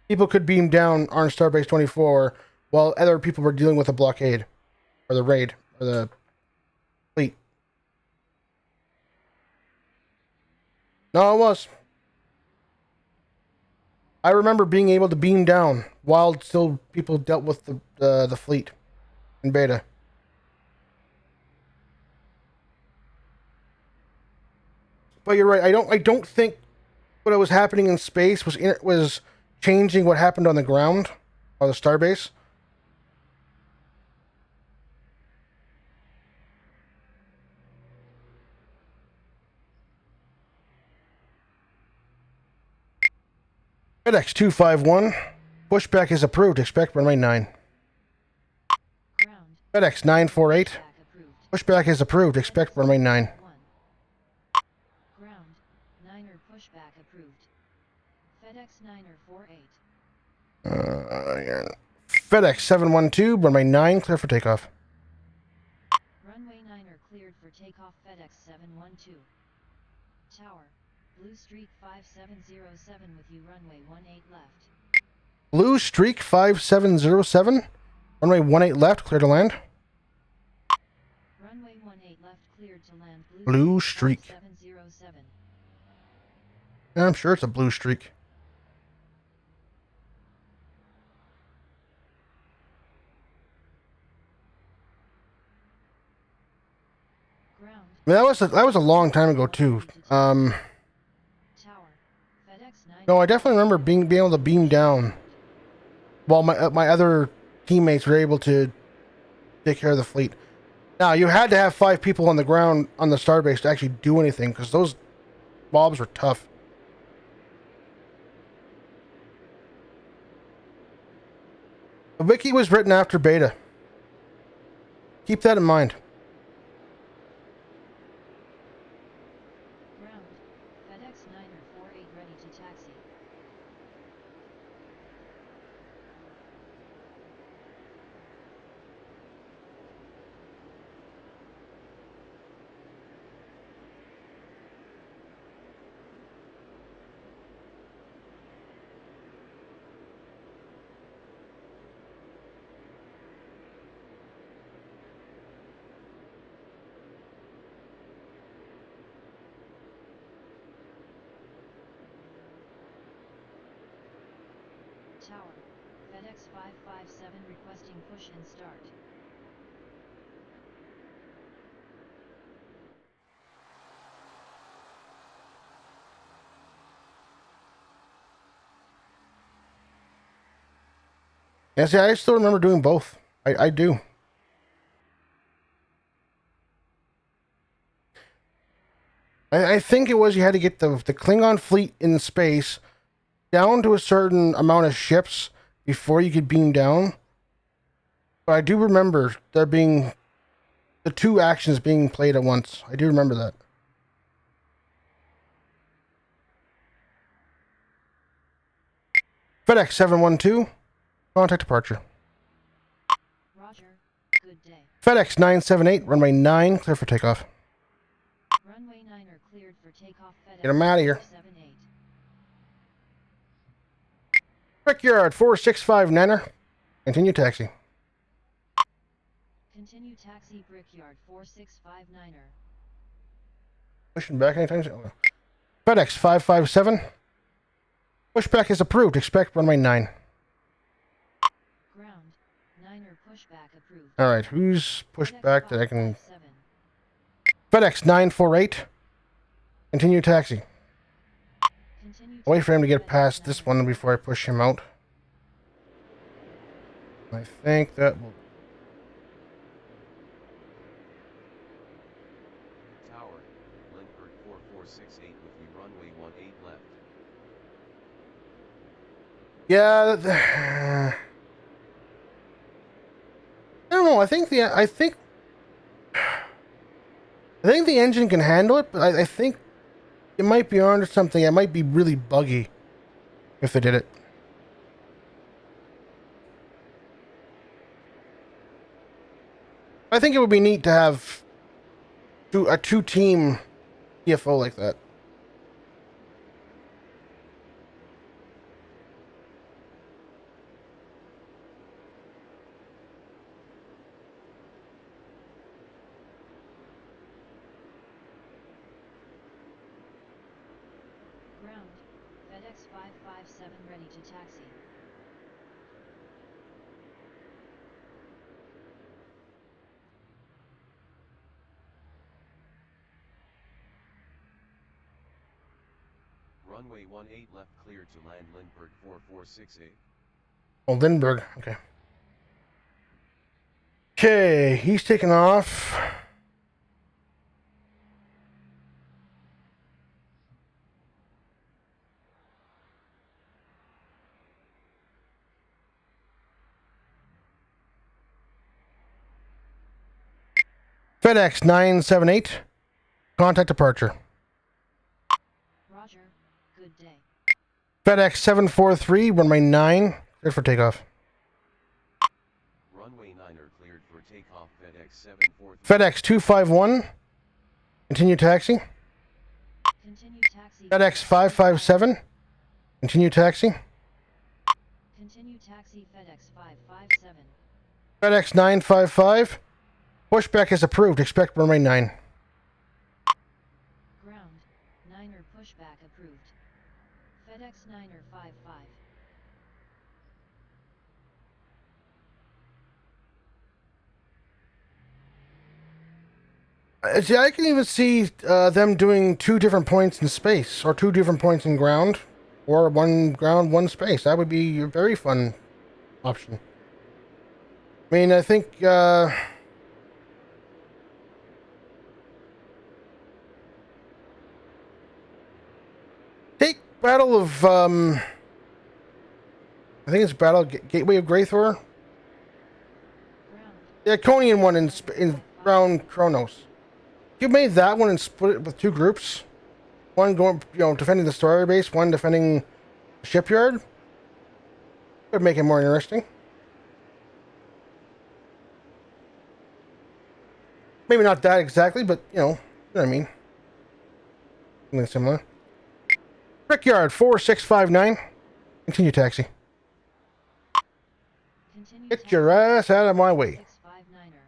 People could beam down on Starbase 24 while other people were dealing with a blockade. Or the raid. Or the fleet. No, it was. I remember being able to beam down while still people dealt with the fleet in beta. But you're right. I don't think what was happening in space was changing what happened on the ground or the starbase. FedEx 251. Pushback is approved. Expect runway 9. Ground. FedEx 948. Pushback is approved. Expect runway 9. Ground. 9er pushback approved. FedEx 9er 48. FedEx 712. Runway 9. Clear for takeoff. Runway 9er cleared for takeoff. FedEx 712. Tower. Blue Streak 5707 with you. Runway 18 left. Blue Streak 5707. Runway 18 left. Clear to land. Runway 18 left cleared to land. Blue Streak. 5707. Yeah, I'm sure it's a blue streak. Ground. I mean, that was a long time ago too. Tower. FedEx 9. No, I definitely remember being able to beam down while my other teammates were able to take care of the fleet. Now, you had to have 5 people on the ground on the starbase to actually do anything, because those mobs were tough. The wiki was written after beta. Keep that in mind. Ground. FedEx 948 ready to taxi. Tower. FedEx 557 requesting push and start. Yeah, see, I still remember doing both. I do. I think it was you had to get the Klingon fleet in space down to a certain amount of ships before you could beam down. But I do remember there being the 2 actions being played at once. I do remember that. FedEx 712, contact departure. Roger. Good day. FedEx 978, runway 9, clear for takeoff. Runway 9 are cleared for takeoff. FedEx Get 'em out of here. 78. Brickyard 465 Nanner, continue taxi. Continue taxi Brickyard 4659er. Pushing back anytime soon. FedEx 557. Pushback is approved. Expect runway 9. Ground. 9er pushback approved. Alright, who's pushed FedEx back that I can... 557. FedEx 948. Continue taxi. Continue I'll wait for him to get FedEx past this 9er. one before I push him out. I think that will... Tower, Lindbergh 4468 with you runway 18 left. Yeah, I don't know. I think the engine can handle it, but I think it might be onto something. It might be really buggy if they did it. I think it would be neat to have a 2-team CFO like that. Ground. FedEx 557 ready to taxi. Runway 18 left cleared to land Lindbergh 4468. Oh, Lindbergh. Okay. Okay, he's taking off. FedEx 978. Contact departure. Roger. Good day. FedEx 743, runway 9, cleared for takeoff. Runway 9 are cleared for takeoff. FedEx 743. FedEx 251, continue taxi. Continue taxi. FedEx 557, continue taxi. Continue taxi FedEx 557. FedEx 955, pushback is approved. Expect runway 9. Ground. 9er pushback approved. FedEx 9er 55. See, I can even see them doing 2 different points in space, or 2 different points in ground, or 1 ground, 1 space. That would be a very fun option. I mean, I think Battle of I think it's Battle Gateway of Greythor. Ground. The Iconian one in round Kronos. You made that one and split it with two groups. One going, defending the story base, one defending the shipyard. Would make it more interesting. Maybe not that exactly, but you know what I mean. Something similar. Brickyard 4659. Continue taxi. Continue Get taxi your ass out of my way. 659er.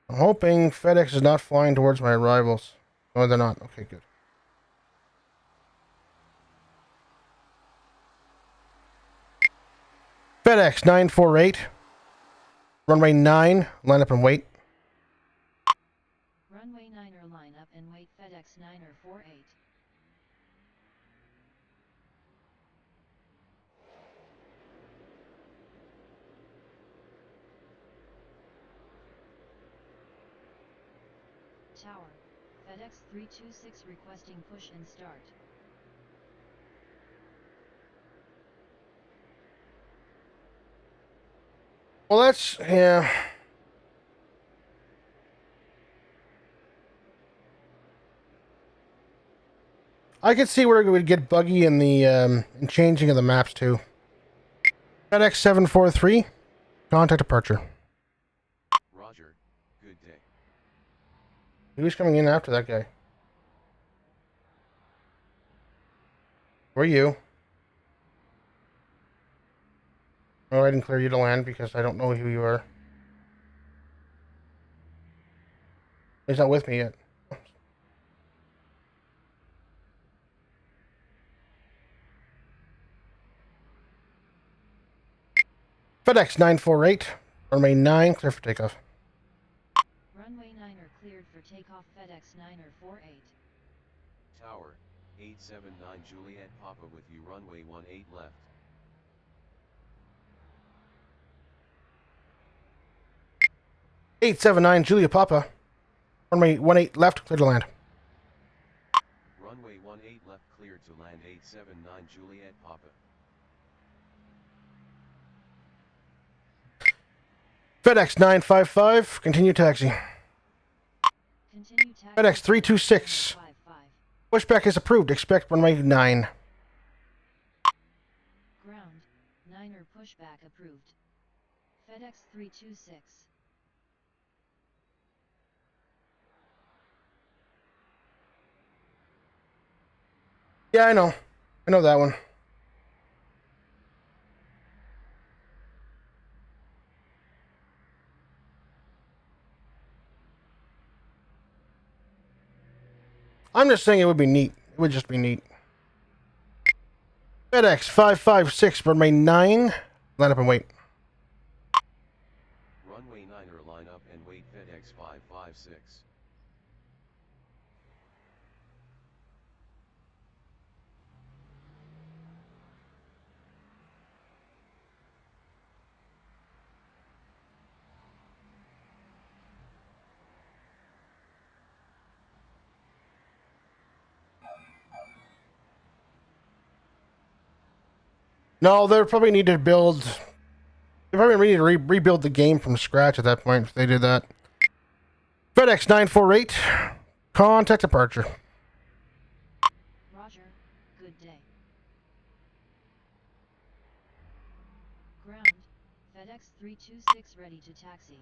I'm hoping FedEx is not flying towards my arrivals. No, they're not. Okay, good. FedEx 948. Runway 9. Line up and wait. Runway 9er line up and wait FedEx 9er 48. Tower. FedEx 326 requesting push and start. Well, that's, yeah. I could see where it would get buggy in the in changing of the maps too. FedEx 743. Contact departure. Roger, good day. Who's coming in after that guy? Who are you? Oh, I didn't clear you to land because I don't know who you are. He's not with me yet. FedEx 948. Runway 9. Clear for takeoff. Runway 9er cleared for takeoff FedEx 9er 48. Tower, 879 Juliet Papa with you runway 18 left. 879 Julia Papa. Runway 18 left. Clear to land. Runway 18 left cleared to land 879 Juliet Papa. FedEx 955. Continue taxi. Continue taxi FedEx 326. 55. Pushback is approved. Expect runway 9. Ground. 9er pushback approved. FedEx 326. Yeah, I know. I know that one. I'm just saying it would be neat. It would just be neat. FedEx 556, runway 9. Line up and wait. Runway 9er line up and wait FedEx 556. No, they probably need to build. They probably need to rebuild the game from scratch at that point if they did that. FedEx 948. Contact departure. Roger. Good day. Ground. FedEx 326 ready to taxi.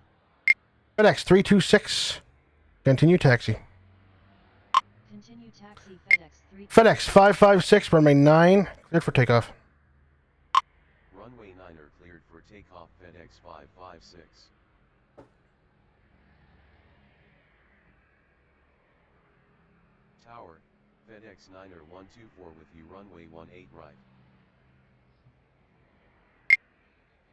FedEx 326. Continue taxi. Continue taxi FedEx 3. FedEx 556, runway 9. Cleared for takeoff. Runway 9er cleared for takeoff FedEx 556. Tower, FedEx 9er 124 with you runway 18 right.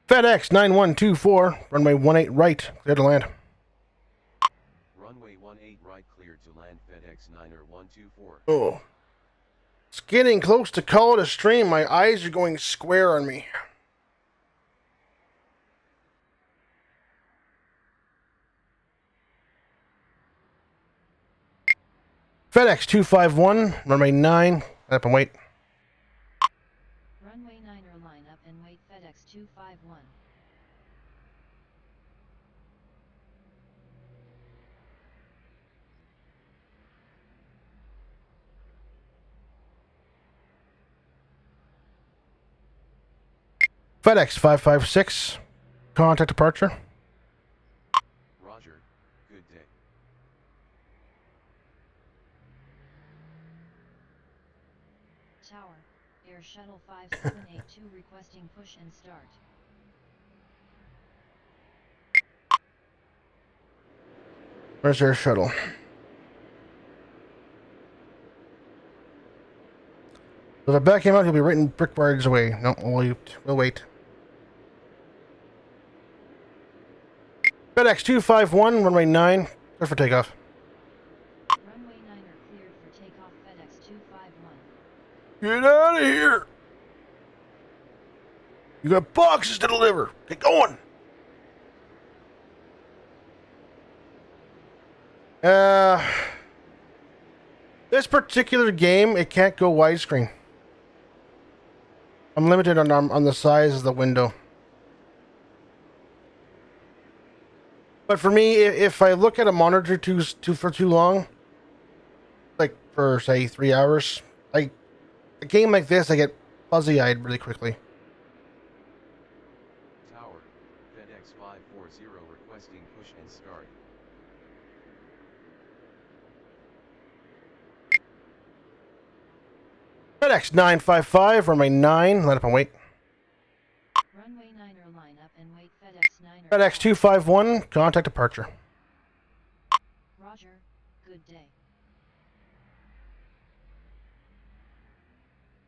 FedEx 9124, runway 18 right. Clear to land. Runway 18 right cleared to land FedEx 9er 124. Oh. It's getting close to call it a stream. My eyes are going square on me. FedEx 251, runway 9, up and wait. Runway 9er line up and wait FedEx 251. FedEx 556, contact departure. Roger, good day. Tower, Air Shuttle 5782 requesting push and start. Where's Air Shuttle? If I back him out, he'll be right in brick yards away. No, we'll wait. FedEx 251, runway 9, clear for takeoff. Runway 9er cleared for takeoff FedEx 251. Get out of here! You got boxes to deliver. Get going. This particular game, it can't go widescreen. I'm limited on the size of the window. But for me, if I look at a monitor for too long, like for say 3 hours, a game like this, I get fuzzy-eyed really quickly. Tower, FedEx 540 requesting push and start. FedEx 955, runway 9, let up and wait. Runway 9er line up and wait FedEx 9er. FedEx 251, contact departure. Roger, good day.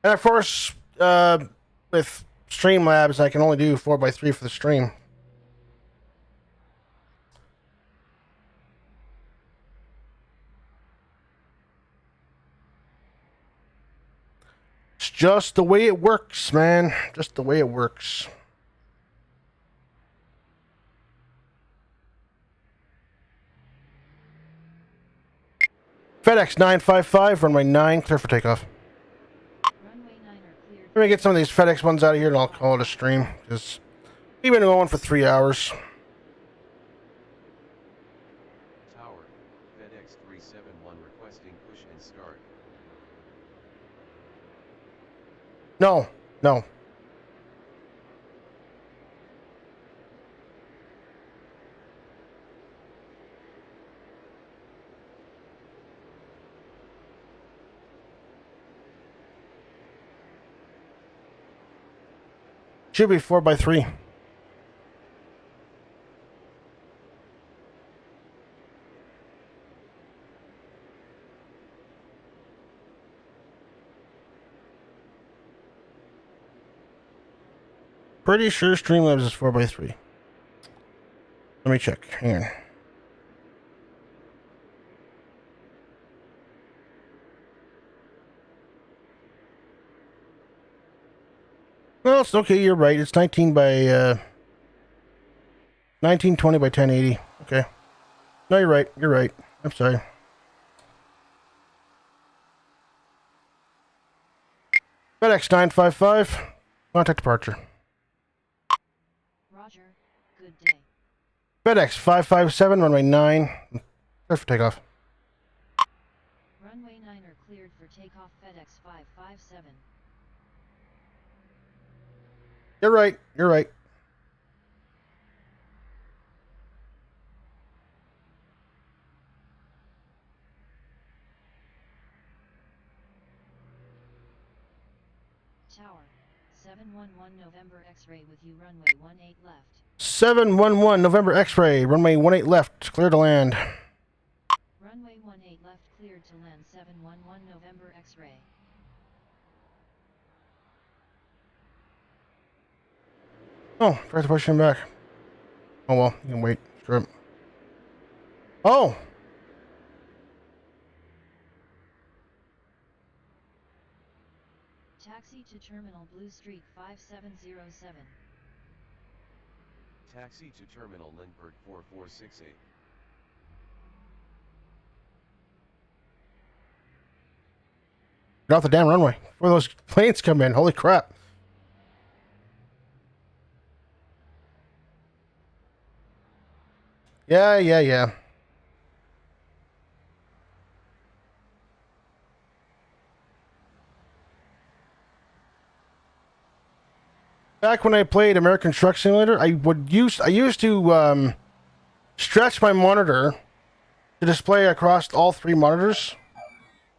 And of course, with Streamlabs, I can only do 4x3 for the stream. It's just the way it works, man. Just the way it works. FedEx 955, runway 9, clear for takeoff. Runway 9er cleared. Let me get some of these FedEx ones out of here and I'll call it a stream. Because we've been going for 3 hours. Tower, FedEx 371 requesting push and start. No, no. Should be 4x3. Pretty sure Streamlabs is 4x3. Let me check. Hang on. Well, it's okay. You're right. It's 1920 by 1080. Okay. No, you're right. You're right. I'm sorry. FedEx 955. Contact departure. Roger, good day. FedEx 557, runway 9. Clear for takeoff. Runway 9er cleared for takeoff FedEx 557. You're right. You're right. Tower, 711 November X-ray with you runway 18 left. 711 November X-ray, runway 18 left, clear to land. Runway 18 left cleared to land 711 November X-ray. Oh, forgot to push him back. Oh well, you can wait. Screw it. Oh! Taxi to Terminal Blue Streak 5707. Taxi to Terminal Lindbergh 4468. Get off the damn runway before those planes come in. Holy crap. Yeah. Back when I played American Truck Simulator, I used to stretch my monitor to display across all 3 monitors.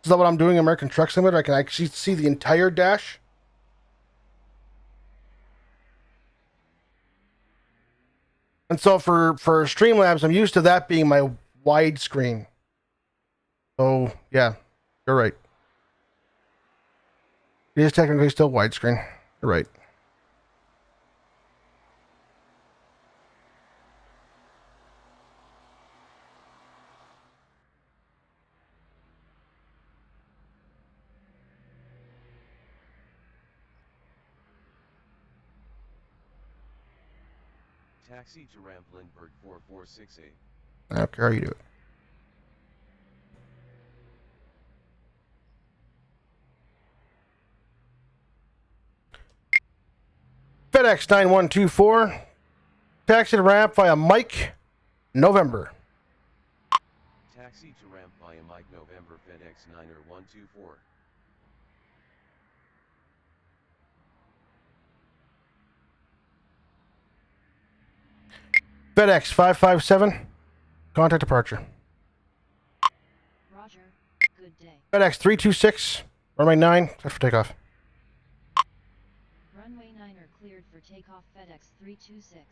Is that what I'm doing in American Truck Simulator? I can actually see the entire dash. And so for Streamlabs, I'm used to that being my widescreen. So, yeah, you're right. It is technically still widescreen. You're right. Taxi to ramp Lindbergh 446A. I don't care how you do it. FedEx 9124. Taxi to ramp via Mike, November. Taxi to ramp via Mike November FedEx 9124. FedEx 557. Contact departure. Roger. Good day. FedEx 326. Runway 9. Set for takeoff. Runway 9 are cleared for takeoff. FedEx 326.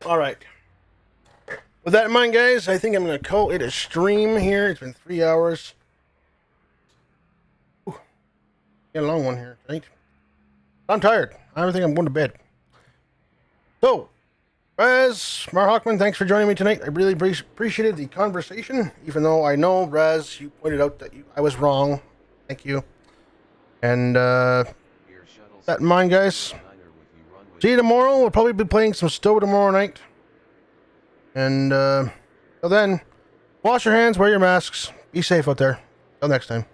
All right. With that in mind, guys, I think I'm going to call it a stream here. It's been 3 hours. Ooh, got a long one here tonight. I'm tired. I think I'm going to bed. So, Raz, Mar Hockman, thanks for joining me tonight. I really appreciated the conversation, even though I know, Raz, you pointed out that I was wrong. Thank you. And, that in mind, guys. See you tomorrow. We'll probably be playing some Stowe tomorrow night. And, till then, wash your hands, wear your masks, be safe out there. Till next time.